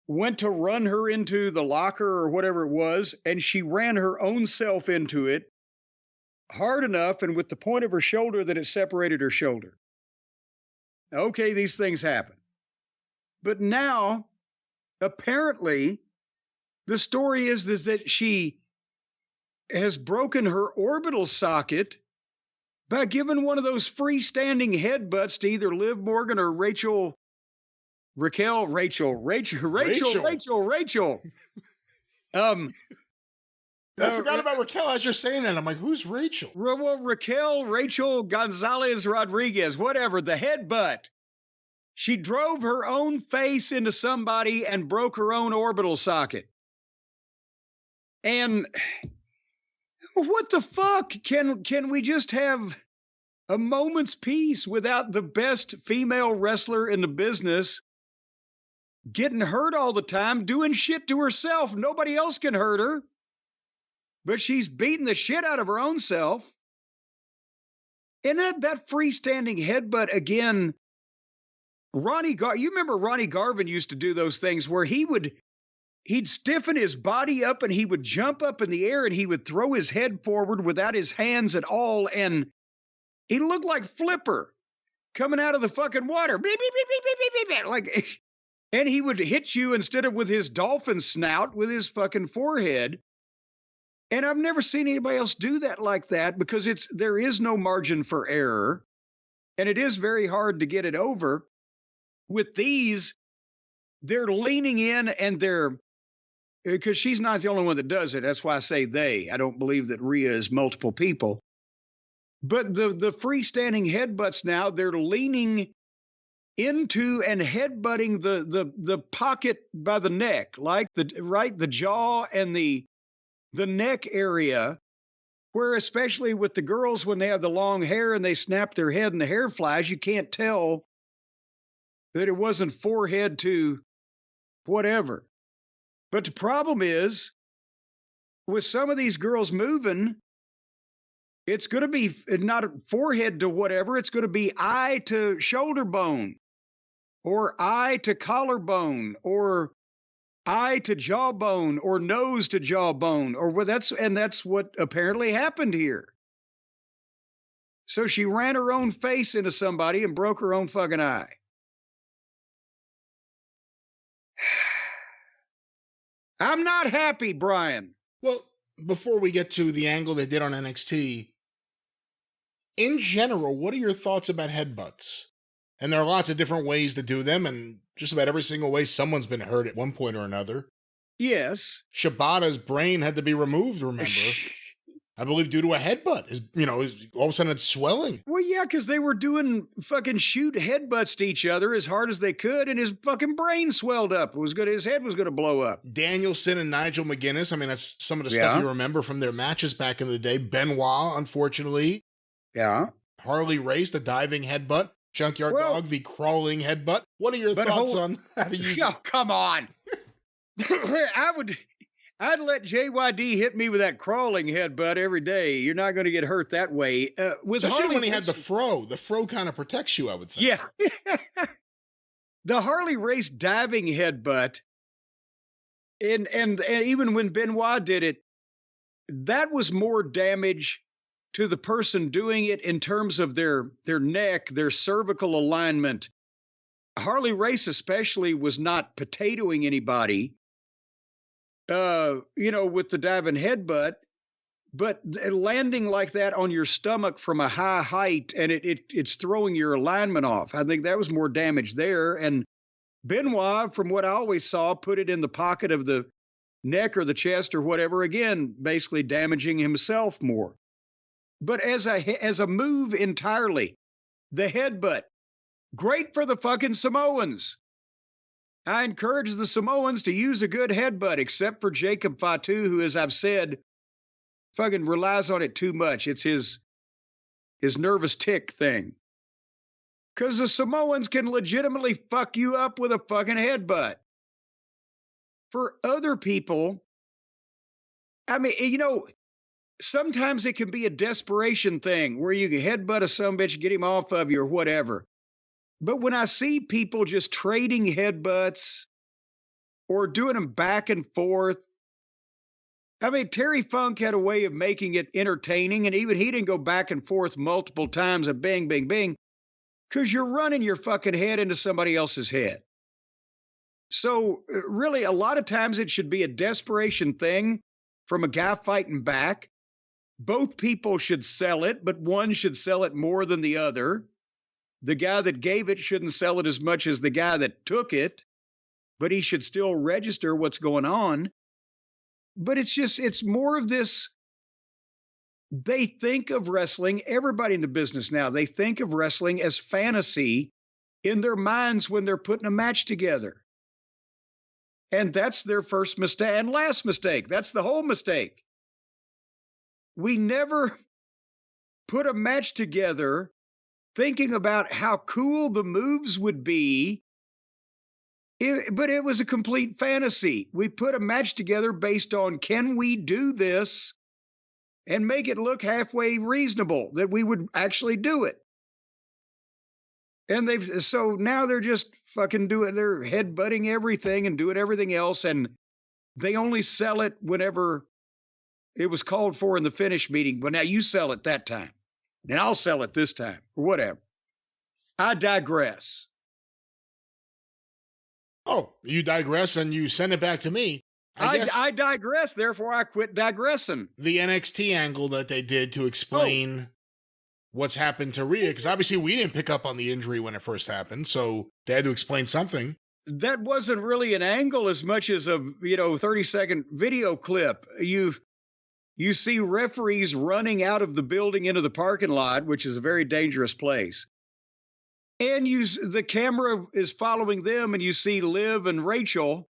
went to run her into the locker or whatever it was, and she ran her own self into it hard enough and with the point of her shoulder that it separated her shoulder. Okay, these things happen. But now, apparently, the story is that she has broken her orbital socket by giving one of those freestanding headbutts to either Liv Morgan or Rachel. I forgot about Raquel as you're saying that. I'm like, who's Rachel? Well, Rachel Gonzalez Rodriguez, whatever, the headbutt. She drove her own face into somebody and broke her own orbital socket. And what the fuck? Can we just have a moment's peace without the best female wrestler in the business getting hurt all the time, doing shit to herself? Nobody else can hurt her, but she's beating the shit out of her own self. And that freestanding headbutt again, you remember Ronnie Garvin used to do those things where he'd stiffen his body up and he would jump up in the air and he would throw his head forward without his hands at all. And he looked like Flipper coming out of the fucking water. Beep, beep, beep, beep, beep, beep, beep. Like, and he would hit you instead of with his dolphin snout, with his fucking forehead. And I've never seen anybody else do that like that because there is no margin for error. And it is very hard to get it over. With these, they're leaning in and because she's not the only one that does it. That's why I say they. I don't believe that Rhea is multiple people. But the freestanding headbutts now, they're leaning into and headbutting the pocket by the neck, like the jaw and the neck area. Where especially with the girls, when they have the long hair and they snap their head and the hair flies, you can't tell that it wasn't forehead to whatever. But the problem is, with some of these girls moving, it's going to be not forehead to whatever. It's going to be eye to shoulder bone, or eye to collarbone, or eye to jawbone, or nose to jawbone, or that's what apparently happened here. So she ran her own face into somebody and broke her own fucking eye. I'm not happy, Brian. Well, before we get to the angle they did on NXT, in general, what are your thoughts about headbutts? And there are lots of different ways to do them, and just about every single way someone's been hurt at one point or another. Yes. Shibata's brain had to be removed, remember? I believe due to a headbutt. All of a sudden it's swelling. Well, yeah, because they were doing fucking shoot headbutts to each other as hard as they could, and his fucking brain swelled up. His head was going to blow up. Danielson and Nigel McGuinness, that's some of the stuff you remember from their matches back in the day. Benoit, unfortunately. Yeah. Harley Race, the diving headbutt. Junkyard Dog, the crawling headbutt. What are your thoughts on how to use it? Oh, come on. I'd let JYD hit me with that crawling headbutt every day. You're not going to get hurt that way. Especially Harley when he had the fro. The fro kind of protects you, I would think. Yeah. The Harley Race diving headbutt, and even when Benoit did it, that was more damage to the person doing it in terms of their neck, their cervical alignment. Harley Race especially was not potatoing anybody, with the diving headbutt, but landing like that on your stomach from a high height, and it's throwing your alignment off. I think that was more damage there. And Benoit, from what I always saw, put it in the pocket of the neck or the chest or whatever, again, basically damaging himself more. But as a move entirely, the headbutt, great for the fucking Samoans. I encourage the Samoans to use a good headbutt, except for Jacob Fatu, who, as I've said, fucking relies on it too much. It's his nervous tick thing. Because the Samoans can legitimately fuck you up with a fucking headbutt. For other people, sometimes it can be a desperation thing where you can headbutt a sumbitch, get him off of you or whatever. But when I see people just trading headbutts or doing them back and forth, Terry Funk had a way of making it entertaining, and even he didn't go back and forth multiple times of bing, bing, bing, because you're running your fucking head into somebody else's head. So really, a lot of times it should be a desperation thing from a guy fighting back. Both people should sell it, but one should sell it more than the other. The guy that gave it shouldn't sell it as much as the guy that took it, but he should still register what's going on. But it's more of this. They think of wrestling, everybody in the business now, they think of wrestling as fantasy in their minds when they're putting a match together. And that's their first mistake and last mistake. That's the whole mistake. We never put a match together thinking about how cool the moves would be, but it was a complete fantasy. We put a match together based on, can we do this and make it look halfway reasonable that we would actually do it? And so now they're just fucking they're headbutting everything and doing everything else, and they only sell it whenever it was called for in the finish meeting. But now you sell it that time, and I'll sell it this time, or whatever. I digress. Oh, you digress and you send it back to me. I digress, therefore I quit digressing. The NXT angle that they did to explain what's happened to Rhea, because obviously we didn't pick up on the injury when it first happened, so they had to explain something. That wasn't really an angle as much as a 30-second video clip. You see referees running out of the building into the parking lot, which is a very dangerous place. And the camera is following them, and you see Liv and Rachel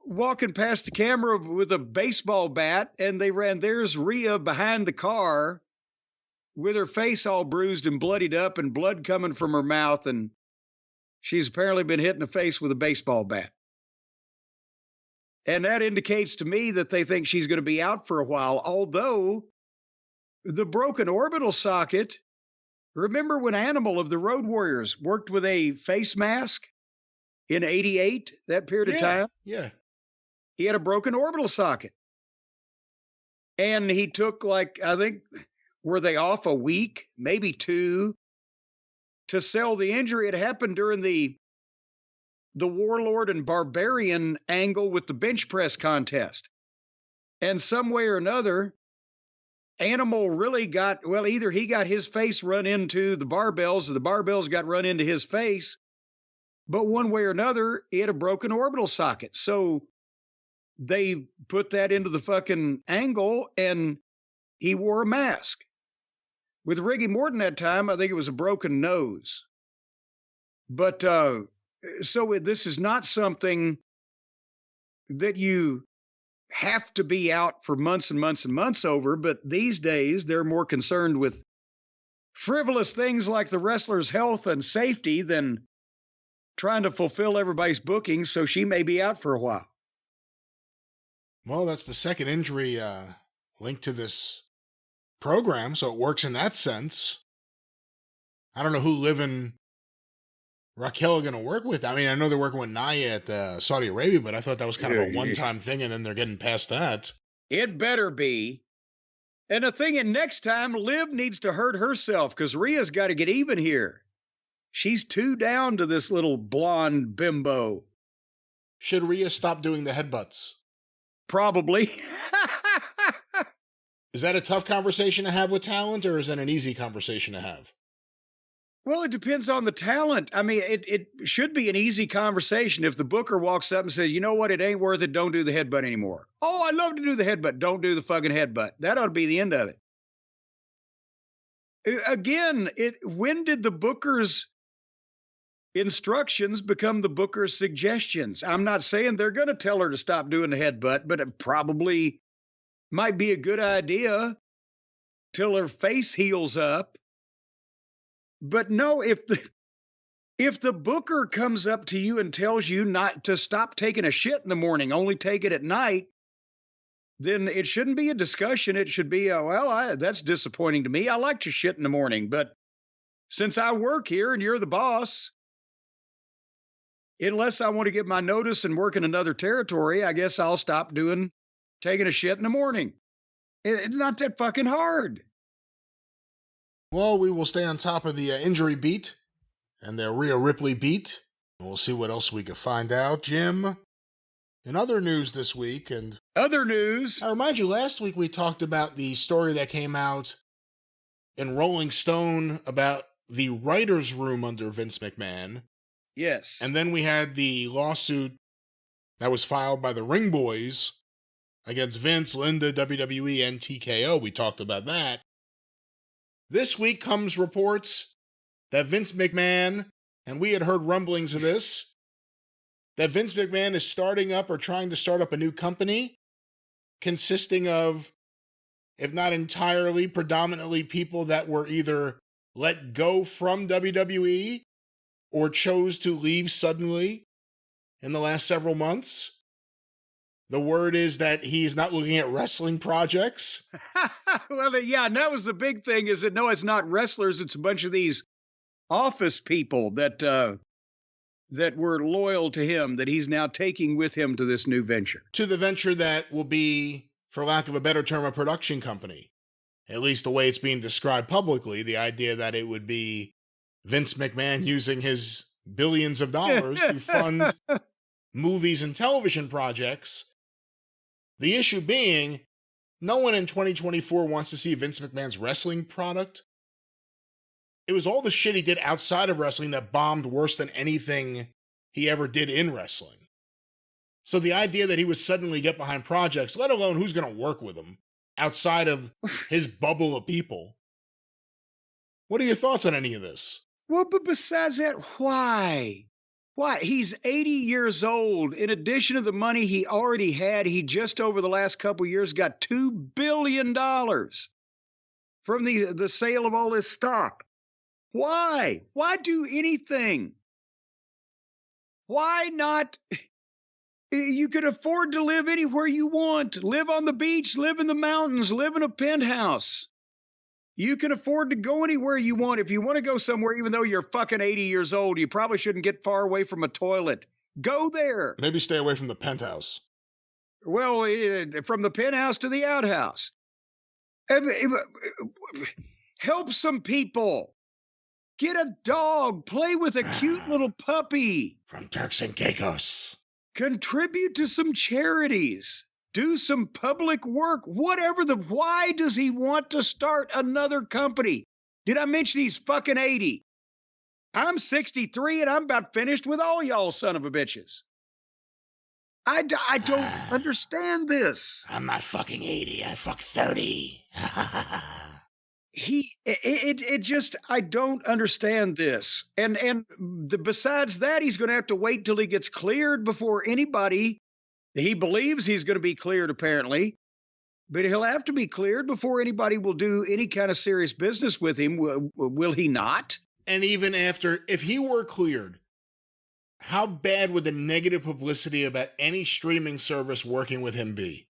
walking past the camera with a baseball bat, and there's Rhea behind the car with her face all bruised and bloodied up and blood coming from her mouth, and she's apparently been hit in the face with a baseball bat. And that indicates to me that they think she's going to be out for a while, although the broken orbital socket, remember when Animal of the Road Warriors worked with a face mask in 88, that period of time? Yeah. He had a broken orbital socket. And he took, like, I think, were they off a week, maybe 2, to sell the injury? It happened during the Warlord and Barbarian angle with the bench press contest. And some way or another, Animal really got, well, either he got his face run into the barbells or the barbells got run into his face. But one way or another, he had a broken orbital socket. So they put that into the fucking angle, and he wore a mask. With Ricky Morton that time, I think it was a broken nose. But so this is not something that you have to be out for months and months and months over, but these days they're more concerned with frivolous things like the wrestler's health and safety than trying to fulfill everybody's bookings, so she may be out for a while. Well, that's the second injury linked to this program, so it works in that sense. I don't know who Liv and Raquel are going to work with. I mean, I know they're working with Nia at Saudi Arabia, but I thought that was kind of a one-time thing, and then they're getting past that. It better be. And the thing is, next time, Liv needs to hurt herself, because Rhea's got to get even here. She's too down to this little blonde bimbo. Should Rhea stop doing the headbutts? Probably. Is that a tough conversation to have with talent, or is that an easy conversation to have? Well, it depends on the talent. I mean, it should be an easy conversation. If the booker walks up and says, you know what, it ain't worth it, don't do the headbutt anymore. Oh, I love to do the headbutt. Don't do the fucking headbutt. That ought to be the end of it. Again, when did the booker's instructions become the booker's suggestions? I'm not saying they're going to tell her to stop doing the headbutt, but it probably might be a good idea till her face heals up. But no, if the booker comes up to you and tells you not to stop taking a shit in the morning, only take it at night, then it shouldn't be a discussion. It should be, that's disappointing to me. I like to shit in the morning, but since I work here and you're the boss, unless I want to get my notice and work in another territory, I guess I'll stop taking a shit in the morning. It's not that fucking hard. Well, we will stay on top of the injury beat and the Rhea Ripley beat. We'll see what else we can find out. Jim, in other news this week, and other news, I remind you, last week we talked about the story that came out in Rolling Stone about the writer's room under Vince McMahon. Yes. And then we had the lawsuit that was filed by the Ring Boys against Vince, Linda, WWE, and TKO. We talked about that. This week comes reports that Vince McMahon, and we had heard rumblings of this, that Vince McMahon is starting up or trying to start up a new company consisting of, if not entirely, predominantly people that were either let go from WWE or chose to leave suddenly in the last several months. The word is that he's not looking at wrestling projects. Well, yeah, and that was the big thing, is that no, it's not wrestlers. It's a bunch of these office people that were loyal to him, that he's now taking with him to this new venture. To the venture that will be, for lack of a better term, a production company. At least the way it's being described publicly, the idea that it would be Vince McMahon using his billions of dollars to fund movies and television projects. The issue being, no one in 2024 wants to see Vince McMahon's wrestling product. It was all the shit he did outside of wrestling that bombed worse than anything he ever did in wrestling. So the idea that he would suddenly get behind projects, let alone who's going to work with him, outside of his bubble of people. What are your thoughts on any of this? Well, but besides that, why? Why? He's 80 years old. In addition to the money he already had, he just over the last couple years got $2 billion from the sale of all his stock. Why? Why do anything? Why not? You could afford to live anywhere you want. Live on the beach, live in the mountains, live in a penthouse. You can afford to go anywhere you want. If you want to go somewhere, even though you're fucking 80 years old, you probably shouldn't get far away from a toilet. Go there. Maybe stay away from the penthouse. Well, from the penthouse to the outhouse. Help some people. Get a dog. Play with a cute little puppy. From Turks and Caicos. Contribute to some charities. Do some public work. Why does he want to start another company? Did I mention he's fucking 80? I'm 63 and I'm about finished with all y'all son of a bitches. I don't understand this. I'm not fucking 80. I fuck 30. I don't understand this. Besides that, he's going to have to wait till he gets cleared before anybody. He believes he's going to be cleared, apparently, but he'll have to be cleared before anybody will do any kind of serious business with him. Will he not? And even after, if he were cleared, how bad would the negative publicity about any streaming service working with him be?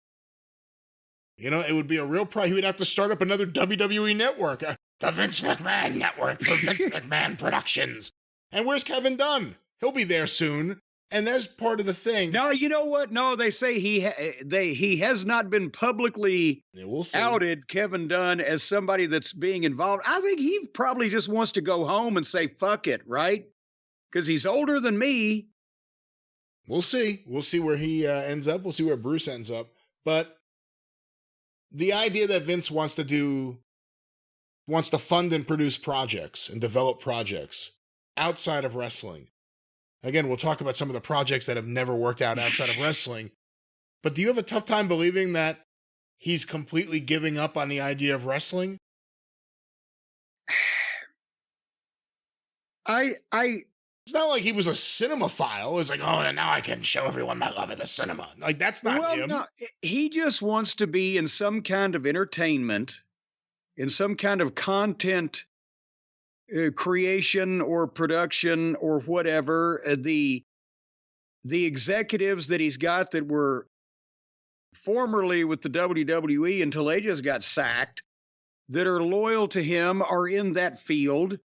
You know, it would be a real problem. He would have to start up another WWE network, the Vince McMahon Network for Vince McMahon Productions. And where's Kevin Dunn? He'll be there soon. And that's part of the thing. No, you know what? No, they say he has not been publicly outed, Kevin Dunn, as somebody that's being involved. I think he probably just wants to go home and say, fuck it, right? Because he's older than me. We'll see. We'll see where he ends up. We'll see where Bruce ends up. But the idea that Vince wants to fund and produce projects and develop projects outside of wrestling. Again, we'll talk about some of the projects that have never worked out outside of wrestling. But do you have a tough time believing that he's completely giving up on the idea of wrestling? It's not like he was a cinemaphile. It's like, oh, now I can show everyone my love of the cinema. Like, that's not him. No, he just wants to be in some kind of entertainment, in some kind of content creation or production or whatever. The executives that he's got that were formerly with the WWE until they just got sacked, that are loyal to him, are in that field.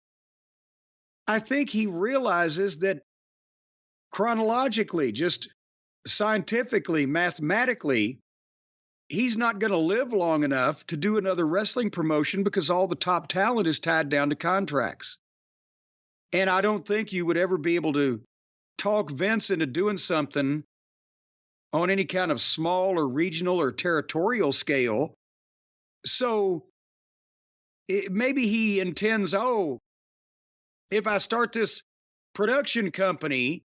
I think he realizes that chronologically, just scientifically, mathematically, he's not going to live long enough to do another wrestling promotion because all the top talent is tied down to contracts. And I don't think you would ever be able to talk Vince into doing something on any kind of small or regional or territorial scale. So maybe he intends, if I start this production company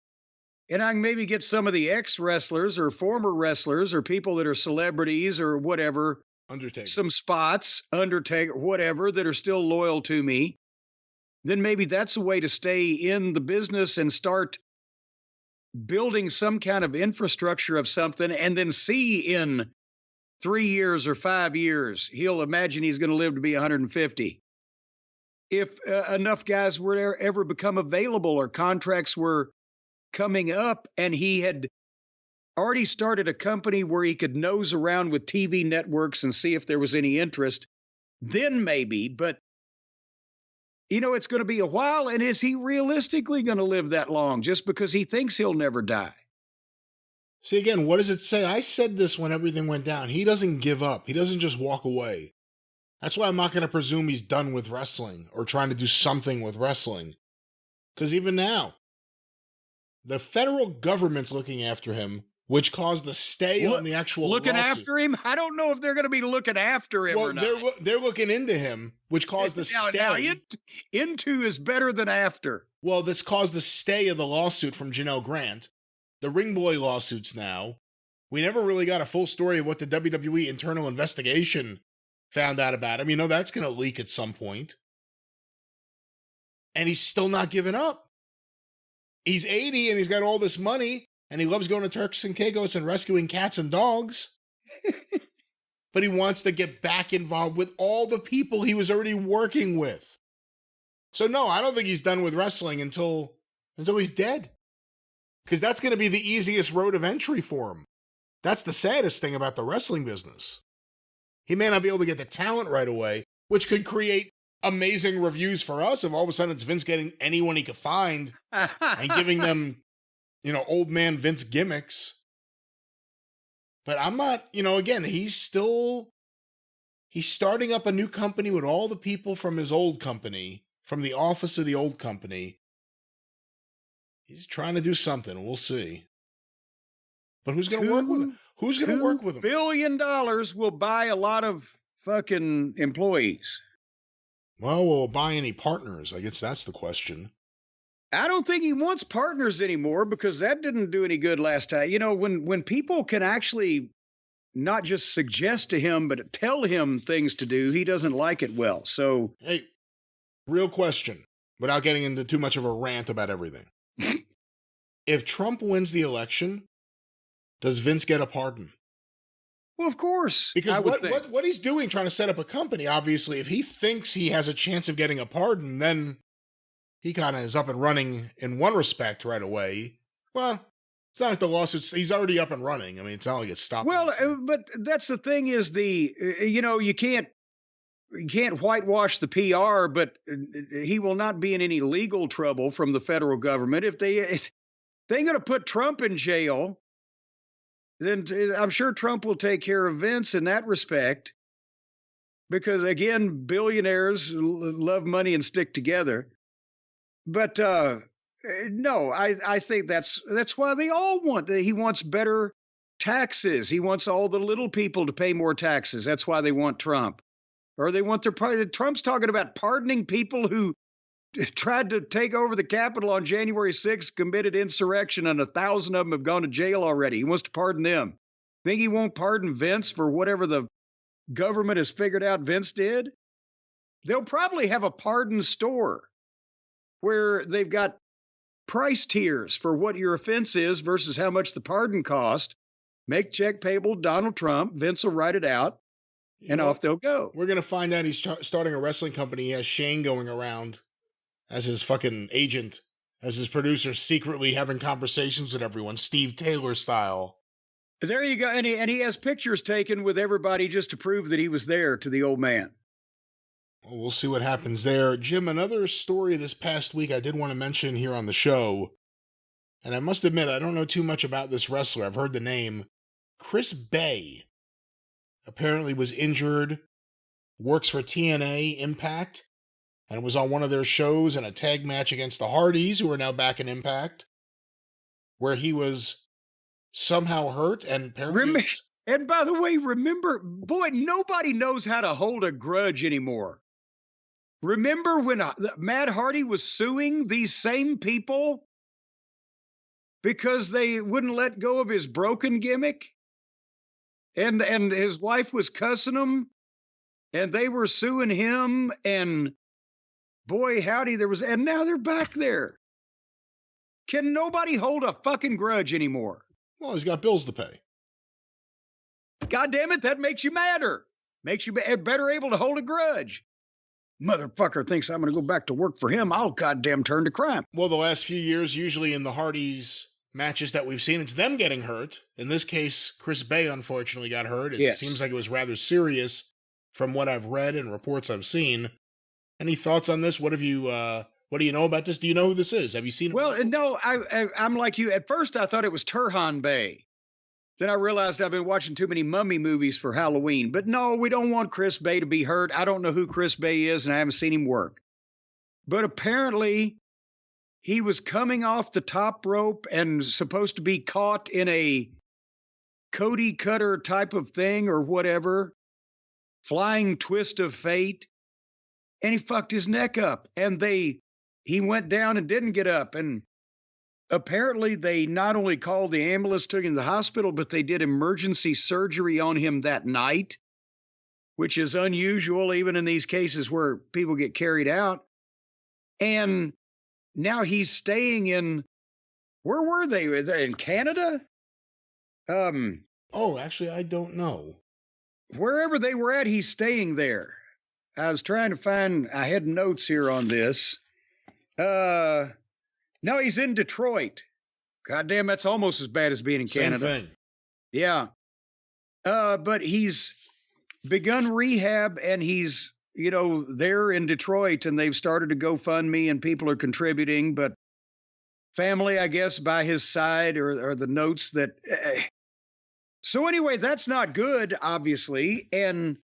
and I can maybe get some of the ex-wrestlers or former wrestlers or people that are celebrities or whatever, Undertaker, some spots, Undertaker, whatever, that are still loyal to me, then maybe that's a way to stay in the business and start building some kind of infrastructure of something, and then see in 3 years or 5 years, he'll imagine he's going to live to be 150. If enough guys were to ever become available or contracts were coming up and he had already started a company where he could nose around with TV networks and see if there was any interest, then maybe. But, it's going to be a while. And is he realistically going to live that long just because he thinks he'll never die? See, again, what does it say? I said this when everything went down. He doesn't give up. He doesn't just walk away. That's why I'm not going to presume he's done with wrestling or trying to do something with wrestling. Because even now, the federal government's looking after him, which caused the stay on the actual looking lawsuit. After him? I don't know if they're going to be looking after him or not. They're looking into him, which caused the stay. Now, into is better than after. Well, this caused the stay of the lawsuit from Janelle Grant. The Ring Boy lawsuits now. We never really got a full story of what the WWE internal investigation found out about him. That's going to leak at some point. And he's still not giving up. He's 80 and he's got all this money and he loves going to Turks and Caicos and rescuing cats and dogs. But he wants to get back involved with all the people he was already working with. So no, I don't think he's done with wrestling until he's dead. Because that's going to be the easiest road of entry for him. That's the saddest thing about the wrestling business. He may not be able to get the talent right away, which could create amazing reviews for us if all of a sudden it's Vince getting anyone he could find and giving them, old man Vince gimmicks. But I'm not, again, he's starting up a new company with all the people from his old company, from the office of the old company. He's trying to do something. We'll see. But who's going to work with him? Who's going to work with him? $1 billion will buy a lot of fucking employees. Well, will it buy any partners? I guess that's the question. I don't think he wants partners anymore because that didn't do any good last time. When people can actually not just suggest to him, but tell him things to do, he doesn't like it well. So, hey, real question, without getting into too much of a rant about everything. If Trump wins the election, does Vince get a pardon? Well, of course. Because what he's doing, trying to set up a company, obviously, if he thinks he has a chance of getting a pardon, then he kind of is up and running in one respect right away. Well, it's not like the lawsuits, he's already up and running. I mean, it's not like it's stopped. Well, but that's the thing is you can't whitewash the PR, but he will not be in any legal trouble from the federal government. If they're going to put Trump in jail, then I'm sure Trump will take care of Vince in that respect. Because again, billionaires love money and stick together. But no, I think that's why they all want. He wants better taxes. He wants all the little people to pay more taxes. That's why they want Trump. Or they want Trump's talking about pardoning people who tried to take over the Capitol on January 6th, committed insurrection, and 1,000 of them have gone to jail already. He wants to pardon them. Think he won't pardon Vince for whatever the government has figured out Vince did? They'll probably have a pardon store where they've got price tiers for what your offense is versus how much the pardon cost. Make check payable Donald Trump. Vince will write it out, and off they'll go. We're going to find out he's starting a wrestling company. He has Shane going around as his fucking agent, as his producer, secretly having conversations with everyone, Steve Taylor style. There you go. And he has pictures taken with everybody just to prove that he was there to the old man. Well, we'll see what happens there. Jim, another story this past week I did want to mention here on the show, and I must admit, I don't know too much about this wrestler. I've heard the name. Chris Bay apparently was injured, works for TNA Impact, and was on one of their shows in a tag match against the Hardys, who are now back in Impact, where he was somehow hurt and apparently... And by the way, remember, boy, nobody knows how to hold a grudge anymore. Remember when Matt Hardy was suing these same people because they wouldn't let go of his broken gimmick? And his wife was cussing him, and they were suing him, and boy, howdy, and now they're back there. Can nobody hold a fucking grudge anymore? Well, he's got bills to pay. God damn it, that makes you madder. Makes you better able to hold a grudge. Motherfucker thinks I'm going to go back to work for him. I'll goddamn turn to crime. Well, the last few years, usually in the Hardys matches that we've seen, it's them getting hurt. In this case, Chris Bay unfortunately got hurt. It seems like it was rather serious from what I've read and reports I've seen. Any thoughts on this? What do you know about this? Do you know who this is? Have you seen him? Well, no, I'm like you. At first, I thought it was Turhan Bay. Then I realized I've been watching too many mummy movies for Halloween. But no, we don't want Chris Bay to be hurt. I don't know who Chris Bay is, and I haven't seen him work. But apparently, he was coming off the top rope and supposed to be caught in a Cody Cutter type of thing or whatever, flying twist of fate, and he fucked his neck up. And he went down and didn't get up, and apparently, they not only called the ambulance, took him to the hospital, but they did emergency surgery on him that night, which is unusual even in these cases where people get carried out. And now he's staying in Where were they? Were they in Canada? Oh, actually, I don't know. Wherever they were at, he's staying there. I was trying to find, I had notes here on this. No, he's in Detroit. God damn, that's almost as bad as being in Canada. Same thing. Yeah. But he's begun rehab and he's, there in Detroit and they've started a GoFundMe and people are contributing, but family, I guess, by his side or the notes that. So anyway, that's not good, obviously. And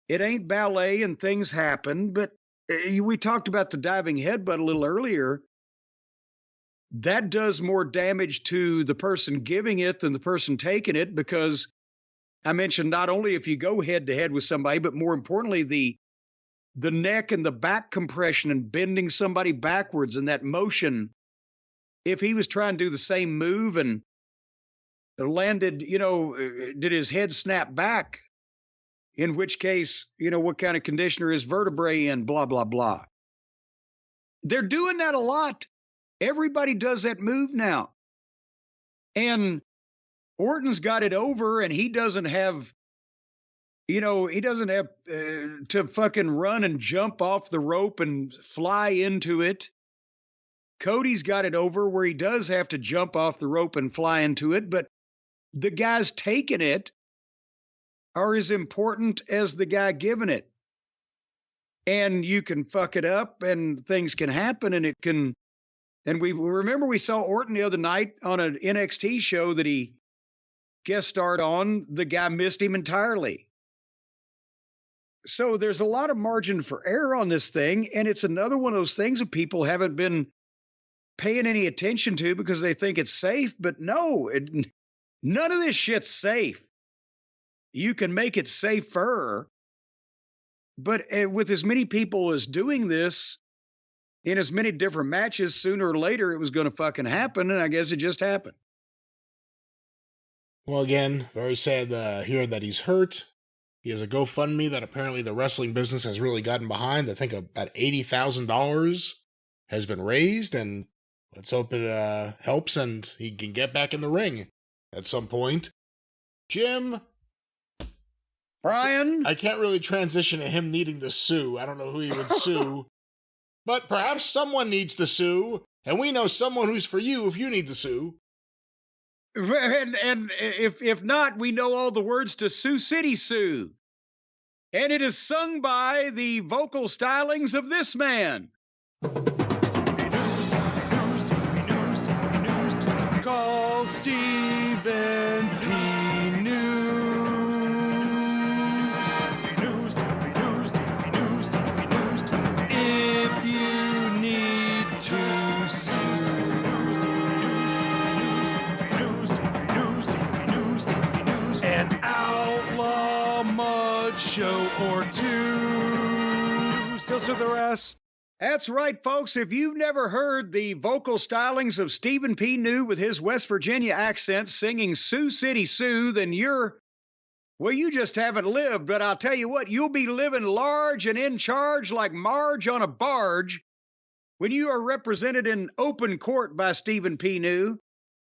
it ain't ballet and things happen, but we talked about the diving headbutt a little earlier. That does more damage to the person giving it than the person taking it, because I mentioned not only if you go head to head with somebody, but more importantly, the neck and the back compression and bending somebody backwards and that motion. If he was trying to do the same move and landed, did his head snap back? In which case, what kind of condition are his vertebrae in, blah, blah, blah. They're doing that a lot. Everybody does that move now. And Orton's got it over and he doesn't have, to fucking run and jump off the rope and fly into it. Cody's got it over where he does have to jump off the rope and fly into it, but the guys taking it are as important as the guy giving it. And you can fuck it up and things can happen and it can. And we saw Orton the other night on an NXT show that he guest starred on. The guy missed him entirely. So there's a lot of margin for error on this thing. And it's another one of those things that people haven't been paying any attention to because they think it's safe. But no, none of this shit's safe. You can make it safer. But with as many people as doing this in as many different matches, sooner or later it was going to fucking happen. And I guess it just happened. Well, again, very sad hearing that he's hurt. He has a GoFundMe that apparently the wrestling business has really gotten behind. I think about $80,000 has been raised, and let's hope it helps and he can get back in the ring at some point. Jim. Brian. I can't really transition to him needing to sue. I don't know who he would sue. But perhaps someone needs to sue, and we know someone who's for you if you need to sue. And if not, we know all the words to Sioux City Sue. And it is sung by the vocal stylings of this man. Call Stephen P. If you need to sue. An outlaw mud show or two. Those are the rest. That's right, folks. If you've never heard the vocal stylings of Stephen P. New with his West Virginia accent singing Sioux City Sue, then you just haven't lived. But I'll tell you what, you'll be living large and in charge like Marge on a barge when you are represented in open court by Stephen P. New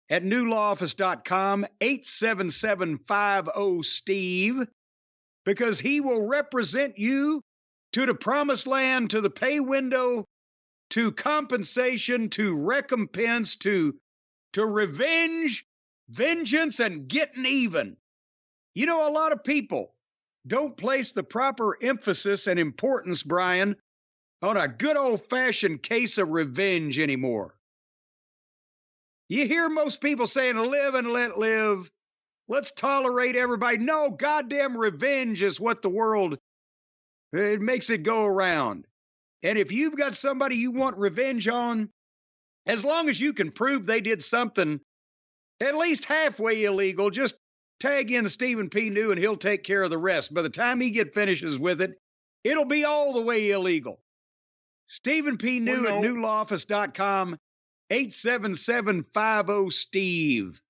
at newlawoffice.com, 877-50-STEVE, because he will represent you to the promised land, to the pay window, to compensation, to recompense, to revenge, vengeance, and getting even. A lot of people don't place the proper emphasis and importance, Brian, on a good old-fashioned case of revenge anymore. You hear most people saying, live and let live. Let's tolerate everybody. No, goddamn revenge is what the world, it makes it go around. And if you've got somebody you want revenge on, as long as you can prove they did something at least halfway illegal, just tag in Stephen P. New and he'll take care of the rest. By the time he finishes with it, it'll be all the way illegal. Stephen P. New at newlawoffice.com, 877-50-STEVE.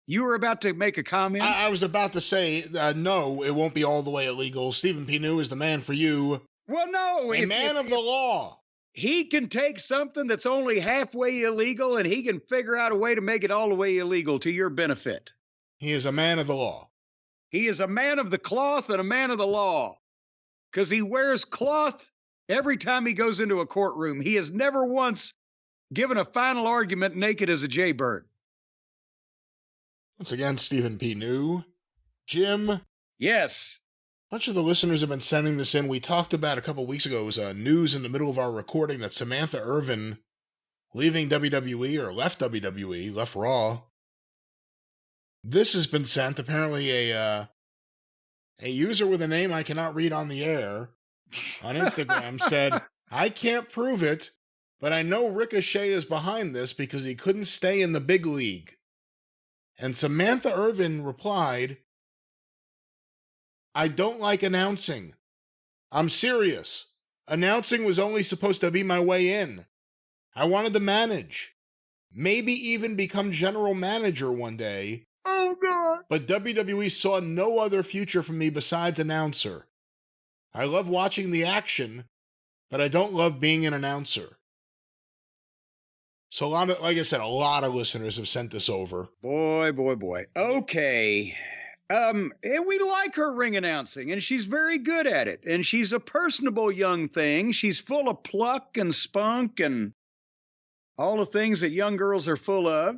You were about to make a comment? I was about to say, no, it won't be all the way illegal. Stephen P. New is the man for you. Well, no. A man of the law. he can take something that's only halfway illegal and he can figure out a way to make it all the way illegal to your benefit. He is a man of the law. He is a man of the cloth and a man of the law because he wears cloth every time he goes into a courtroom. He has never once given a final argument naked as a jaybird. Once again, Stephen P. New. Jim. Yes. A bunch of the listeners have been sending this in. We talked about a couple weeks ago, it was news in the middle of our recording that Samantha Irvin leaving WWE or left WWE, left Raw. This has been sent. Apparently a user with a name I cannot read on the air on Instagram said, I can't prove it, but I know Ricochet is behind this because he couldn't stay in the big league. And Samantha Irvin replied, I don't like announcing. I'm serious. Announcing was only supposed to be my way in. I wanted to manage. Maybe even become general manager one day. Oh, God. But WWE saw no other future for me besides announcer. I love watching the action, but I don't love being an announcer. So like I said, a lot of listeners have sent this over. Boy. Okay. And we like her ring announcing, and she's very good at it. And she's a personable young thing. She's full of pluck and spunk and all the things that young girls are full of.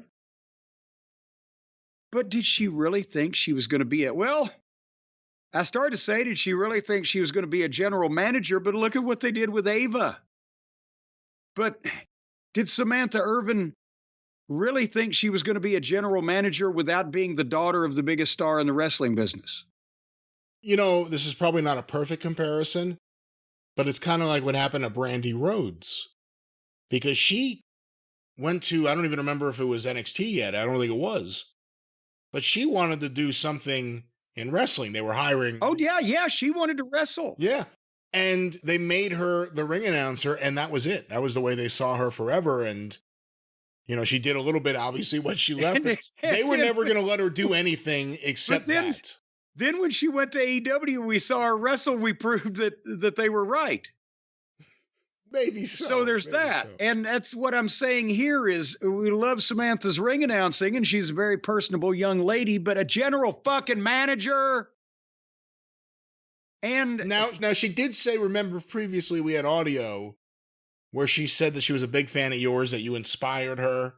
But did she really think she was going to be I started to say, did she really think she was going to be a general manager? But look at what they did with Ava. But did Samantha Irvin really think she was going to be a general manager without being the daughter of the biggest star in the wrestling business? You know, this is probably not a perfect comparison, but it's kind of like what happened to Brandy Rhodes. Because she went to, I don't even remember if it was NXT yet. I don't think it was. But she wanted to do something in wrestling. They were hiring. Oh, yeah. She wanted to wrestle. Yeah. And they made her the ring announcer, and that was it. That was the way they saw her forever. And you know, she did a little bit, obviously, when she left. They were never going to let her do anything except that. Then when she went to AEW, we saw her wrestle. We proved that they were right. Maybe so. So there's that. So. And that's what I'm saying here is we love Samantha's ring announcing, and she's a very personable young lady, but a general fucking manager. And now she did say, remember previously we had audio where she said that she was a big fan of yours, that you inspired her.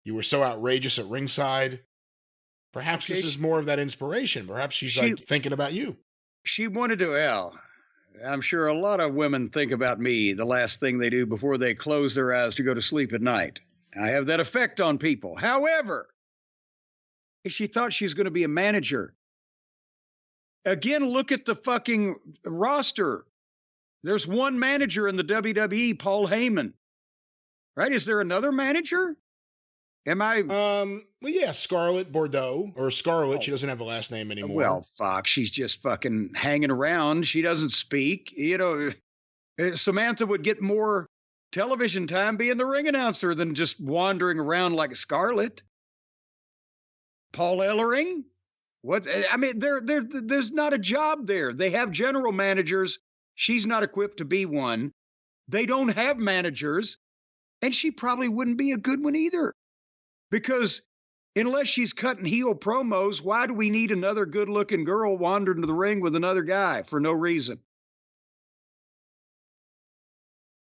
You were so outrageous at ringside. Perhaps this is more of that inspiration. Perhaps she's like thinking about you. She wanted to, I'm sure a lot of women think about me the last thing they do before they close their eyes to go to sleep at night. I have that effect on people. However, if she thought she was going to be a manager, again, look at the fucking roster. There's one manager in the WWE, Paul Heyman. Right? Is there another manager? Am I? Well, yeah, Scarlett Bordeaux, or Scarlett. She doesn't have a last name anymore. Well, fuck, she's just fucking hanging around. She doesn't speak. You know, Samantha would get more television time being the ring announcer than just wandering around like Scarlett. Paul Ellering? What? I mean, there's not a job there. They have general managers. She's not equipped to be one. They don't have managers, and she probably wouldn't be a good one either. Because unless she's cutting heel promos, why do we need another good-looking girl wandering to the ring with another guy for no reason?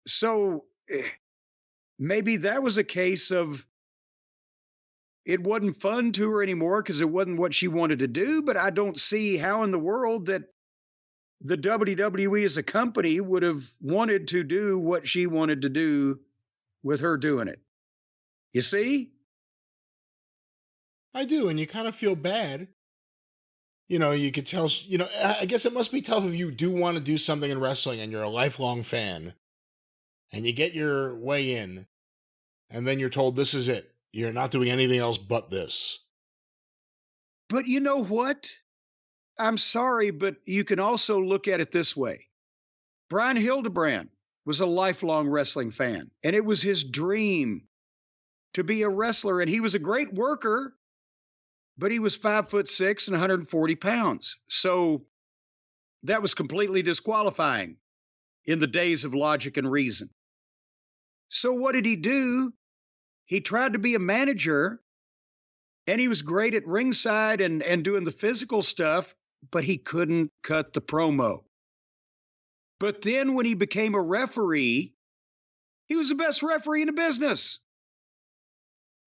So maybe that was a case of it wasn't fun to her anymore because it wasn't what she wanted to do, but I don't see how in the world that the WWE as a company would have wanted to do what she wanted to do with her doing it. You see? I do, and you kind of feel bad. You know, you could tell, you know, I guess it must be tough if you do want to do something in wrestling and you're a lifelong fan and you get your way in and then you're told this is it. You're not doing anything else but this. But you know what? I'm sorry, but you can also look at it this way. Brian Hildebrand was a lifelong wrestling fan, and it was his dream to be a wrestler, and he was a great worker, but he was 5'6" and 140 pounds. So that was completely disqualifying in the days of logic and reason. So what did he do? He tried to be a manager, and he was great at ringside and doing the physical stuff, but he couldn't cut the promo. But then when he became a referee, he was the best referee in the business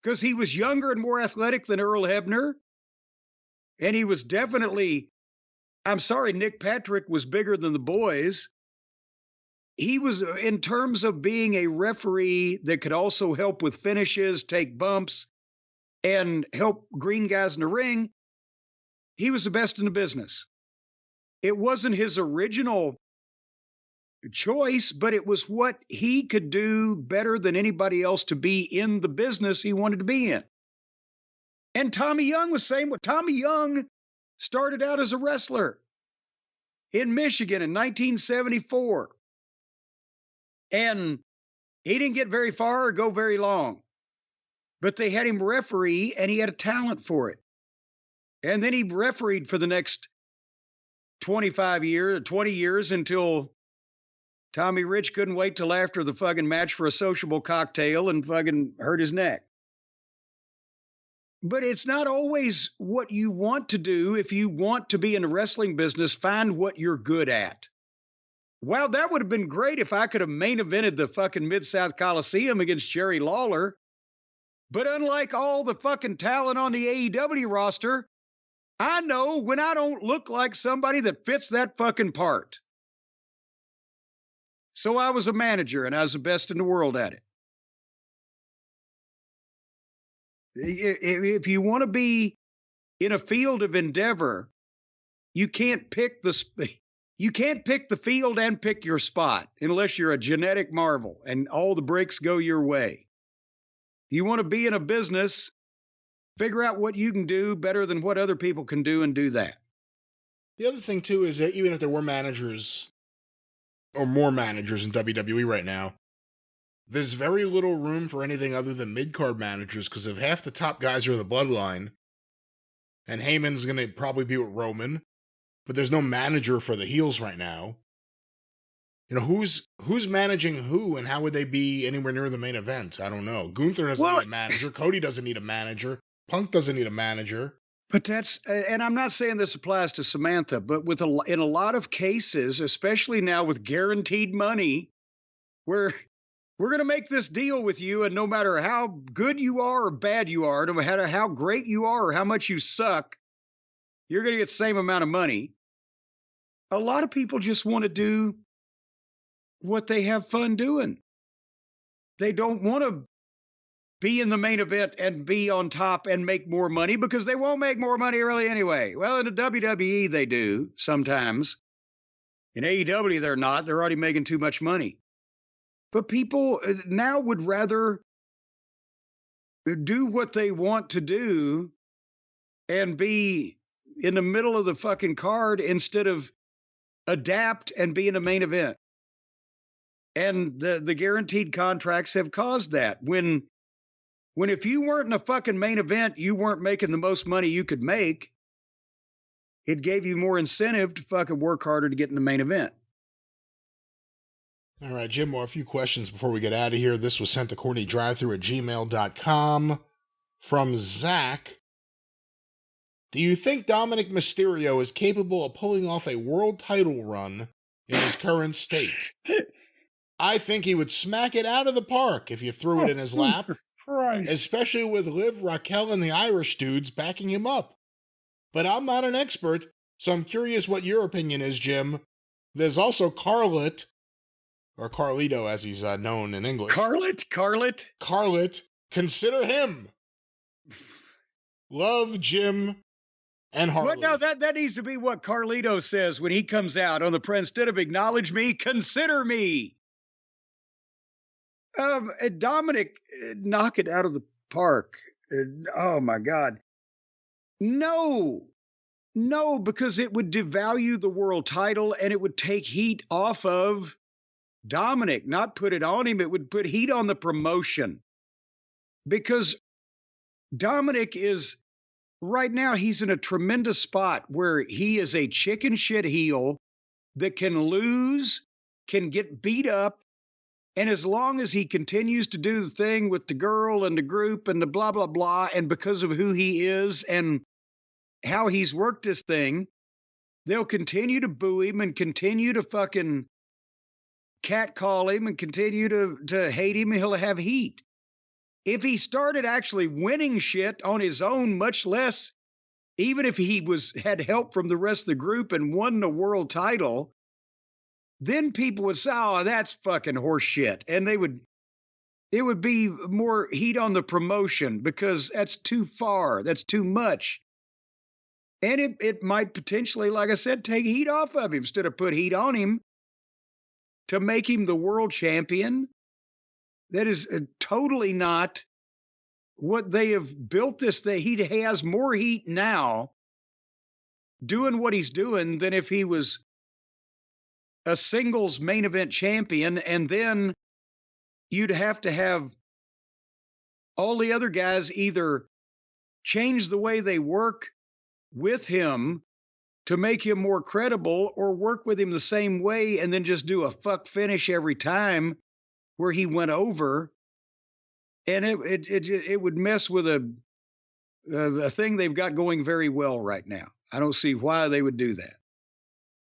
because he was younger and more athletic than Earl Hebner. And he was definitely, I'm sorry, Nick Patrick was bigger than the boys. He was, in terms of being a referee that could also help with finishes, take bumps, and help green guys in the ring, he was the best in the business. It wasn't his original choice, but it was what he could do better than anybody else to be in the business he wanted to be in. And Tommy Young was saying what Tommy Young started out as a wrestler in Michigan in 1974. And he didn't get very far or go very long. But they had him referee, and he had a talent for it. And then he refereed for the next 20 years until Tommy Rich couldn't wait till after the fucking match for a sociable cocktail and fucking hurt his neck. But it's not always what you want to do. If you want to be in the wrestling business, find what you're good at. Wow, that would have been great if I could have main evented the fucking Mid-South Coliseum against Jerry Lawler. But unlike all the fucking talent on the AEW roster, I know when I don't look like somebody that fits that fucking part. So I was a manager, and I was the best in the world at it. If you want to be in a field of endeavor, you can't pick the field and pick your spot unless you're a genetic marvel and all the bricks go your way. You want to be in a business, figure out what you can do better than what other people can do and do that. The other thing, too, is that even if there were managers or more managers in WWE right now, there's very little room for anything other than mid-card managers because if half the top guys are the bloodline, and Heyman's going to probably be with Roman, but there's no manager for the heels right now. You know, who's managing who, and how would they be anywhere near the main event? I don't know. Gunther doesn't need a manager. Cody doesn't need a manager. Punk doesn't need a manager. But that's, and I'm not saying this applies to Samantha, but in a lot of cases, especially now with guaranteed money, where we're going to make this deal with you, and no matter how good you are or bad you are, no matter how great you are or how much you suck, you're going to get the same amount of money. A lot of people just want to do what they have fun doing. They don't want to be in the main event and be on top and make more money because they won't make more money really anyway. Well, in the WWE, they do sometimes. In AEW, they're not. They're already making too much money. But people now would rather do what they want to do and be in the middle of the fucking card instead of adapt and be in a main event. And the guaranteed contracts have caused that. When if you weren't in a fucking main event, you weren't making the most money you could make, it gave you more incentive to fucking work harder to get in the main event. All right, Jim, well, a few questions before we get out of here. This was sent to CornyDriveThru@gmail.com from Zach. Do you think Dominik Mysterio is capable of pulling off a world title run in his current state? I think he would smack it out of the park if you threw it in his lap, especially with Liv, Raquel, and the Irish dudes backing him up. But I'm not an expert, so I'm curious what your opinion is, Jim. There's also Carlet, or Carlito as he's known in English. Carlet. Consider him. Love, Jim, and Harley. Well, no, that needs to be what Carlito says when he comes out on the press. Instead of acknowledge me, consider me. Dominik, knock it out of the park. Oh, my God. No, because it would devalue the world title and it would take heat off of Dominik, not put it on him. It would put heat on the promotion. Because Dominik is, right now, he's in a tremendous spot where he is a chicken shit heel that can lose, can get beat up, And as long as he continues to do the thing with the girl and the group and the blah, blah, blah, and because of who he is and how he's worked this thing, they'll continue to boo him and continue to fucking catcall him and continue to hate him. He'll have heat. If he started actually winning shit on his own, much less, even if he had help from the rest of the group and won the world title, then people would say, oh, that's fucking horse shit. And it would be more heat on the promotion because that's too far. That's too much. And it might potentially, like I said, take heat off of him instead of put heat on him to make him the world champion. That is totally not what they have built this thing. He has more heat now doing what he's doing than if he was a singles main event champion, and then you'd have to have all the other guys either change the way they work with him to make him more credible or work with him the same way and then just do a fuck finish every time where he went over. And it would mess with a thing they've got going very well right now. I don't see why they would do that.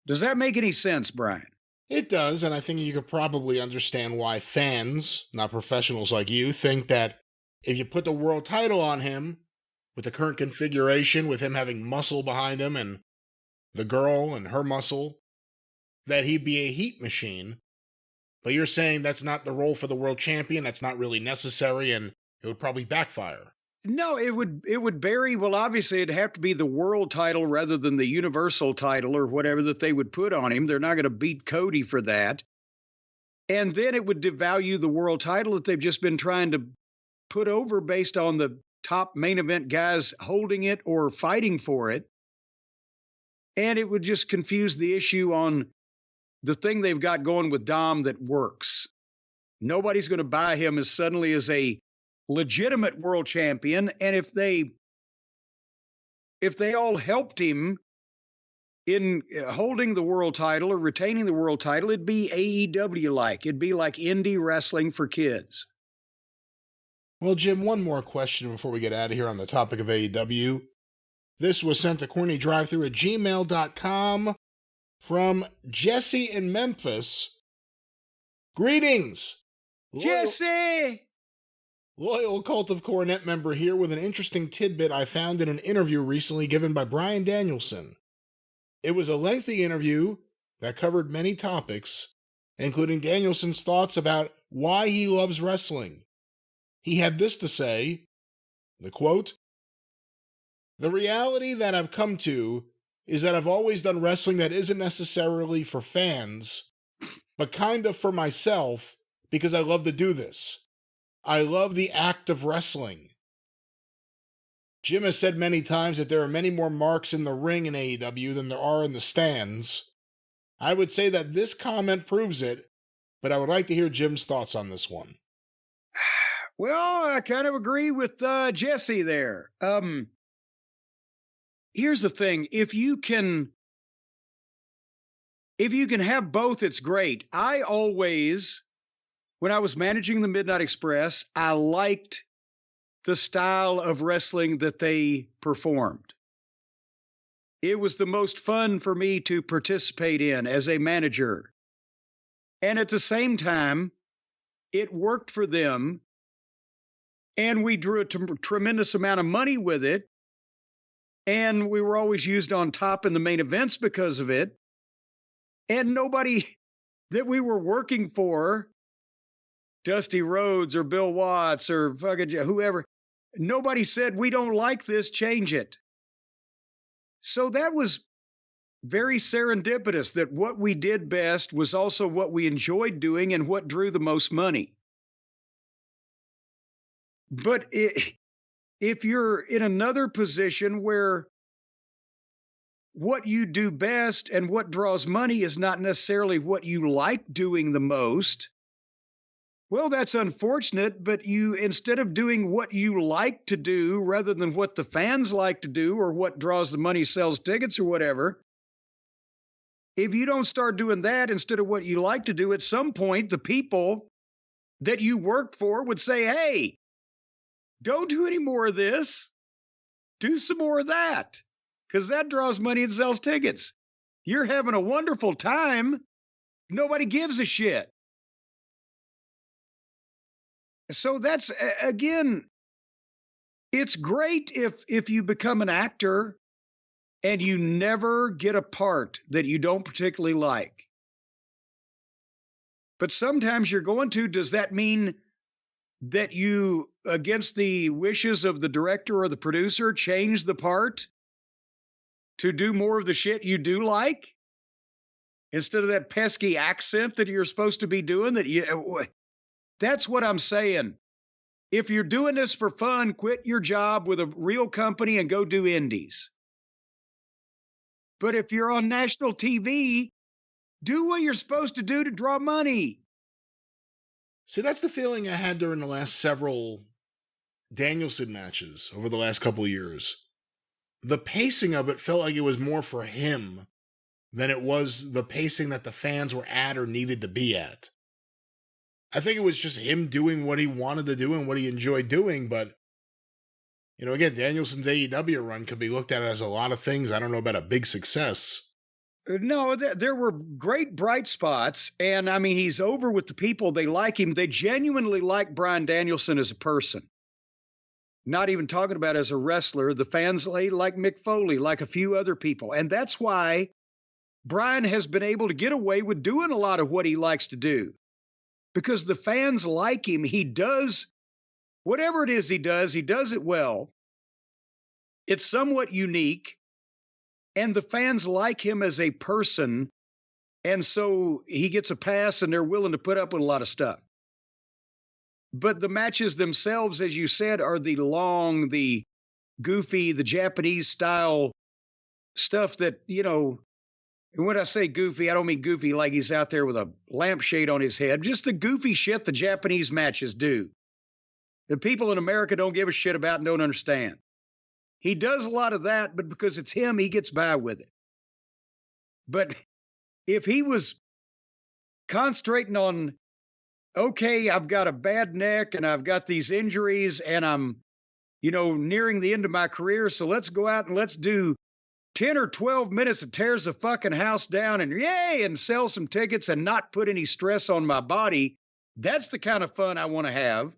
Does that make any sense, Brian? It does, and I think you could probably understand why fans, not professionals like you, think that if you put the world title on him, with the current configuration, with him having muscle behind him and the girl and her muscle, that he'd be a heat machine. But you're saying that's not the role for the world champion, that's not really necessary, and it would probably backfire. No, it would vary. Well, obviously, it'd have to be the world title rather than the universal title or whatever that they would put on him. They're not going to beat Cody for that. And then it would devalue the world title that they've just been trying to put over based on the top main event guys holding it or fighting for it. And it would just confuse the issue on the thing they've got going with Dom that works. Nobody's going to buy him as suddenly as a legitimate world champion. And if they all helped him in holding the world title or retaining the world title, it'd be AEW-like. It'd be like indie wrestling for kids. Well, Jim, one more question before we get out of here on the topic of AEW. This was sent to CornyDriveThru@gmail.com from Jesse in Memphis. Greetings! Jesse! Loyal Cult of Cornette member here with an interesting tidbit I found in an interview recently given by Bryan Danielson. It was a lengthy interview that covered many topics, including Danielson's thoughts about why he loves wrestling. He had this to say, the quote, "The reality that I've come to is that I've always done wrestling that isn't necessarily for fans, but kind of for myself because I love to do this. I love the act of wrestling." Jim has said many times that there are many more marks in the ring in AEW than there are in the stands. I would say that this comment proves it, but I would like to hear Jim's thoughts on this one. Well, I kind of agree with Jesse there. Here's the thing. If you can have both, it's great. I always, when I was managing the Midnight Express, I liked the style of wrestling that they performed. It was the most fun for me to participate in as a manager. And at the same time, it worked for them. And we drew a tremendous amount of money with it. And we were always used on top in the main events because of it. And nobody that we were working for, Dusty Rhodes or Bill Watts or fucking whoever, nobody said, "We don't like this, change it." So that was very serendipitous that what we did best was also what we enjoyed doing and what drew the most money. But if you're in another position where what you do best and what draws money is not necessarily what you like doing the most, well, that's unfortunate, but you, instead of doing what you like to do rather than what the fans like to do or what draws the money, sells tickets or whatever, if you don't start doing that instead of what you like to do, at some point, the people that you worked for would say, hey, don't do any more of this. Do some more of that, because that draws money and sells tickets. You're having a wonderful time. Nobody gives a shit. So that's, again, it's great if you become an actor and you never get a part that you don't particularly like. But sometimes you're going to, does that mean that you, against the wishes of the director or the producer, change the part to do more of the shit you do like? Instead of that pesky accent that you're supposed to be doing, that's what I'm saying. If you're doing this for fun, quit your job with a real company and go do indies. But if you're on national TV, do what you're supposed to do to draw money. See, that's the feeling I had during the last several Danielson matches over the last couple of years. The pacing of it felt like it was more for him than it was the pacing that the fans were at or needed to be at. I think it was just him doing what he wanted to do and what he enjoyed doing, but, you know, again, Danielson's AEW run could be looked at as a lot of things. I don't know about a big success. No, there were great bright spots, and I mean, he's over with the people. They like him. They genuinely like Bryan Danielson as a person. Not even talking about as a wrestler. The fans like Mick Foley, like a few other people. And that's why Bryan has been able to get away with doing a lot of what he likes to do. Because the fans like him. He does whatever it is he does it well. It's somewhat unique. And the fans like him as a person. And so he gets a pass and they're willing to put up with a lot of stuff. But the matches themselves, as you said, are the long, the goofy, the Japanese style stuff that, you know, and when I say goofy, I don't mean goofy like he's out there with a lampshade on his head. Just the goofy shit the Japanese matches do. The people in America don't give a shit about and don't understand. He does a lot of that, but because it's him, he gets by with it. But if he was concentrating on, okay, I've got a bad neck and I've got these injuries and I'm, you know, nearing the end of my career, so let's go out and let's do 10 or 12 minutes that tears the fucking house down and yay, and sell some tickets and not put any stress on my body. That's the kind of fun I want to have.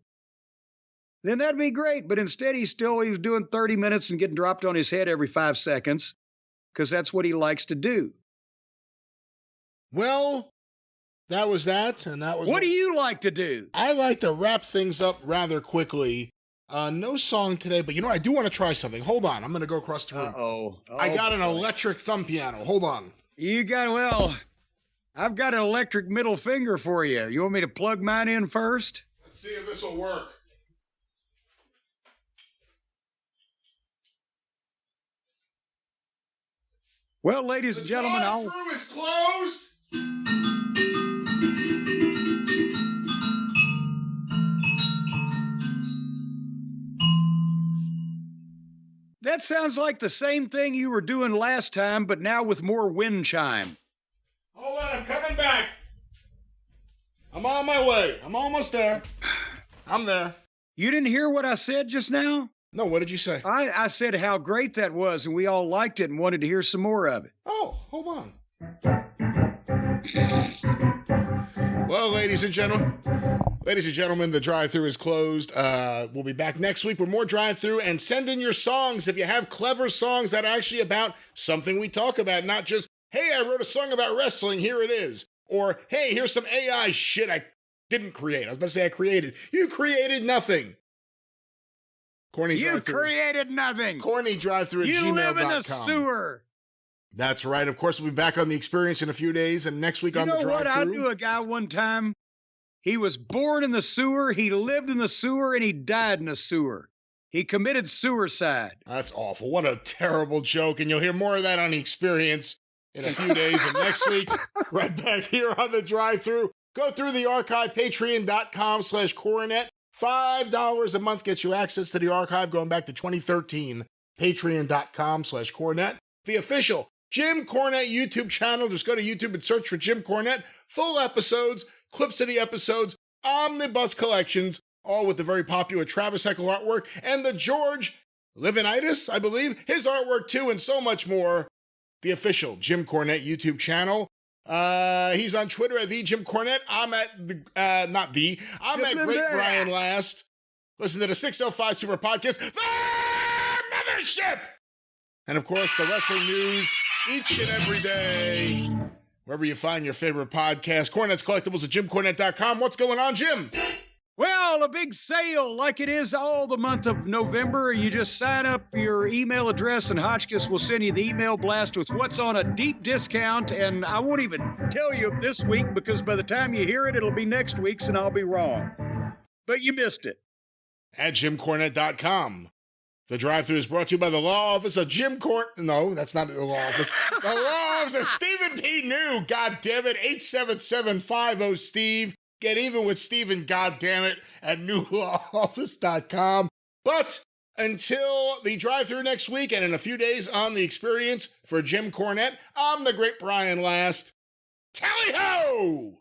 Then that'd be great. But instead, he was doing 30 minutes and getting dropped on his head every 5 seconds because that's what he likes to do. Well, that was that. And that was what do you like to do? I like to wrap things up rather quickly. No song today, but you know what? I do want to try something. Hold on. I'm going to go across the room. Uh-oh. I got an electric thumb piano. Hold on. I've got an electric middle finger for you. You want me to plug mine in first? Let's see if this will work. Well, ladies and gentlemen, Drive Thru is closed. That sounds like the same thing you were doing last time, but now with more wind chime. Hold on, I'm coming back. I'm on my way. I'm almost there. I'm there. You didn't hear what I said just now? No, what did you say? I said how great that was, and we all liked it and wanted to hear some more of it. Oh, hold on. Well, ladies and gentlemen, the drive-thru is closed. We'll be back next week with more drive-thru, and send in your songs if you have clever songs that are actually about something we talk about, not just, hey, I wrote a song about wrestling, here it is. Or, hey, here's some AI shit I didn't create. I was about to say I created. You created nothing. You created nothing. CornyDriveThru@gmail.com. You live in a sewer. That's right. Of course, we'll be back on The Experience in a few days, and next week on The Drive-Thru. You know what? I knew a guy one time. He was born in the sewer, he lived in the sewer, and he died in the sewer. He committed suicide. That's awful. What a terrible joke. And you'll hear more of that on The Experience in a few days. And next week, right back here on The Drive-Thru. Go through the archive, patreon.com/Cornette. $5 a month gets you access to the archive going back to 2013. Patreon.com/Cornette. The official Jim Cornette YouTube channel. Just go to YouTube and search for Jim Cornette. Full episodes, clips of the episodes, omnibus collections, all with the very popular Travis Heckel artwork and the George Livinitis, I believe, his artwork too, and so much more. The official Jim Cornette YouTube channel. He's on Twitter at the Jim Cornette. I'm at I'm at Great Brian Last. Listen to the 605 Super Podcast, the Mothership! And of course, the wrestling news each and every day, wherever you find your favorite podcast. Cornette's Collectibles at JimCornette.com. What's going on, Jim? Well, a big sale like it is all the month of November. You just sign up your email address and Hotchkiss will send you the email blast with what's on a deep discount. And I won't even tell you this week because by the time you hear it, it'll be next week's and I'll be wrong. But you missed it. At JimCornette.com. The drive-thru is brought to you by the law office of Jim No, that's not the law office. The law office of Stephen P. New. God damn it. 877-50-STEVE. Get even with Steven, goddammit, at newlawoffice.com. But until the drive-thru next week and in a few days on The Experience, for Jim Cornette, I'm the Great Brian Last. Tally-ho!